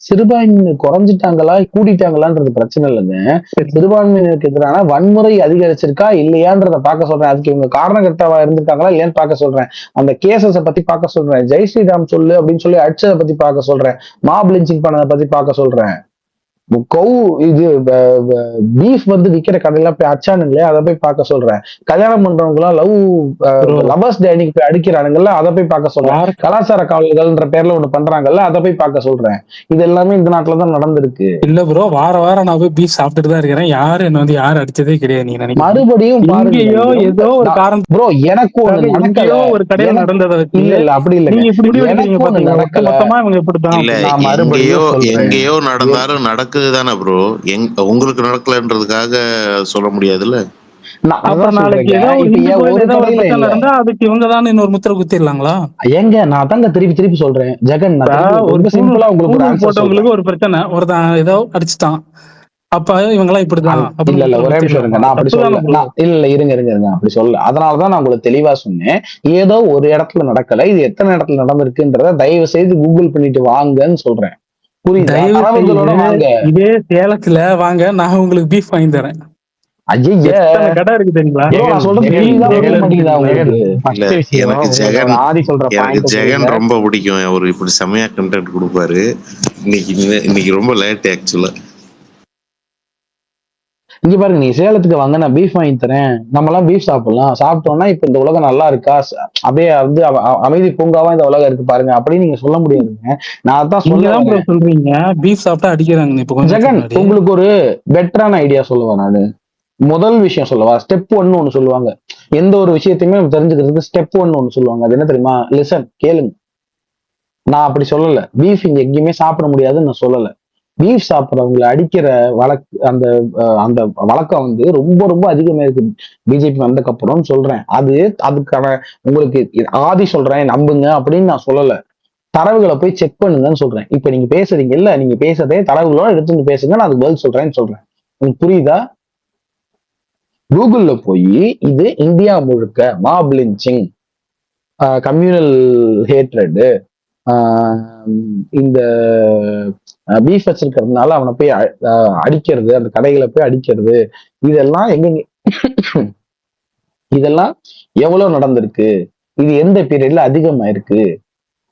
S8: சிறுபான்மையினர் குறைஞ்சிட்டாங்களா கூட்டிட்டாங்களான்றது பிரச்சனை இல்லைங்க. சிறுபான்மையினருக்கு எதிரான வன்முறை அதிகரிச்சிருக்கா இல்லையான்றத பார்க்க சொல்றேன். அதுக்கு இவங்க காரணகர்த்தாவா இருந்திருக்காங்களா இல்லையான்னு பார்க்க சொல்றேன். அந்த கேசஸை பத்தி பார்க்க சொல்றேன். ஜெய் ஸ்ரீராம் சொல்லு அப்படின்னு சொல்லி அடிச்சதை பத்தி பார்க்க சொல்றேன். மாப் லிஞ்சிங் பண்ணதை பத்தி பார்க்க சொல்றேன். பீஃப் வந்து விக்கிற கடையில போய் அச்சானுங்களே, அதை போய் பார்க்க சொல்றேன். கல்யாணம் பண்றவங்க எல்லாம் லவர்ஸ் டே அன்னைக்கு போய் அடிக்கிறானுங்கல்ல, அதை போய் பார்க்க சொல்றேன். கலாச்சார காவல்கள்ன்ற பேர்ல ஒண்ணு பண்றாங்கல்ல, அதை போய் பார்க்க சொல்றேன். இது எல்லாமே இந்த நாட்டுலதான் நடந்திருக்கு.
S10: இல்ல ப்ரோ, வாரம் நான் போய் பீஃப் சாப்பிட்டுட்டு தான் இருக்கிறேன். யாரு என்ன வந்து யாரும் அடிச்சதே கிடையாது. நீங்க நினைக்கிறீங்க
S8: மறுபடியும்
S10: ஏதோ ஒரு காரணம்
S8: ப்ரோ, எனக்கு
S10: ஒரு கடையில நடந்ததை
S8: இல்ல அப்படி இல்ல,
S4: எங்கேயோ நடந்தாலும் நடக்குது தானே ப்ரோ. உங்களுக்கு நடக்கலன்றதுக்காக சொல்ல முடியாதுல்ல.
S10: நாளைக்கு அதுக்கு இவங்க தான் இன்னொரு முத்திரை குத்திடலாங்களா?
S8: ஏங்க நான் தாங்க திருப்பி சொல்றேன் ஜெகன்,
S10: போட்டவங்களுக்கு ஒரு பிரச்சனை, ஒருத்தன் ஏதோ அடிச்சுட்டான், அப்ப இவங்கெல்லாம் இப்படிதான்
S8: இல்ல
S10: அப்படின்னு
S8: இல்ல ஒரே நிமிஷம் இருங்க, நான் அப்படி
S10: தப்பு தானே
S8: சொல்ல,
S10: ப்ரோ?
S8: நான் இல்ல இருங்க இருங்க இருங்க அப்படி சொல்ல. அதனாலதான் நான் உங்களுக்கு தெளிவா சொன்னேன். ஏதோ ஒரு இடத்துல நடக்கல, இது எத்தனை இடத்துல நடந்திருக்குன்றத தயவு செய்து கூகுள் பண்ணிட்டு வாங்கன்னு சொல்றேன். புரியுதா?
S10: தயவு
S8: தரவுகளோட
S10: செய்து
S8: வாங்க.
S10: இதே சேலத்துல வாங்க, நான் உங்களுக்கு பீஃப் வாங்கி தரேன்.
S8: ஐய
S10: எத்தனை கடை இருக்கு தெரியுங்களா?
S8: ப்ரோ, நான் சொல்றது புரியுதா புரிய மாட்டேங்குதா உங்களுக்கு?
S4: இல்ல
S1: ஃபர்ஸ்ட் விஷயம்
S4: எனக்கு
S1: உங்களுக்கு
S4: ஜெகன்
S1: ஒரு ஆதி சொல்ற
S4: எனக்கு
S1: பாயிண்ட்
S4: ஜெகன்
S1: புரியல.
S4: ரொம்ப பிடிக்கும். அவர் இப்படி செமையா கண்டென்ட் கொடுப்பாரு. இன்னைக்கு ரொம்ப லேட் ஆக்சுவலா.
S8: இங்க பாருங்க, நீ சேலத்துக்கு வாங்க, நான் பீஃப் வாங்கி தரேன், நம்ம எல்லாம் பீஃப் சாப்பிடலாம், சாப்பிட்டோம்னா இப்ப இந்த உலகம் நல்லா இருக்கா, அப்படியே வந்து அமைதி பூங்காவா இந்த உலகம் இருக்கு பாருங்க அப்படின்னு நீங்க சொல்ல முடியாதுங்க. நான் அதான் சொல்ல
S10: நீங்கதான் ப்ரோ
S8: வரேன்.
S10: சொல்றீங்க பீஃப் சாப்பிட்டா அடிக்கிறாங்க. இப்ப கொஞ்ச
S8: ஜெகன்,
S10: முன்னாடி
S8: உங்களுக்கு ஒரு பெட்டரான ஐடியா சொல்லுவேன் நானு. முதல் விஷயம் சொல்லவா? ஸ்டெப் 1 ஒன்னு சொல்லுவாங்க. எந்த ஒரு விஷயத்தையுமே நம்ம தெரிஞ்சுக்கிறதுக்கு ஸ்டெப் 1 ஒன்னு சொல்லுவாங்க. அது என்ன தெரியுமா? லிசன், கேளுங்க. நான் அப்படி சொல்லல, பீஃப் இங்க எங்கேயுமே சாப்பிட முடியாதுன்னு நான் சொல்லல. பீஃப் சாப்பிட்றவங்களை அடிக்கிற அந்த அந்த வழக்கம் வந்து ரொம்ப ரொம்ப அதிகமா இருக்கு பிஜேபி வந்ததுக்கு அப்புறம் சொல்றேன். அதுக்கான உங்களுக்கு ஆதி சொல்றேன் நம்புங்க அப்படின்னு நான் சொல்லல. தரவுகளை போய் செக் பண்ணுங்கன்னு சொல்றேன். இப்ப நீங்க பேசுறீங்க இல்ல, நீங்க பேசுறதே தரவுகளோட எடுத்து வந்து பேசுங்க, நான் அதுக்கு பதில் சொல்றேன்னு சொல்றேன். உங்களுக்கு புரியுதா? கூகுள்ல போய் இது இந்தியா முழுக்க மாப் லிஞ்சிங், கம்யூனல் ஹேட்ரட், இந்த பீஃப் வச்சிருக்கிறதுனால அவனை போய் அடிக்கிறது, அந்த கடைகளை போய் அடிக்கிறது, இதெல்லாம் எங்க இதெல்லாம் எவ்வளவு நடந்திருக்கு, இது எந்த பீரியட்ல அதிகமாயிருக்கு,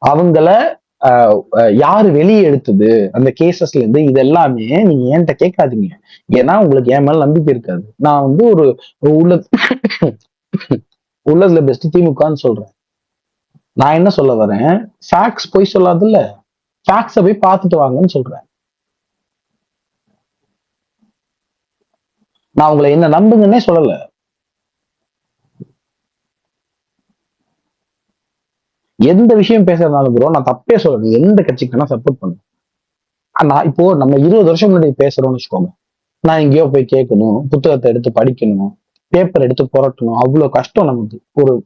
S8: அவங்கள யாரு வெளியே எடுத்தது அந்த கேசஸ்ல இருந்து, இது எல்லாமே நீங்க என்கிட்ட கேட்காதீங்க. ஏன்னா உங்களுக்கு என் மேல நம்பிக்கை இருக்காது. நான் வந்து ஒரு உள்ளதுல பெஸ்ட் திமுகன்னு சொல்றேன். நான் என்ன சொல்ல வரேன், ஃபேக்ட்ஸ் போய் சொல்லாதுல்ல, ஃபேக்ட்ஸை போய் பார்த்துட்டு வாங்கன்னு சொல்றேன். நான் உங்களை என்ன நம்புங்கன்னே சொல்லல. எந்த விஷயம் பேசுறதுனாலும் ப்ரோ நான் தப்பே சொல்றேன். எந்த கட்சிக்கு நான் சப்போர்ட் பண்ணுவேன். நான் இப்போ நம்ம 20 வருஷம் முன்னாடி பேசுறோம்னு வச்சுக்கோங்க, நான் எங்கேயோ போய் கேட்கணும், புத்தகத்தை எடுத்து படிக்கணும், பேப்பர் எடுத்து புரட்டணும், அவ்வளவு கஷ்டம் நமக்கு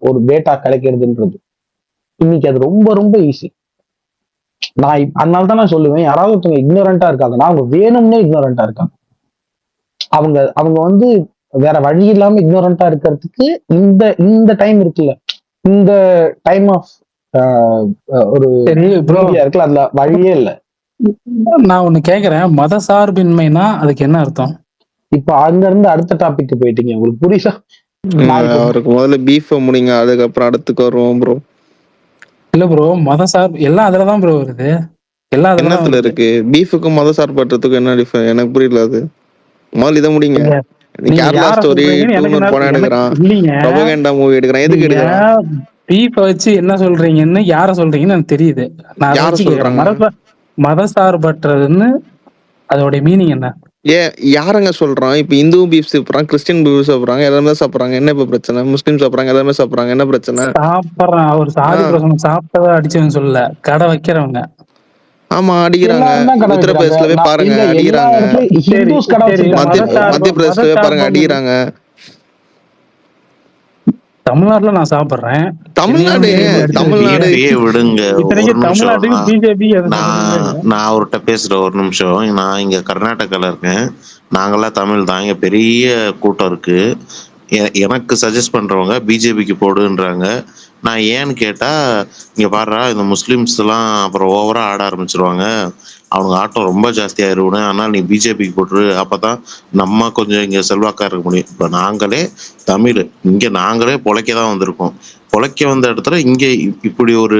S8: ஒரு டேட்டா கிடைக்கிறதுன்றது. இன்னைக்கு அது ரொம்ப ரொம்ப ஈஸி. நான் அதனால தான் நான் சொல்லுவேன், யாராவது ஒருத்தவங்க இக்னோரண்டா இருக்காங்கன்னா அவங்க வேணும்னே இக்னோரண்டா இருக்காங்க. அவங்க வந்து வேற வழி இல்லாம இக்னோரண்டா இருக்கிறதுக்கு இந்த இந்த டைம் இருக்குல்ல, இந்த டைம் ஆஃப் ஒரு மீடியா இருக்குல்ல, அதுல வழியே இல்லை.
S10: நான் ஒண்ணு கேக்குறேன், மத சார்பின்மைனா அதுக்கு என்ன அர்த்தம்?
S8: இப்ப அங்க இருந்து அடுத்த டாபிக் போயிட்டீங்க, உங்களுக்கு புரியுதா?
S14: அவருக்கு முதல்ல பீஃப் முடிங்க, அதுக்கப்புறம் அடுத்துக்கு வருவோம் ப்ரோ.
S10: இல்ல ப்ரோ, மத சார்பு எல்லாம் அதுலதான் ப்ரோ வருது. எல்லாம்
S14: என்னத்துல இருக்கு? பீஃபுக்கும் மத சார்பற்றதுக்கும் என்ன டிஃபரன்ஸ்? எனக்கு புரியல. அது முதல்ல இதை முடிங்க. கேரளா ஸ்டோரி 2 படம் எடுக்கிறான், ப்ரொபகண்டா மூவி எடுக்கிறான், எதுக்கு எடுக்கிறான்?
S10: பீஃப வச்சு என்ன சொல்றீங்கன்னு யார சொல்றீங்கன்னு எனக்கு தெரியுது. நான்
S14: யார சொல்றாங்க?
S10: மத சார்பற்றதுன்னு அதோட மீனிங் என்ன?
S14: யாருங்க சொல்றான்? இப்ப இந்துவும் பீஃப் சாப்பிடுறான், கிறிஸ்டின் பீஃப் சாப்பிடுறாங்க, எல்லாமே சாப்பிடுறாங்க. என்ன இப்ப பிரச்சனை? முஸ்லீம் சாப்பிடுறாங்க, எல்லாமே சாப்பிடுறாங்க, என்ன பிரச்சனை?
S10: சாப்பிடுறான், ஒரு சாதி பிரசனம் சாப்பிட்டதா அடிச்சவன் சொல்லல, கடை வைக்கிறவங்க.
S14: ஆமா, அடிக்கிறாங்க. உத்தரப்பிரதேசல போய் பாருங்க, அடிக்கிறாங்க. மத்திய பிரதேசல பாருங்க, அடிக்கிறாங்க.
S4: தமிழ்நாட்டுல
S10: நான் சாப்பிடுறேன்.
S4: தமிழ்நாடு விடுங்க. ஒரு நிமிஷம்,
S10: பிஜேபி
S4: நான் அவர்கிட்ட பேசுறேன் ஒரு நிமிஷம். நான் இங்க கர்நாடகால இருக்கேன், நாங்கெல்லாம் தமிழ் தான், இங்க பெரிய கூட்டம் இருக்கு. எனக்கு சஜஸ்ட் பண்றவங்க பிஜேபிக்கு போடுன்றாங்க. நான் ஏன்னு கேட்டா, இங்க பாடுறா இந்த முஸ்லிம்ஸ் எல்லாம் அப்புறம் ஓவரா ஆட ஆரம்பிச்சிருவாங்க, அவனுக்கு ஆட்டம் ரொம்ப ஜாஸ்தியாயிருவனு, ஆனால் நீ பிஜேபிக்கு போட்டுரு, அப்பதான் நம்ம கொஞ்சம் இங்க செல்வாக்கா இருக்க முடியும். இப்ப நாங்களே தமிழ், இங்க நாங்களே பொழைக்க தான் வந்திருக்கோம். பொழைக்க வந்த இடத்துல இங்க இப்படி ஒரு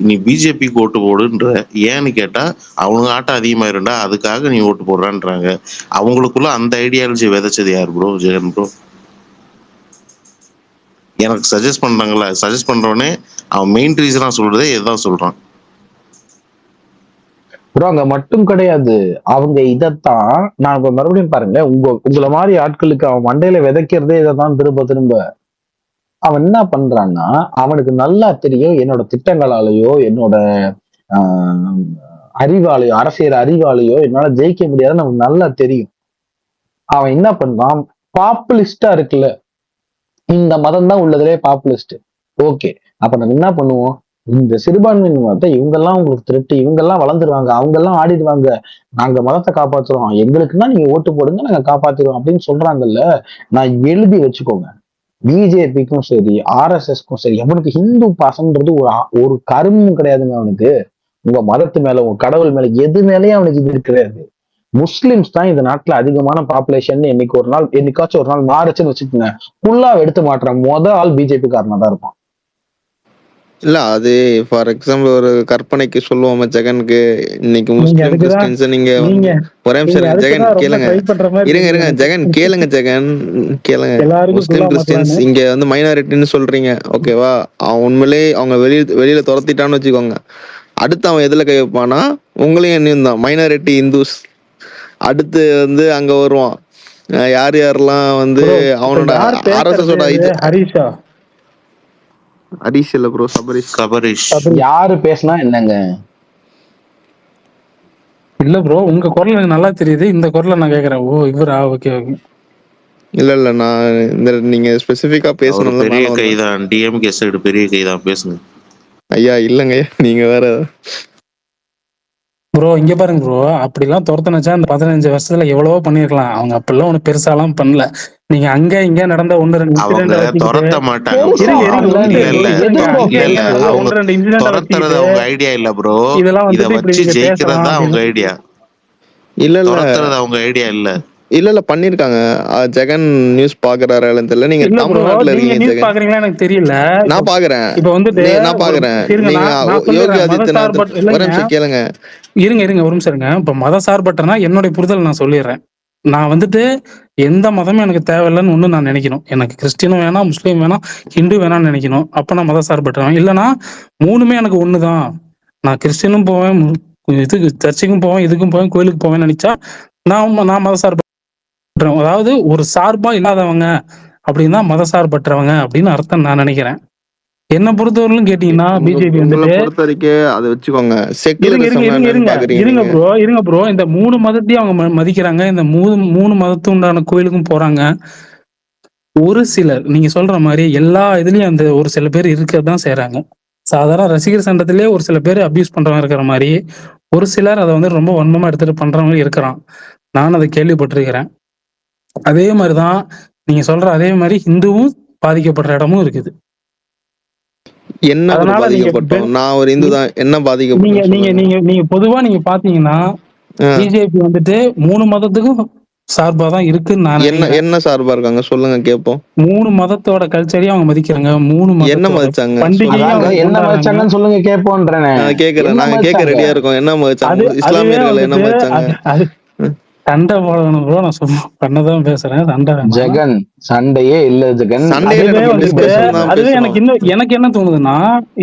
S4: நீ பிஜேபிக்கு ஓட்டு போடுன்ற, ஏன்னு கேட்டா அவனுக்கு ஆட்டம் அதிகமாயிருண்டா, அதுக்காக நீ ஓட்டு போடுறான்றாங்க. அவங்களுக்குள்ள அந்த ஐடியாலஜி விதைச்சது யார் ப்ரோ? ஜெகன் ப்ரோ. எனக்கு சஜஸ்ட் பண்றாங்களா, சஜஸ்ட் பண்றவனே அவன் மெயின் ரீசனா சொல்றதே இதுதான் சொல்றான்.
S8: அங்க மட்டும் கிடையாது, அவங்க இதைத்தான் நான் இப்ப மறுபடியும் பாருங்க, உங்களை மாதிரி ஆட்களுக்கு அவன் மண்டையில விதைக்கிறதே இதைதான் திரும்ப திரும்ப. அவன் என்ன பண்றான்னா, அவனுக்கு நல்லா தெரியும் என்னோட திட்டங்களாலேயோ என்னோட அறிவாலையோ, அரசியல் அறிவாலையோ என்னால ஜெயிக்க முடியாதுன்னு அவனுக்கு நல்லா தெரியும். அவன் என்ன பண்றான், பாப்புலிஸ்டா இருக்குல்ல, இந்த மதம் தான் உள்ளதுலே பாப்புலிஸ்ட். ஓகே, அப்ப நம்ம என்ன பண்ணுவோம், இந்த சிறுபான்மையின மதத்தை இவங்கெல்லாம் உங்களுக்கு திருட்டு, இவங்கெல்லாம் வளர்ந்துருவாங்க, அவங்கெல்லாம் ஆடிடுவாங்க, நாங்க மதத்தை காப்பாத்துறோம், எங்களுக்குன்னா நீங்க ஓட்டு போடுங்க, நாங்க காப்பாத்திடுவோம் அப்படின்னு சொல்றாங்கல்ல. நான் எழுதி வச்சுக்கோங்க, பிஜேபிக்கும் சரி ஆர்எஸ்எஸ்க்கும் சரி, அவனுக்கு ஹிந்து பாசம்ன்றது ஒரு கருமும் கிடையாதுங்க அவனுக்கு. உங்க மதத்து மேல, உங்க கடவுள் மேல, எது மேலயும் அவனுக்கு இது கிடையாது. முஸ்லிம்ஸ் தான் இந்த நாட்டுல அதிகமான பாப்புலேஷன். என்னைக்காச்சும் ஒரு நாள் மாறுச்சுன்னு வச்சுக்கோங்க, ஃபுல்லா எடுத்து மாட்டுற ஆள் பிஜேபி காரனா தான் இருப்பான்.
S14: இல்ல அது ஃபார் எக்ஸாம்பிள் ஒரு கற்பனைக்கு சொல்லுவோம் ஜெகனுக்கு, இன்னைக்கு முஸ்லிம் கிறிஸ்டின்ஸ் நீங்க ஒரே நிமிஷம் ஜெகன் கேளுங்க, இருங்க ஜெகன் கேளுங்க, முஸ்லிம் கிறிஸ்டின்ஸ் இங்க வந்து மைனாரிட்டின்னு சொல்றீங்க, ஓகேவா? அவன் உண்மையிலே அவங்க வெளியில துரத்திட்டான்னு வச்சுக்கோங்க, அடுத்து அவன் எதுல கை வைப்பானா? உங்களையும் என்னையும் தான், மைனாரிட்டி இந்துஸ். அடுத்து வந்து அங்க வருவான் யார் யாரெல்லாம் வந்து அவனோட ஆர்எஸ்எஸோட
S10: ஹரிஷா,
S14: ஹரிஷ் இல்ல ப்ரோ, சபரிஷ்.
S8: யாரு பேசினா என்னங்க?
S10: இல்ல ப்ரோ, உங்க குரல் எனக்கு நல்லா தெரியுது, இந்த குரலை நான் கேக்குறேன். ஓ இவரா, ஓகே ஓகே.
S14: இல்ல நான் இந்த நீங்க ஸ்பெசிபிக்கா பேசணும்.
S4: பெரிய கைதான், டிஎம்கே சைடு பெரிய கைதான், பேசுங்க
S14: ஐயா. இல்லங்க நீங்க வேற
S10: ப்ரோ. இங்க பாருங்க ப்ரோ, அப்படிலாம் துரத்துனச்சா அந்த 15 வருஷத்துல எவ்வளவோ பண்ணிருக்கலாம். அவங்க அப்படிலாம் ஒண்ணு பெருசாலாம் பண்ணல. நீங்க அங்க இங்க நடந்த 1-2 இன்சிடென்ட்
S4: ஐடியா இல்ல ப்ரோ, இத வச்சு ஜெயிக்கிறதா அவங்க ஐடியா. அவங்க ஐடியா
S14: இல்ல பண்ணிருக்காங்க. ஜெகன் நியூஸ் பாக்குறாரு தெரியல. நீங்க தமிழ்நாட்டுல இருக்கீங்க,
S10: பாக்குறீங்களா எனக்கு தெரியல.
S14: நான் பாக்குறேன்,
S10: இப்ப வந்துட்டு
S14: நான் பாக்குறேன். நீங்க யோகி ஆதித்யநாத் ஒரு நிமிஷம் கேளுங்க,
S10: இருங்க ஒரு நிமிஷம் இருங்க. இப்ப மத சார்பற்றனா என்னுடைய புரிதல் நான் சொல்லிடுறேன். நான் வந்துட்டு எந்த மதமும் எனக்கு தேவையில்லைன்னு ஒண்ணு நான் நினைக்கணும். எனக்கு கிறிஸ்டினும் வேணாம், முஸ்லீம் வேணாம், ஹிந்து வேணாம்னு நினைக்கணும். அப்ப நான் மத சார்பற்றேன். இல்லைன்னா மூணுமே எனக்கு ஒண்ணுதான், நான் கிறிஸ்டினும் போவேன், இதுக்கு சர்ச்சுக்கும் போவேன், இதுக்கும் போவேன், கோயிலுக்கு போவேன்னு நினைச்சா நான் மத சார்ப, அதாவது ஒரு சார்பா இல்லாதவங்க அப்படின்னா மத சார்பற்றவங்க அப்படின்னு அர்த்தம் நான் நினைக்கிறேன். என்ன பொறுத்தவரையிலும் கேட்டீங்கன்னா பிஜேபி
S14: பொறுத்த வரைக்கும் அதை வச்சுக்கோங்க.
S10: இருங்க ப்ரோ, இந்த 3 மதத்தையும் அவங்க மதிக்கிறாங்க. இந்த மூணு மதத்து உண்டான கோயிலுக்கும் போறாங்க. ஒரு சிலர் நீங்க சொல்ற மாதிரி எல்லா இதுலயும் அந்த ஒரு சில பேர் இருக்கதான் செய்யறாங்க. சாதாரண ரசிகர் சண்டத்திலேயே ஒரு சில பேர் அபியூஸ் பண்றவங்க இருக்கிற மாதிரி ஒரு சிலர் அதை வந்து ரொம்ப வன்மமா எடுத்துட்டு பண்றவங்க இருக்கிறான். நான் அதை கேள்விப்பட்டிருக்கிறேன். அதே மாதிரிதான் நீங்க சொல்ற அதே மாதிரி ஹிந்துவும் பாதிக்கப்படுற இடமும் இருக்குது.
S14: என்ன பாதிக்கப்பட்டோம்? நான் ஒரு இந்து தான், என்ன பாதிக்கப்பட்டோம்?
S10: நீங்க பொதுவா நீங்க பாத்தீங்கன்னா பிஜேபி வந்துட்டு 3 மதத்துக்கும் சார்பா தான் இருக்குன்னு நான்
S14: என்ன சார்பா இருக்காங்க சொல்லுங்க கேட்போம்.
S10: 3 மதத்தோட கல்ச்சரையும் அவங்க மதிக்கிறாங்க. 3
S14: என்ன மதிச்சாங்க?
S8: என்ன மதிச்சாங்கன்னு சொல்லுங்க கேட்போன்றேன்.
S14: கேக்குறேன், நாங்க கேட்க ரெடியா இருக்கோம். என்ன மதிச்சாங்க? இஸ்லாமியர்கள் என்ன மதிச்சாங்க?
S10: சண்டை போடணும் ப்ரோ, நான் சும்மா பண்ணதான் பேசுறேன்.
S8: ஜெகன் சண்டையே இல்ல ஜெகன்.
S10: அதுவே எனக்கு என்ன தோணுதுன்னா,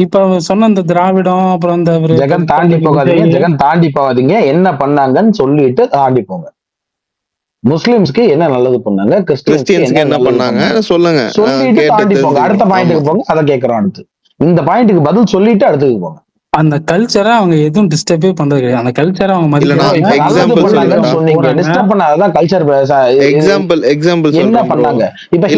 S10: இப்ப சொன்ன இந்த திராவிடம் அப்புறம் இந்த
S8: ஜெகன் தாண்டி போகாதீங்க, ஜெகன் தாண்டி போகாதீங்க. என்ன பண்ணாங்கன்னு சொல்லிட்டு தாண்டி போங்க. முஸ்லிம்ஸ்க்கு என்ன நல்லது பண்ணாங்க, கிறிஸ்டியன்ஸ்க்கு
S14: என்ன பண்ணாங்க சொல்லுங்க,
S8: சொல்லிட்டு தாண்டி போங்க. அடுத்த பாயிண்ட்டுக்கு போங்க, அதை கேட்கறோம். அடுத்து இந்த பாயிண்ட்டுக்கு பதில் சொல்லிட்டு அடுத்துக்கு போங்க.
S10: அந்த கல்ச்சரை அவங்க எதுவும் டிஸ்டர்பே பண்றது கிடையாது. அந்த கல்ச்சரை அவங்க
S14: மதிக்கிறாங்க.
S8: என்ன பண்ணாங்க? இப்ப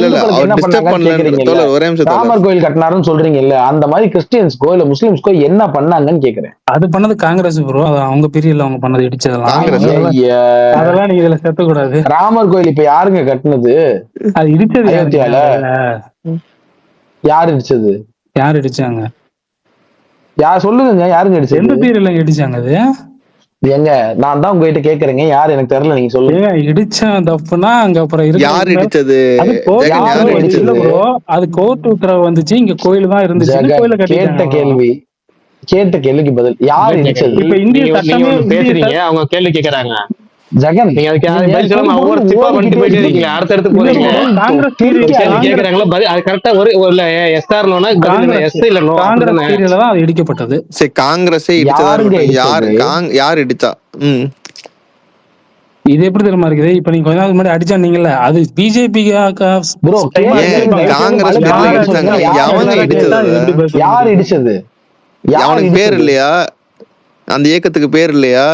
S8: ராமர் கோயில் கட்டினாருன்னு சொல்றீங்கல்ல, அந்த மாதிரி கிறிஸ்டியன்ஸ்க்கோ இல்ல முஸ்லிம்ஸ்க்கோ என்ன பண்ணாங்கன்னு கேக்குறேன்.
S10: அது பண்ணது காங்கிரஸ் ப்ரோ. அது அவங்க பீரியட்ல அவங்க பண்ணது, இடிச்சதெல்லாம். அதெல்லாம் நீங்க இதுல சேர்த்த கூடாது.
S8: ராமர் கோயில் இப்ப யாருங்க கட்டினது?
S10: அது இடிச்சது
S8: யாரு இடிச்சது?
S10: யார் இடிச்சாங்க?
S8: யார் சொல்லுங்க, யாருங்க அடிச்சது?
S10: எந்த பீரியட்ல இடிச்சாங்க? அது
S8: எங்க? நான் தான் உங்ககிட்ட கேக்குறேங்க, யாரு எனக்கு தெரியல, நீங்க சொல்லுங்க.
S10: இடிச்சேன் தப்புனா அங்க அப்புறம் இருக்கு.
S14: யார் இடிச்சது?
S10: அது கோர்ட் உத்தரவு வந்துச்சு, இங்க கோயில் தான் இருந்துச்சு.
S8: கேட்ட கேள்விக்கு பதில், யார் இடிச்சது?
S10: இப்ப இந்திய சட்டமே
S1: பேசுறீங்க, அவங்க கேள்வி கேக்குறாங்க.
S8: ஜெகன்
S1: நீங்க அதுக்கு ஒவ்வொரு சிப்பா பண்ணிட்டு போயிட்டே இருக்கீங்க, அடுத்தடுத்து போறீங்க. கேக்குறாங்களா பதில்? அது கரெக்டா ஒரு எஸ்ஆர் நோனா பதில் எஸ் இல்ல நோ.
S10: காங்கிரஸ் தான் அது இடிக்கப்பட்டது.
S14: சரி, காங்கிரஸே இடிச்சதா? யார் இடிச்சா?
S10: இது எப்படி தெரியுமா இருக்குது? இப்ப நீங்க கொஞ்ச நாள் முன்னாடி அடிச்சானீங்கல்ல, அது பிஜேபி.
S14: காங்கிரஸ்
S8: யார் இடிச்சது?
S14: அவனுக்கு பேர் இல்லையா? அந்த இயக்கத்துக்கு பேர் இல்லையா?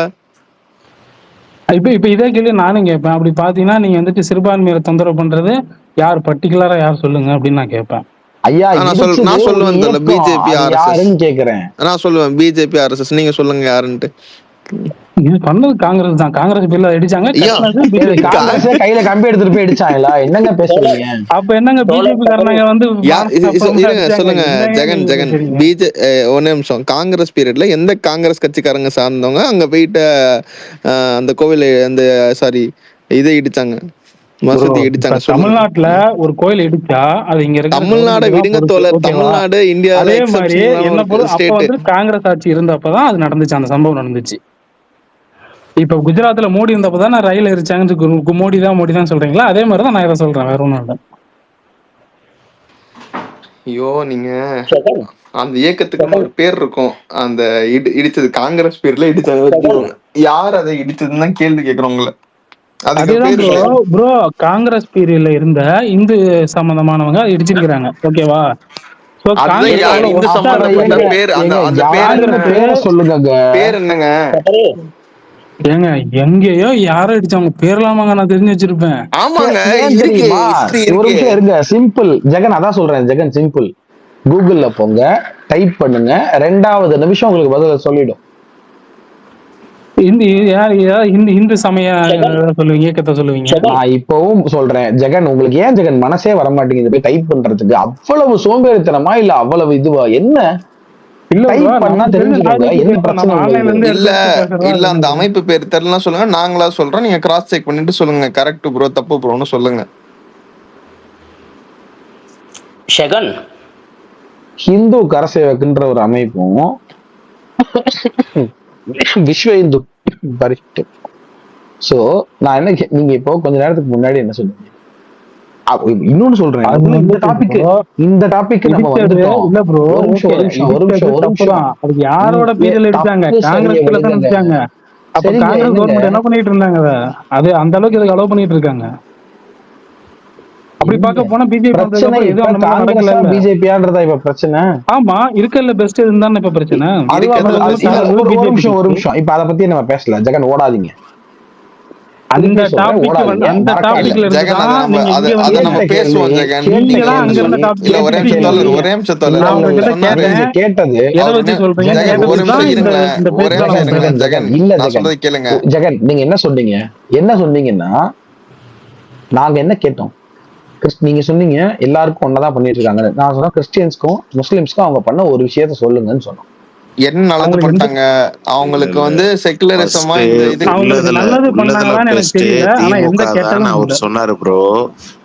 S10: இப்ப இதே கேள்வி நானும் கேட்பேன். அப்படி பாத்தீங்கன்னா நீங்க வந்துட்டு சிறுபான்மையை தொந்தரவு பண்றது யார், பர்டிகுலரா யார் சொல்லுங்க அப்படின்னு நான் கேட்பேன்.
S8: ஐயா
S14: நான்
S8: இடிச்சது ஒரு
S14: சொல்லுவேன் தல,
S8: இயக்கம்,
S14: பிஜேபி
S8: அது
S14: ஆர்எஸ்எஸ்.
S8: யாருன்னு கேக்குறேன்.
S14: நான் சொல்லுவேன் பிஜேபி ஆர்எஸ்எஸ், நீங்க சொல்லுங்க யாருன்ட்டு.
S10: இது பண்ணது காங்கிரஸ் தான். காங்கிரஸ் பில்ல அடிச்சாங்க,
S14: ஐயா
S10: கட்டினது
S8: இது
S10: பிஜேபி.
S8: காங்கிரஸே கையில கம்பி எடுத்துட்டு போய் அடிச்சாங்களா? என்னங்க பேசுறீங்க?
S10: அப்ப என்னங்க பிஜேபி காரனாங்க வந்து
S14: இருங்க சொல்லுங்க ஜெகன். ஒன்னே நிமிஷம். காங்கிரஸ் பீரியட்ல எந்த காங்கிரஸ் கட்சிக்காரங்க சார்ந்தவங்க அங்க போயிட்டு அந்த கோவில் அந்த சாரி இதை இடிச்சாங்க, மசூதி இடிச்சாங்க?
S10: தமிழ்நாட்டுல ஒரு கோயில் இடிச்சா அது இங்க இருக்க
S14: தமிழ்நாடு விடுங்க தோழர், தமிழ்நாடு இந்தியா
S10: அதே மாதிரி என்ன பொருள் அப்ப வந்து காங்கிரஸ் ஆட்சி இருந்தப்பதான் அது நடந்துச்சு, அந்த சம்பவம் நடந்துச்சு. இப்ப குஜராத்ல மோடி இருந்தப்பதான் நான் ரயில் எரிச்சாங்க, மோடி தான் சொல்றீங்களா? அதே மாதிரிதான் நான் இதை சொல்றேன், வேற ஒண்ணும் இல்லை.
S14: ஐயோ நீங்க அந்த இயக்கத்துக்கு ஒரு பேர் இருக்கும், அந்த இடிச்சது காங்கிரஸ் பேர்ல இடிச்சாங்க, யார் அதை இடிச்சதுன்னு தான் கேள்வி கேக்குறவங்கள.
S10: அதுதான் ப்ரோ காங்கிரஸ் பீரியட்ல இருந்த இந்து சம்பந்தமானவங்க இடிச்சிருக்கிறாங்க, ஓகேவா? ஏங்க எங்கேயோ யாரோ அடிச்சவங்க பேர்லாமாங்க, நான் தெரிஞ்சு வச்சிருப்பேன்.
S8: ஒரு நிமிஷம் இருங்க, சிம்பிள் ஜெகன், அதான் சொல்றேன் ஜெகன், சிம்பிள். கூகுள்ல போங்க, டைப் பண்ணுங்க, 2வது நிமிஷம் உங்களுக்கு பதில் சொல்லிடும்.
S10: இந்து சமய சொல்லுவீங்க, இயக்கத்தை சொல்லுவீங்க.
S8: நான் இப்பவும் சொல்றேன் ஜெகன், உங்களுக்கு ஏன் ஜெகன் மனசே வர மாட்டேங்குது போய் டைப் பண்றதுக்கு? அவ்வளவு சோம்பேறித்தனமா இல்ல அவ்வளவு இதுவா? என்ன
S14: இல்ல அந்த அமைப்பு பேர் தெரியல சொல்லுங்க, நாங்களா சொல்றோம், நீங்க கிராஸ் செக் பண்ணிட்டு சொல்லுங்க, கரெக்ட் ப்ரோ தப்பு ப்ரோன்னு சொல்லுங்க.
S13: ஷெகன்,
S8: ஹிந்து கரசேவக்குன்ற ஒரு அமைப்பும் விஸ்வ இந்து பரிஷத்தும். சோ நான் என்ன, நீங்க இப்போ கொஞ்ச நேரத்துக்கு முன்னாடி என்ன சொல்லுங்க, இன்னொன்னு சொல்றேன், இந்த டாபிக் நம்ம வந்துட்டோம்.
S10: இல்ல ப்ரோ, ஒரு நிமிஷம், அது யாரோட பீரியட்ல எடுத்தாங்க? காங்கிரஸ் பீரியட்ல தான் எடுத்தாங்க. அப்ப காங்கிரஸ் கவர்மெண்ட் என்ன பண்ணிட்டு இருந்தாங்க? அது அந்த அளவுக்கு இதுக்கு அலோவ் பண்ணிட்டு இருக்காங்க. அப்படி பார்க்க போனா
S8: பிஜேபியான்றதா இப்ப பிரச்சனை.
S10: ஆமா, இருக்கல பெஸ்ட் இருந்தா இப்ப பிரச்சனை.
S8: ஒரு நிமிஷம், இப்ப அத பத்தி நம்ம பேசல ஜெகன், ஓடாதீங்க.
S10: அந்த டாபிக் வந்து அந்த டாபிக்ல இருந்தா நீங்க
S14: பேசுவோம் ஜெகன். ஒரே நிமிஷம்
S8: கேட்டது
S10: எதை வச்சு சொல்றீங்க?
S14: ஜெகன் இல்ல ஜெகன் கேளுங்க.
S8: ஜெகன் நீங்க என்ன சொன்னீங்கன்னா நாங்க என்ன கேட்டோம்? நீங்க சொன்னீங்க எல்லாருக்கும் ஒன்னதான் பண்ணிட்டு இருக்காங்க. நான் சொன்னா கிறிஸ்டியன்ஸ்க்கும் முஸ்லிம்ஸ்க்கும் அவங்க பண்ண ஒரு விஷயத்த சொல்லுங்கன்னு சொன்னோம்.
S14: என்ன நல்லது பண்ணிட்டாங்க அவங்களுக்கு வந்து செக்குலரிசமா
S4: அவர் சொன்னாரு ப்ரோ.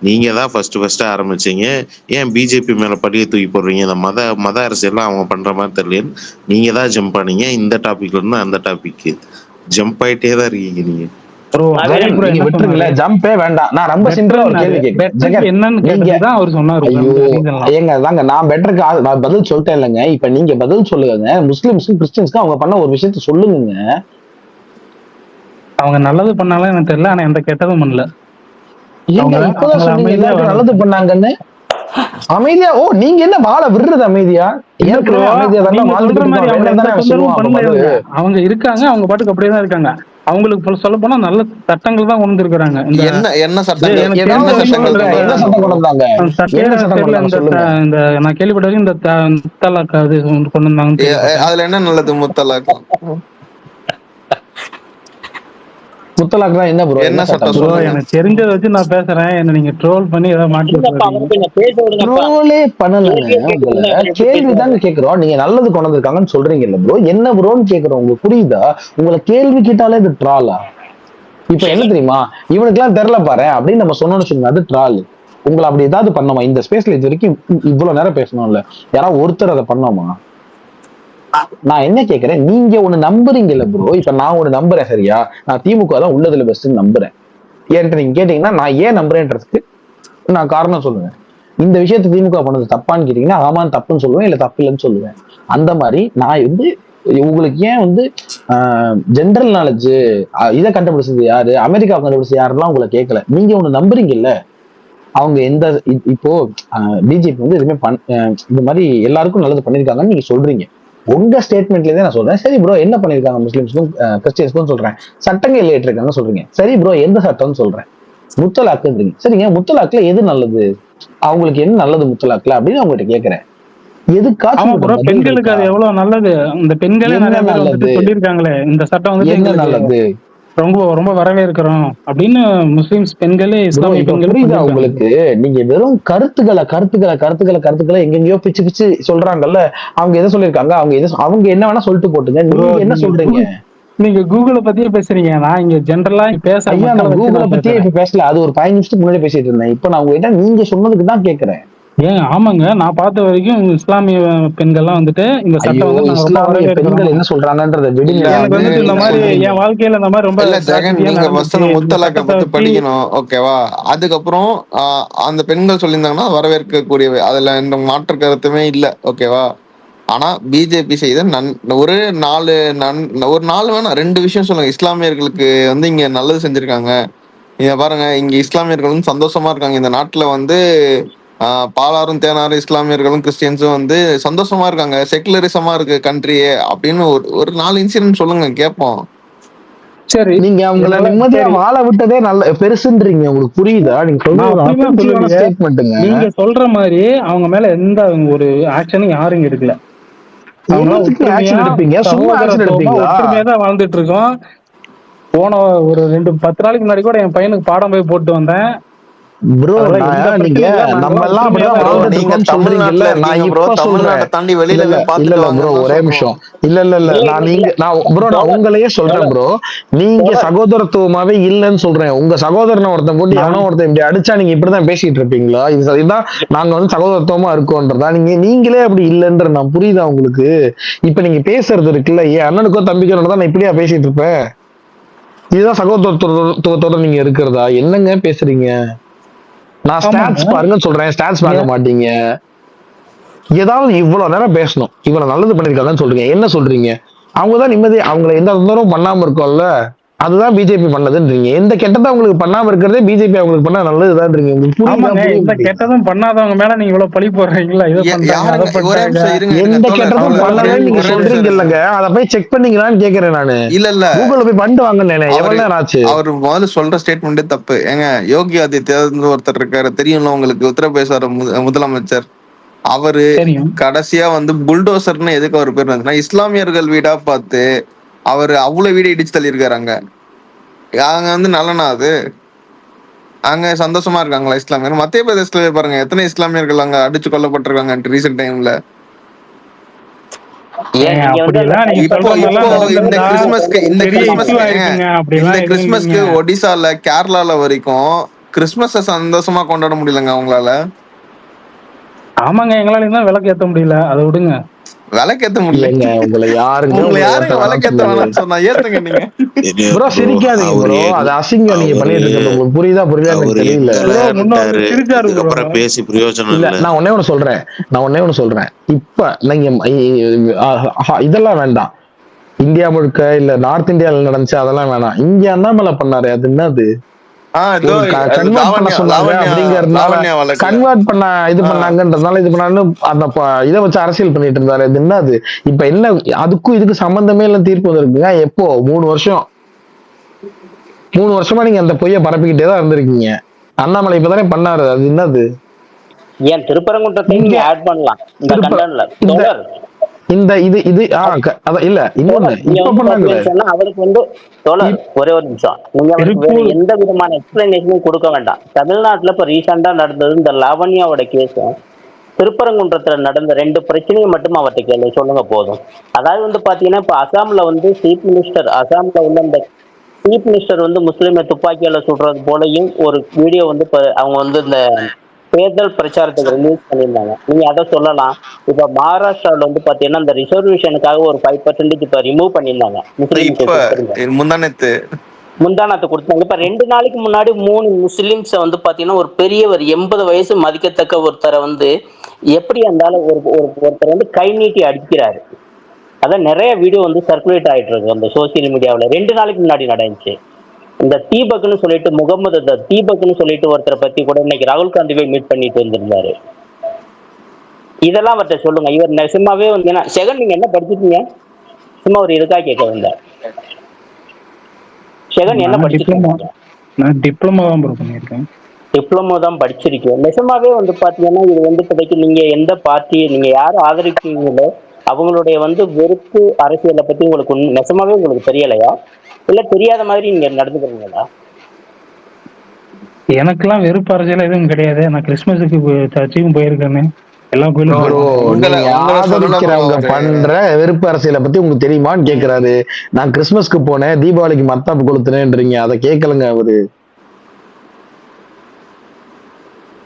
S4: நீங்க தான் ஃபர்ஸ்ட் ஆரம்பிச்சீங்க, ஏன் பிஜேபி மேல படிய தூக்கி போடுறீங்க? இந்த மத அரசியல் அவங்க பண்ற மாதிரி தெரியல, நீங்க தான் ஜம்ப் பண்ணீங்க. இந்த டாபிக்ல இருந்து அந்த டாபிக் ஜம்ப் ஆயிட்டே தான் இருக்கீங்க நீங்க.
S8: ஜம்பே வேண்டாம். நான் ரொம்ப சிம்பிளா ஒரு கேள்வி கேட்கிறேன். நான் பெட்டருக்கு நான் பதில் சொல்லிட்டேன் இல்லைங்க. இப்ப நீங்க பதில் சொல்லுங்க. முஸ்லிம்ஸ்க்கும் கிறிஸ்டியன்ஸ்க்கும் அவங்க பண்ண ஒரு விஷயத்த சொல்லுங்க.
S10: அவங்க நல்லது பண்ணாலும் எனக்கு தெரியல, ஆனா எந்த கெட்டதும் பண்ணல.
S8: இப்பதான் சொன்னீங்க எல்லாருக்கும் நல்லது பண்ணாங்கன்னு. அமைதியா நீங்க என்ன வாழ விடுறது அமைதியா?
S10: அவங்க இருக்காங்க, அவங்க பாட்டுக்கு அப்படியேதான் இருக்காங்க. அவங்களுக்கு சொல்ல போனா நல்ல சட்டங்கள் தான் கொண்டு இருக்கிறாங்க. நான் கேள்விப்பட்ட இந்த முத்தலாக் அது கொண்டு வந்தாங்க.
S14: அதுல என்ன நல்லது? முத்தலாக்
S8: தான் என்ன ப்ரோ?
S14: என்ன சட்டம்?
S10: எனக்கு தெரிஞ்சதை வச்சு நான் பேசுறேன். என்ன நீங்க ட்ரோல் பண்ணி ஏதாவது
S8: ட்ரோலே பண்ணலங்க. கேள்விதாங்க கேக்குறோம். நீங்க நல்லது கொண்டு வந்திருக்காங்கன்னு சொல்றீங்கல்ல ப்ரோ, என்ன ப்ரோன்னு கேக்குறோம். உங்களுக்கு புரியுதா? உங்களை கேள்வி கேட்டாலே இது ட்ராலா? இப்ப என்ன தெரியுமா, இவனுக்கு எல்லாம் தெரியல பாரு அப்படின்னு நம்ம சொன்னோம்னு சொன்னா அது ட்ரால். உங்களை அப்படி ஏதாவது பண்ணோமா? இந்த ஸ்பேஸ்ல இது வரைக்கும் இவ்வளவு நேரம் பேசணும்ல, யாராவது ஒருத்தர் அதை பண்ணோமா? நான் என்ன கேக்குறேன், நீங்க ஒண்ணு நம்புறீங்கல்ல ப்ரோ. இப்ப நான் ஒண்ணு நம்புறேன், சரியா? நான் திமுக தான் உள்ளதுல பெஸ்ட் நம்புறேன். ஏன்ட்டு நீங்க கேட்டீங்கன்னா நான் ஏன் நம்புறேன்றதுக்கு நான் காரணம் சொல்லுவேன். இந்த விஷயத்த திமுக பண்ணது தப்பான்னு கேட்டீங்கன்னா ஆமான்னு தப்புன்னு சொல்லுவேன், இல்ல தப்பு இல்லைன்னு சொல்லுவேன். அந்த மாதிரி நான் வந்து உங்களுக்கு ஏன் வந்து ஜென்ரல் நாலேஜ் இதை கண்டுபிடிச்சது யாரு, அமெரிக்கா கண்டுபிடிச்சது யாருலாம் உங்களை கேட்கல. நீங்க ஒண்ணு நம்புறீங்கல்ல, அவங்க எந்த இப்போ பிஜேபி வந்து எதுவுமே இந்த மாதிரி எல்லாருக்கும் நல்லது பண்ணிருக்காங்கன்னு நீங்க சொல்றீங்க. உங்க ஸ்டேட்மெண்ட்ல நான் சொல்றேன், சரி ப்ரோ என்ன பண்ணிருக்காங்க முஸ்லிம்ஸ்க்கும் கிறிஸ்டியன்ஸ்க்கும் சொல்றேன். சட்டங்கள் ஏற்றிருக்காங்கன்னு சொல்றீங்க, சரி ப்ரோ எந்த சட்டம்னு சொல்றேன். முத்தலாக்குன்றீங்க. சரிங்க, முத்தலாக்குல எது நல்லது? அவங்களுக்கு என்ன நல்லது முத்தலாக்குல அப்படின்னு அவங்ககிட்ட கேக்குறேன். எதுக்காச்சும்
S10: ஆமா
S8: உங்கள்ட்ட
S10: ப்ரோ,
S8: பதில்
S10: பெண்களுக்கு
S8: இருக்கா?
S10: அது எவ்வளவு நல்லது. அந்த பெண்களே
S8: என்ன
S10: நிறைய பேர் வந்துட்டு
S8: நல்லது?
S10: சொல்லியிருக்காங்களே, இந்த சட்டம் வந்துட்டு
S8: என்ன
S10: எங்களுக்கு
S8: நல்லது
S10: ரொம்ப ரொம்ப வரவேற்கிறோம் அப்படின்னு முஸ்லிம்ஸ் பெண்களே,
S8: ப்ரோ?
S10: இஸ்லாமிய
S8: இப்ப
S10: பெண்களே
S8: புரியுதா
S10: சொல்லியிருக்காங்க.
S8: உங்களுக்கு? நீங்க வெறும் கருத்துக்களை எங்கெங்கயோ பிச்சு பிச்சு சொல்றாங்கல்ல. அவங்க எதை சொல்லியிருக்காங்க? அவங்க என்ன வேணா சொல்லிட்டு போட்டுங்க.
S10: ப்ரோ,
S8: நீங்க என்ன சொல்றீங்க?
S10: நீங்க கூகுளை பத்தியே பேசுறீங்க. நான் இங்க ஜென்ரலா பேசுற
S8: ஐயா,
S10: மக்களை
S8: நான்
S10: வச்சு
S8: கூகுளை
S10: நான்
S8: பத்தியே
S10: பேசுறேன்.
S8: இப்ப பேசல. அது ஒரு 5 நிமிஷத்துக்கு முன்னாடி பேசிட்டு இருந்தேன். இப்ப நான் உங்ககிட்ட நீங்க சொன்னதுக்கு தான் கேக்குறேன்.
S10: ஏன் ஆமாங்க, நான் பார்த்த வரைக்கும் இஸ்லாமிய பெண்கள்லாம் வந்துட்டு இந்த சட்டம்
S8: ஐயோ,
S10: வந்து நாங்க ரொம்ப
S8: இஸ்லாமிய
S10: வரவேற்கிறோம்.
S8: பெண்கள் என்ன சொல்றாங்கன்றத
S14: இல்ல
S8: விடுங்க.
S10: எனக்கு
S14: அது
S10: வந்துட்டு இந்த
S14: நீங்க
S10: மாதிரி
S14: சொல்றீங்க.
S10: என் வாழ்க்கையில இந்த மாதிரி ரொம்ப
S14: இல்ல ஜெகன்,
S10: tragedy-ஆ
S14: நீங்க ஃபர்ஸ்ட்
S10: நடந்துச்சு.
S14: அந்த
S10: இந்த
S14: முத்தலாக்கை
S10: சட்டத்தை
S14: பத்தி
S10: வச்சு
S14: படிக்கணும், ஓகேவா? அதுக்கப்புறம் அந்த பெண்கள் சொல்லியிருந்தாங்கன்னா வரவேற்கக்கூடியவை, அதுல எந்த மாற்று கருத்துமே இல்ல, ஓகேவா? ஆனா பிஜேபி செய்த ஒரு 4 வேணாம் 2 விஷயம் சொல்லுங்க. இஸ்லாமியர்களுக்கு வந்து இங்க நல்லது செஞ்சிருக்காங்க. இங்க பாருங்க, இங்க இஸ்லாமியர்கள் வந்து சந்தோஷமா இருக்காங்க. இந்த நாட்டுல வந்து பாலாரும் தேனாரும் இஸ்லாமியர்களும் கிறிஸ்டியன்ஸும் வந்து சந்தோஷமா இருக்காங்க. செக்குலரிசமா இருக்கு கண்ட்ரியே அப்படின்னு ஒரு 4 இன்சிடென்ட் சொல்லுங்க, கேட்போம்.
S10: சரி,
S8: நீங்க அவங்கள நிம்மதியா வாழ விட்டதே நல்ல பெருசுன்றீங்க. உங்களுக்கு புரியுதா? நீங்க சொல்றது
S10: நான்
S8: ஒரு
S10: அப்படிலாம்
S8: அஃபென்சிவான
S10: சொல்லலையே.
S8: ஸ்டேட்மெண்ட்டுங்க.
S10: நீங்க சொல்ற மாதிரி அவங்க மேல எந்த ஒரு ஆக்ஷனும் யாரும் எடுக்கல. அவங்களாம்
S8: என்னத்துக்கு
S10: ஒற்றுமையா
S8: ஆக்ஷன் எடுப்பீங்க? சும்மா ஆக்ஷன்
S10: சகோதரத்துவமா
S8: எடுப்பீங்களா?
S10: ஒற்றுமையா தான் வாழ்ந்துட்டு இருக்கோம். போன ஒரு 10 நாளைக்கு முன்னாடி கூட என் பையனுக்கு பாடம் போய் போட்டு வந்தேன்.
S8: ப்ரோ,
S10: அதெல்லாம் எந்த
S8: நீங்க
S10: பிரச்சனையும் இல்ல.
S8: நம்ம
S10: நாங்கெல்லாம்
S8: எல்லாம்
S10: ஒற்றுமையா
S8: அப்படிதான்
S10: தான்
S14: ப்ரோ,
S10: இருக்கோம்.
S8: வாழ்ந்துட்டு
S14: நீங்க
S8: இருக்கோம்னு சொல்றீங்கல்ல.
S14: தமிழ்நாட்டுல
S8: நான்
S14: இருக்கீங்க ப்ரோ.
S8: இப்ப சொல்றேன்.
S14: தமிழ்நாட்டை தாண்டி
S8: இல்ல
S14: வெளியில
S8: இல்ல
S14: போய்
S8: இல்ல
S14: பார்த்துட்டு
S8: இல்ல ப்ரோ,
S14: வாங்கன்னு தான்
S8: ஒரே
S14: சொல்றோம்.
S8: நிமிஷம். இல்ல நான் ப்ரோ, நான் உங்களையே சொல்றேன் ப்ரோ. நீங்க சகோதரத்துவமாவே இல்லைன்னு சொல்றேன். உங்க சகோதரனை ஒருத்தன் போட்டு எவனோ ஒருத்தன் இப்படி அடிச்சா நீங்க இப்படிதான் பேசிட்டு இருப்பீங்களா? இதுதான் நாங்க வந்து சகோதரத்துவமா இருக்கோன்றதா? நீங்களே அப்படி இல்லைன்ற நான் புரியுதா உங்களுக்கு? இப்ப நீங்க பேசுறது இருக்குல்ல, என் அண்ணனுக்கோ தம்பிக்கோ தான் நான் இப்படியா பேசிட்டு இருப்பேன்? இதுதான் சகோதரத்துவத்தோட நீங்க இருக்கிறதா? என்னங்க பேசுறீங்க? நான்
S10: ஆமாங்க.
S8: ஸ்டாட்ஸ் பாருங்கன்னு சொல்றேன், ஸ்டாட்ஸ் பார்க்க மாட்டீங்க. ஏதாவது இவ்வளவு நேரம் பேசணும், இவ்வளவு நல்லது பண்ணிருக்காங்கன்னு சொல்றீங்க. என்ன சொல்றீங்க? அவங்கதான் நிம்மதி, அவங்களை எந்த தொந்தரவும் பண்ணாம இருக்கோம்ல, அதுதான் பிஜேபி பண்ணதுன்றீங்க. எந்த கெட்டதா உங்களுக்கு பண்ணாம இருக்கிறதே பிஜேபி அவங்களுக்கு பண்ணா நல்லதுதான்றீங்க. உங்களுக்கு புரியுதா?
S10: ஆமாங்க,
S8: புரிய
S10: எந்த
S8: மாட்டேங்குது.
S10: கெட்டதும் பண்ணாதவங்க மேல நீங்க இவ்வளவு பழி போடுறீங்களா? இதை பண்றாங்க, அதை
S14: யாருங்க? ஒரே
S10: பண்றாங்க.
S14: நிமிஷம் இருங்க
S8: எந்த
S14: தோழர்.
S8: கெட்டதும் பண்ணலன்னு நீங்க
S14: ஒரே நிமிஷம்
S8: சொல்றீங்க
S14: இருங்க.
S8: இல்லங்க, அதை போய் செக் பண்ணீங்களான்னு கேக்குறேன் நானு.
S14: இல்ல
S8: கூகுள்ல போய் பண்ணிட்டு வாங்கன்னு
S14: அவரு
S8: எவ்வளவு நேரம் ஆச்சு?
S14: அவர் முதல்ல சொல்ற ஸ்டேட்மெண்டே தப்பு. ஏங்க, யோகி ஆதித்யநாத் ஒருத்தர் இருக்காரு, தெரியும்ல உங்களுக்கு, உத்தரப்பிரதேச முதலமைச்சர். அவரு
S10: தெரியும்.
S14: கடைசியா வந்து புல்டோசர்னு எதுக்கு அவர் பேர் வந்துச்சுன்னா, இஸ்லாமியர்கள் வீடா பார்த்து அவர் அவ்வளவு வீடு இடிச்சு தள்ளியிருக்காரு. அங்க வந்து நல்லனா அது? அங்க சந்தோஷமா இருக்காங்களா இஸ்லாமியர்? மத்திய பிரதேசத்துல பாருங்க, எத்தனை இஸ்லாமியர்கள் அங்க அடிச்சு கொல்லப்பட்டிருக்காங்க ரீசெண்ட் டைம்ல.
S10: அப்படிலாம் நீங்க
S14: இப்போ
S10: சொல்ற
S14: இப்போ
S10: மாதிரிலாம்
S14: இந்த
S10: நடந்திருந்தா பெரிய இஷ்யூ ஆயிருக்குங்க.
S14: இந்த
S10: அப்படிலாம் எதுவும் இல்லைங்க.
S14: கிறிஸ்மஸ்க்கு ஒடிசால கேரளால வரைக்கும் கிறிஸ்மஸ சந்தோஷமா கொண்டாட முடியலங்க அவங்களால.
S10: ஆமாங்க, எங்களால தான் விளக்கு ஏத்த முடியல, அதை விடுங்க.
S14: விளக்கேத்த முடியல.
S8: உங்களை யாருங்க
S14: விளக்கேத்த வேணாம்னு சொன்னா ஏத்துங்க நீங்க.
S8: ப்ரோ, சிரிக்காதீங்க ப்ரோ, அது அசிங்கம் நீங்க பண்ணிட்டு இருக்கிறது. உங்களுக்கு புரியுதா எனக்கு தெரியல.
S4: அதுக்கப்புறம் பேசி பிரயோஜனம்
S8: இல்ல,
S4: இல்ல.
S8: நான் ஒன்னே ஒண்ணு சொல்றேன். இப்ப நீங்க இதெல்லாம் வேண்டாம். இந்தியா முழுக்க இல்ல நார்த் இந்தியால நடந்துச்சு, அதெல்லாம் வேணாம். இங்க அண்ணாமலை பண்ணாரு, அது என்னது? கன்வெர்ட் பண்ண சொன்னாங்க அப்படிங்கறதுனால கன்வெர்ட் பண்ண இது பண்ணாங்கன்றதுனால இது பண்ணான்னு அந்த இதை வச்சு அரசியல் பண்ணிட்டு இருந்தாரு. அது என்னது? இப்ப என்ன அதுக்கும் இதுக்கு சம்பந்தமே இல்ல, தீர்ப்பு வந்திருக்குங்க. எப்போ? 3 வருஷமா நீங்க அந்த பொய்யை பரப்பிக்கிட்டே தான் இருந்திருக்கீங்க. அண்ணாமலை இப்பதானே பண்ணாரு, அது என்னது?
S13: ஏன் திருப்பரங்குன்றத்தை நீங்க ஆட் பண்ணலாம் இந்த கண்டென்ட்ல தோழர்.
S8: இந்த இது இல்ல இன்னொன்னு இப்ப பண்ணாங்களே
S13: அவருக்கு வந்து தோழர் ஒரே ஒரு நிமிஷம், நீங்க அவருக்கு வேற எந்த விதமான எக்ஸ்பிளனேஷனும் கொடுக்க வேண்டாம். தமிழ்நாட்டுல இப்ப ரீசெண்டா நடந்தது இந்த லாவண்யாவோட கேஸும் திருப்பரங்குன்றத்துல நடந்த 2 பிரச்சனையும் மட்டும் அவர்கிட்ட கேள்வி சொல்லுங்க போதும். அதாவது வந்து பாத்தீங்கன்னா இப்ப அசாம்ல வந்து அசாம்ல உள்ள இந்த சீஃப் மினிஸ்டர் வந்து முஸ்லீமை துப்பாக்கியால சுடுறது போலையும் ஒரு வீடியோ வந்து இப்ப அவங்க வந்து இந்த தேர்தல் பிரச்சாரத்துக்கு ரிலீஸ் பண்ணியிருந்தாங்க. நீங்க அதை சொல்லலாம். இப்ப மகாராஷ்டிராவில் வந்து பாத்தீங்கன்னா இந்த ரிசர்வேஷனுக்காக ஒரு 5% இப்ப ரிமூவ் பண்ணியிருந்தாங்க. முந்தானத்தை கொடுத்தாங்க. இப்ப 2 நாளைக்கு முன்னாடி 3 முஸ்லிம்ஸ வந்து பாத்தீங்கன்னா ஒரு பெரியவர் 80 வயசு மதிக்கத்தக்க ஒருத்தரை வந்து எப்படி இருந்தாலும் ஒருத்தர் வந்து கை நீட்டி அடிக்கிறாரு. அதான் நிறைய வீடியோ வந்து சர்க்குலேட் ஆயிட்டு இருக்கு அந்த சோசியல் மீடியாவில். 2 நாளைக்கு முன்னாடி நடந்துச்சு. இந்த தீபக்னு சொல்லிட்டு தீபக்னு சொல்லிட்டு ஒருத்தரை பத்தி கூட இன்னைக்கு ராகுல் காந்தி போய் மீட் பண்ணிட்டு வந்திருந்தாரு. இதெல்லாம் அவர்கிட்ட சொல்லுங்க. இவர் சும்மாவே வந்து செகண்ட் நீங்க என்ன படிச்சிருக்கீங்க? சும்மா ஒரு இதுக்காக கேட்க வந்தார். செகண்ட் என்ன படிச்சிருக்கீங்க?
S10: நான் டிப்ளமோ தான் ப்ரோ பண்ணியிருக்கேன்.
S13: டிப்ளமோ தான் படிச்சிருக்கேன். நிஜமாவே வந்து பாத்தீங்கன்னா இது வந்து இப்போதைக்கு நீங்க எந்த பார்ட்டி நீங்க யார் ஆதரிக்கிறீங்களோ அவங்களுடைய வந்து வெறுப்பு அரசியலை பத்தி உங்களுக்கு நிஜமாவே உங்களுக்கு தெரியலையா, இல்ல தெரியாத மாதிரி நீங்க நடந்துக்கிறீங்களா?
S10: எனக்கெல்லாம் வெறுப்பு அரசியல் எதுவும் கிடையாது. நான் கிறிஸ்மஸுக்கு சர்ச்சுக்கும் போயிருக்கேன்னு எல்லா கோயிலும்
S8: ப்ரோ நீங்க ஆதரிக்கிறவங்க பண்ற வெறுப்பு அரசியலை பத்தி உங்களுக்கு தெரியுமான்னு கேக்குறாரு. நான் கிறிஸ்மஸ்க்கு போனேன், தீபாவளிக்கு மத்தாப்பு கொளுத்துனேன்றீங்க, அதை கேட்கலங்க அவரு.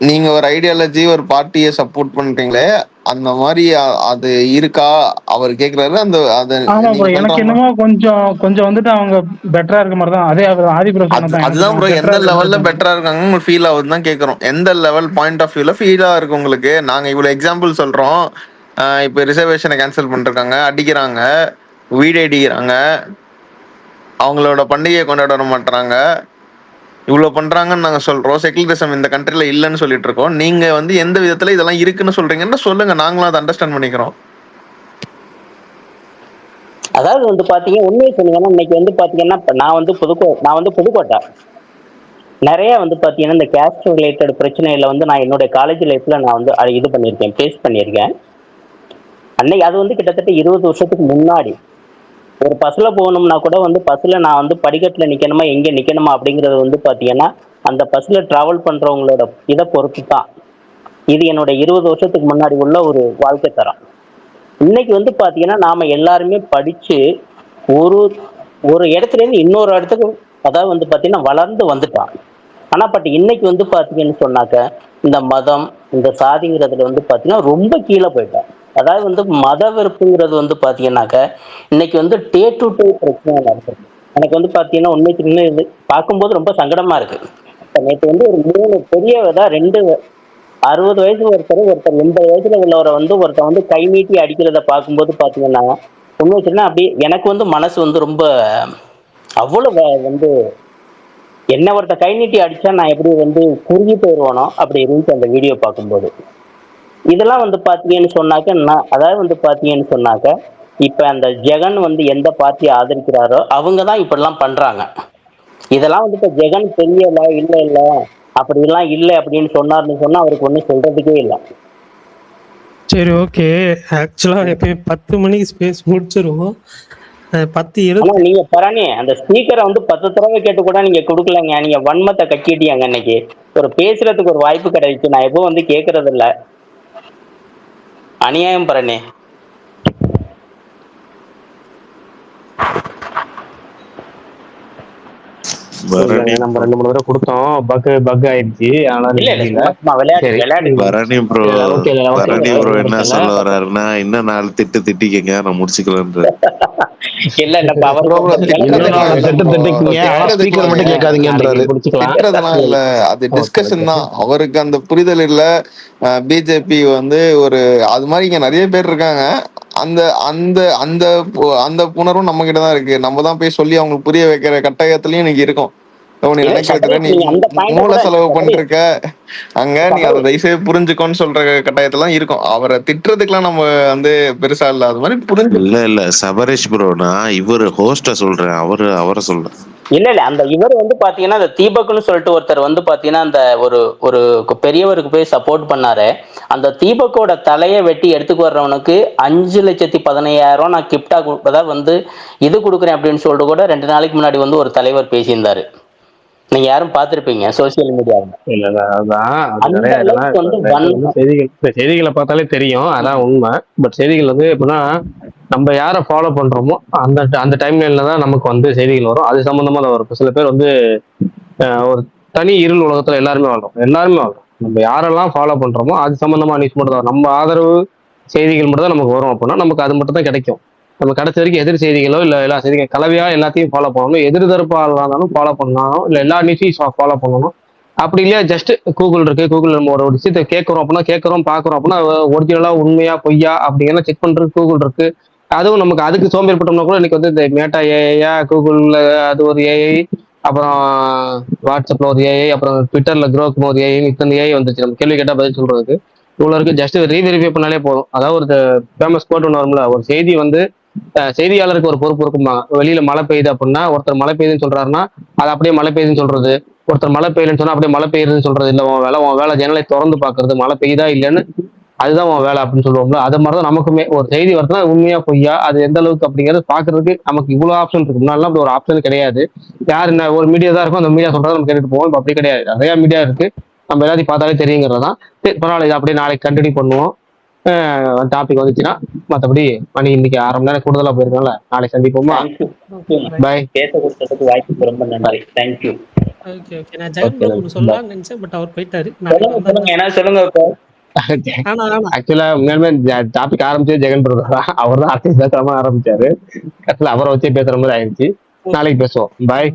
S14: நீங்க ஒரு ஐடியாலஜி ஒரு பார்ட்டியை சப்போர்ட் பண்றீங்களே, அந்த மாதிரி அது இருக்கா அவர் கேக்குறாரு. அந்த
S10: ஆமா ப்ரோ, எனக்கு என்னமோ கொஞ்சம் வந்துட்டு அவங்க பெட்டரா இருக்க மாதிரி தான். அதே
S14: அதுதான் ப்ரோ, எந்த லெவல்ல பெட்டரா இருக்காங்க உங்களுக்கு ஃபீல் ஆகுது தான் கேக்குறோம். எந்த லெவல் பாயிண்ட் ஆஃப் வியூல ஃபீலா இருக்கு உங்களுக்கு? நாங்க இவ்வளவு எக்ஸாம்பிள் சொல்றோம். இப்ப ரிசர்வேஷனை கேன்சல் பண்ணிருக்காங்க, அடிக்கிறாங்க, வீடு அடிக்கிறாங்க, அவங்களோட பண்டிகையை கொண்டாட வர மாட்டாங்க, இவ்வளவு பண்றாங்கன்னு நாங்க சொல்றோம். செகுலரிசம் இந்த கண்ட்ரில இல்லைன்னு சொல்லிட்டு இருக்கோம். நீங்க வந்து எந்த விதத்துல இதெல்லாம் இருக்குன்னு சொல்றீங்கன்னு சொல்லுங்க, நாங்களும் அதை அண்டர்ஸ்டாண்ட் பண்ணிக்கிறோம்.
S13: அதாவது வந்து பாத்தீங்கன்னா உண்மையை சொன்னீங்கன்னா இன்னைக்கு வந்து பாத்தீங்கன்னா நான் வந்து புதுக்கோட்டை நிறைய வந்து பாத்தீங்கன்னா இந்த கேஸ்ட் ரிலேட்டட் பிரச்சனைகளை வந்து நான் என்னுடைய காலேஜ் லைஃப்ல நான் வந்து அதை இது பண்ணியிருக்கேன், ஃபேஸ் பண்ணியிருக்கேன். அன்னைக்கு அது வந்து கிட்டத்தட்ட 20 வருஷத்துக்கு முன்னாடி ஒரு பஸ்ல போகணும்னா கூட வந்து பஸ்ல நான் வந்து படிக்கட்டுல நிக்கணுமா எங்க நிக்கணுமா அப்படிங்கறது வந்து பாத்தீங்கன்னா அந்த பஸ்ல டிராவல் பண்றவங்களோட இதை பொறுத்து தான். இது என்னோட 20 வருஷத்துக்கு முன்னாடி உள்ள ஒரு வாழ்க்கை தரம். இன்னைக்கு வந்து பாத்தீங்கன்னா நாம எல்லாருமே படிச்சு ஒரு ஒரு இடத்துல இருந்து இன்னொரு இடத்துக்கு அதாவது வந்து பாத்தீங்கன்னா வளர்ந்து வந்துட்டான். ஆனா பட் இன்னைக்கு வந்து பாத்தீங்கன்னு சொன்னாக்க இந்த மதம் இந்த சாதிங்கிறதுல வந்து பாத்தீங்கன்னா ரொம்ப கீழே போயிட்டேன். அதாவது வந்து மத வெறுப்புங்கிறது வந்து பாத்தீங்கன்னாக்க இன்னைக்கு வந்து டே டு டே பிரச்சனை நடக்குது. எனக்கு வந்து பாத்தீங்கன்னா உண்மைக்கு இன்னும் இது பார்க்கும்போது ரொம்ப சங்கடமா இருக்கு. நேற்று வந்து ஒரு 3 பெரியவதா 2 60 வயசு ஒருத்தர் 80 வயசுல உள்ளவரை வந்து ஒருத்தர் வந்து கை நீட்டி அடிக்கிறத பார்க்கும்போது பாத்தீங்கன்னா உண்மைக்குன்னா அப்படி எனக்கு வந்து மனசு வந்து ரொம்ப அவ்வளவு வந்து என்ன ஒருத்த கை நீட்டி அடிச்சா நான் எப்படி வந்து குறுகி போயிடுவானோ அப்படி இருந்துச்சு அந்த வீடியோ பார்க்கும்போது. இதெல்லாம் வந்து பாத்தீங்கன்னு சொன்னாக்க அதாவது வந்து பாத்தீங்கன்னு சொன்னாக்க இப்ப அந்த ஜெகன் வந்து எந்த பார்ட்டியை ஆதரிக்கிறாரோ அவங்கதான் இப்படிலாம் பண்றாங்க. இதெல்லாம் வந்து இப்ப ஜெகன் தெரியல இல்ல அப்படிலாம் இல்லை அப்படின்னு சொன்னார்னு சொன்னா அவருக்கு ஒன்றும் சொல்றதுக்கே இல்லை.
S2: சரி ஓகே, ஆக்சுவலா எப்பயும் 10 மணிக்கு ஸ்பேஸ் முடிச்சிருவோம். 10:20
S13: ஆனா நீங்க பரணி அந்த ஸ்பீக்கரை வந்து 10 தடவை கேட்டு கூட நீங்க கொடுக்கலங்க. நீங்க வன்மத்தை கட்டிட்டீங்க. அன்னைக்கு ஒரு பேசுறதுக்கு ஒரு வாய்ப்பு கிடைச்சு நான் எப்பவும் வந்து கேட்கறது இல்ல. அநியாயம் பரணி.
S1: நம்ம 2-3 தடவை கொடுத்தோம், பக் ஆயிடுச்சு.
S15: பரணி ப்ரோ என்ன சொல்ல வர்றாருன்னா இன்னும் 4 திட்டிக்கங்க நான் முடிச்சுக்கலான்ற.
S13: இல்ல இல்லப்பா
S14: இல்ல, அது டிஸ்கஷன் தான். அவருக்கு அந்த புரிதல் இல்ல. பிஜேபி வந்து ஒரு அது மாதிரி இங்க நிறைய பேர் இருக்காங்க. அந்த அந்த அந்த அந்த புணர்வும் நம்ம கிட்ட தான் இருக்கு. நம்ம தான் போய் சொல்லி அவங்களுக்கு புரிய வைக்கிற கட்டாயத்திலயும் இன்னைக்கு இருக்கும். நீ நினைக்கிறதுல நீ மூல செலவு பண்ணிருக்க அங்க நீ அதை தயவுசெய்து புரிஞ்சுக்கோன்னு சொல்ற கட்டாயத்தெல்லாம் இருக்கும். அவரை திட்டுறதுக்கெல்லாம் நம்ம வந்து பெருசா இல்ல, அது மாதிரி புரிஞ்சு
S15: இல்ல சபரேஷ் ப்ரோ, நான் இவரு ஹோஸ்ட சொல்றேன், அவரை சொல்றேன்.
S13: இல்ல அந்த இவர் வந்து பாத்தீங்கன்னா அந்த தீபக்னு சொல்லிட்டு ஒருத்தர் வந்து பாத்தீங்கன்னா அந்த ஒரு பெரியவருக்கு போய் சப்போர்ட் பண்ணாரு. அந்த தீபக்கோட தலையை வெட்டி எடுத்துக்கு வர்றவனுக்கு 5,15,000 நான் கிப்டா அதாவது வந்து இது கொடுக்குறேன் அப்படின்னு சொல்லிட்டு கூட 2 நாளைக்கு முன்னாடி வந்து ஒரு தலைவர் பேசியிருந்தாரு. நீங்க யாரும் பார்த்திருப்பீங்க சோசியல் மீடியாவில்.
S1: செய்திகளை பார்த்தாலே தெரியும், அதான் உண்மை. பட் செய்திகள் வந்து எப்படின்னா நம்ம யாரை ஃபாலோ பண்றோமோ அந்த டைம்லைன்ல தான் நமக்கு வந்து செய்திகள் வரும். அது சம்பந்தமா தான் வரும். சில பேர் வந்து ஒரு தனி இருள் உலகத்துல எல்லாருமே வாழ்றோம். நம்ம யாரெல்லாம் ஃபாலோ பண்றோமோ அது சம்பந்தமா நியூஸ் மட்டும் தான். நம்ம ஆதரவு செய்திகள் மட்டும் தான் நமக்கு வரும். அப்படின்னா நமக்கு அது மட்டும் தான் கிடைக்கும். நம்ம கிடைச்ச வரைக்கும் எதிர் செய்திகளோ இல்லை எல்லா செய்திகள் கலவையா எல்லாத்தையும் ஃபாலோ பண்ணணும். எதிர் தரப்பாளர்களும் ஃபாலோ பண்ணணும், இல்லை எல்லா நியூஸையும் ஃபாலோ பண்ணணும். அப்படி இல்லையா ஜஸ்ட் கூகுள் இருக்கு, கூகுள் நம்ம ஒரு விஷயத்தை கேட்கறோம் பார்க்குறோம் அப்படின்னா ஒரிஜினலா உண்மையா பொய்யா அப்படிங்கிறத செக் பண்றது கூகுள் இருக்கு. அதுவும் நமக்கு அதுக்கு சோம்பேறிப்பட்டோம்னா கூட இன்னைக்கு வந்து இந்த மேட்டா ஏஐயா, கூகுள்ல அது ஒரு ஏஐ, அப்புறம் வாட்ஸ்அப்ல ஒரு ஏஐ, அப்புறம் ட்விட்டர்ல குரோக்னு ஒரு ஏஐ, இத்தனை ஏஐ வந்துச்சு. நம்ம கேள்வி கேட்டா பதில் சொல்றதுக்கு இவ்வளோ இருக்கு. ஜஸ்ட் ரீவெரிஃபை பண்ணாலே போதும். அதாவது ஒரு ஃபேமஸ் கோட் ஒன்று வரும்ல, ஒரு செய்தி வந்து செய்தியாளருக்கு ஒரு பொறுப்பு இருக்குமா. வெளியில மழை பெய்யுது அப்படின்னா ஒருத்தர் மழை பெய்யுதுன்னு சொல்றாருன்னா அது அப்படியே மழை பெய்யுதுன்னு சொல்றது, ஒருத்தர் மழை பெய்யலன்னு சொன்னா அப்படியே மழை பெய்யுதுன்னு சொல்றது இல்லை. உன் வேலை ஜன்னலை திறந்து பாக்குறது, மழை பெய்யுதா இல்லைன்னு, அதுதான் உன் வேலை அப்படின்னு சொல்லுவோம்ல. அது மாதிரிதான் நமக்குமே ஒரு செய்தி வருதுன்னா உண்மையா பொய்யா, அது எந்த அளவுக்கு அப்படிங்கிறது பாக்குறதுக்கு நமக்கு இவ்வளவு ஆப்ஷன் இருக்கு. முன்னாடிலாம் அப்படி ஒரு ஆப்ஷன் கிடையாது. யார் என்ன ஒரு மீடியா தான் இருக்கும், அந்த மீடியா சொல்றதை நம்ம கேட்டுட்டு போவோம். இப்ப அப்படி கிடையாது, நிறைய மீடியா இருக்கு, நம்ம எல்லாத்தையும் பார்த்தாலே தெரியுங்கிறதான். சரி பரவாயில்ல, இது அப்படியே நாளைக்கு கண்டினியூ பண்ணுவோம். டாபிக் வந்துச்சுன்னா மற்றபடி மணி இன்னைக்கு 1/2 மணி நேரம் கூடுதலா போயிருக்கோம்ல, நாளைக்கு சந்திப்போமா? பை.
S13: பேச கொடுத்ததுக்கு வாய்ப்புக்கு ரொம்ப நன்றி. தேங்க்யூ.
S2: Okay okay. நான் ஜெகன் ப்ரோ ஒன்று சொல்லலாம்னு நினைச்சேன், பட் அவர் போயிட்டாரு.
S13: என்ன சொல்லுங்க இப்போ.
S1: ஆக்சுவலா உண்மையாலுமே டாபிக் ஆரம்பிச்சது ஜெகன் பிரதர் தான். அவர் தான் ஆரம்பிச்சாரு. அவரை வச்சே பேசுற மாதிரி ஆயிடுச்சு. நாளைக்கு பேசுவோம். பாய்.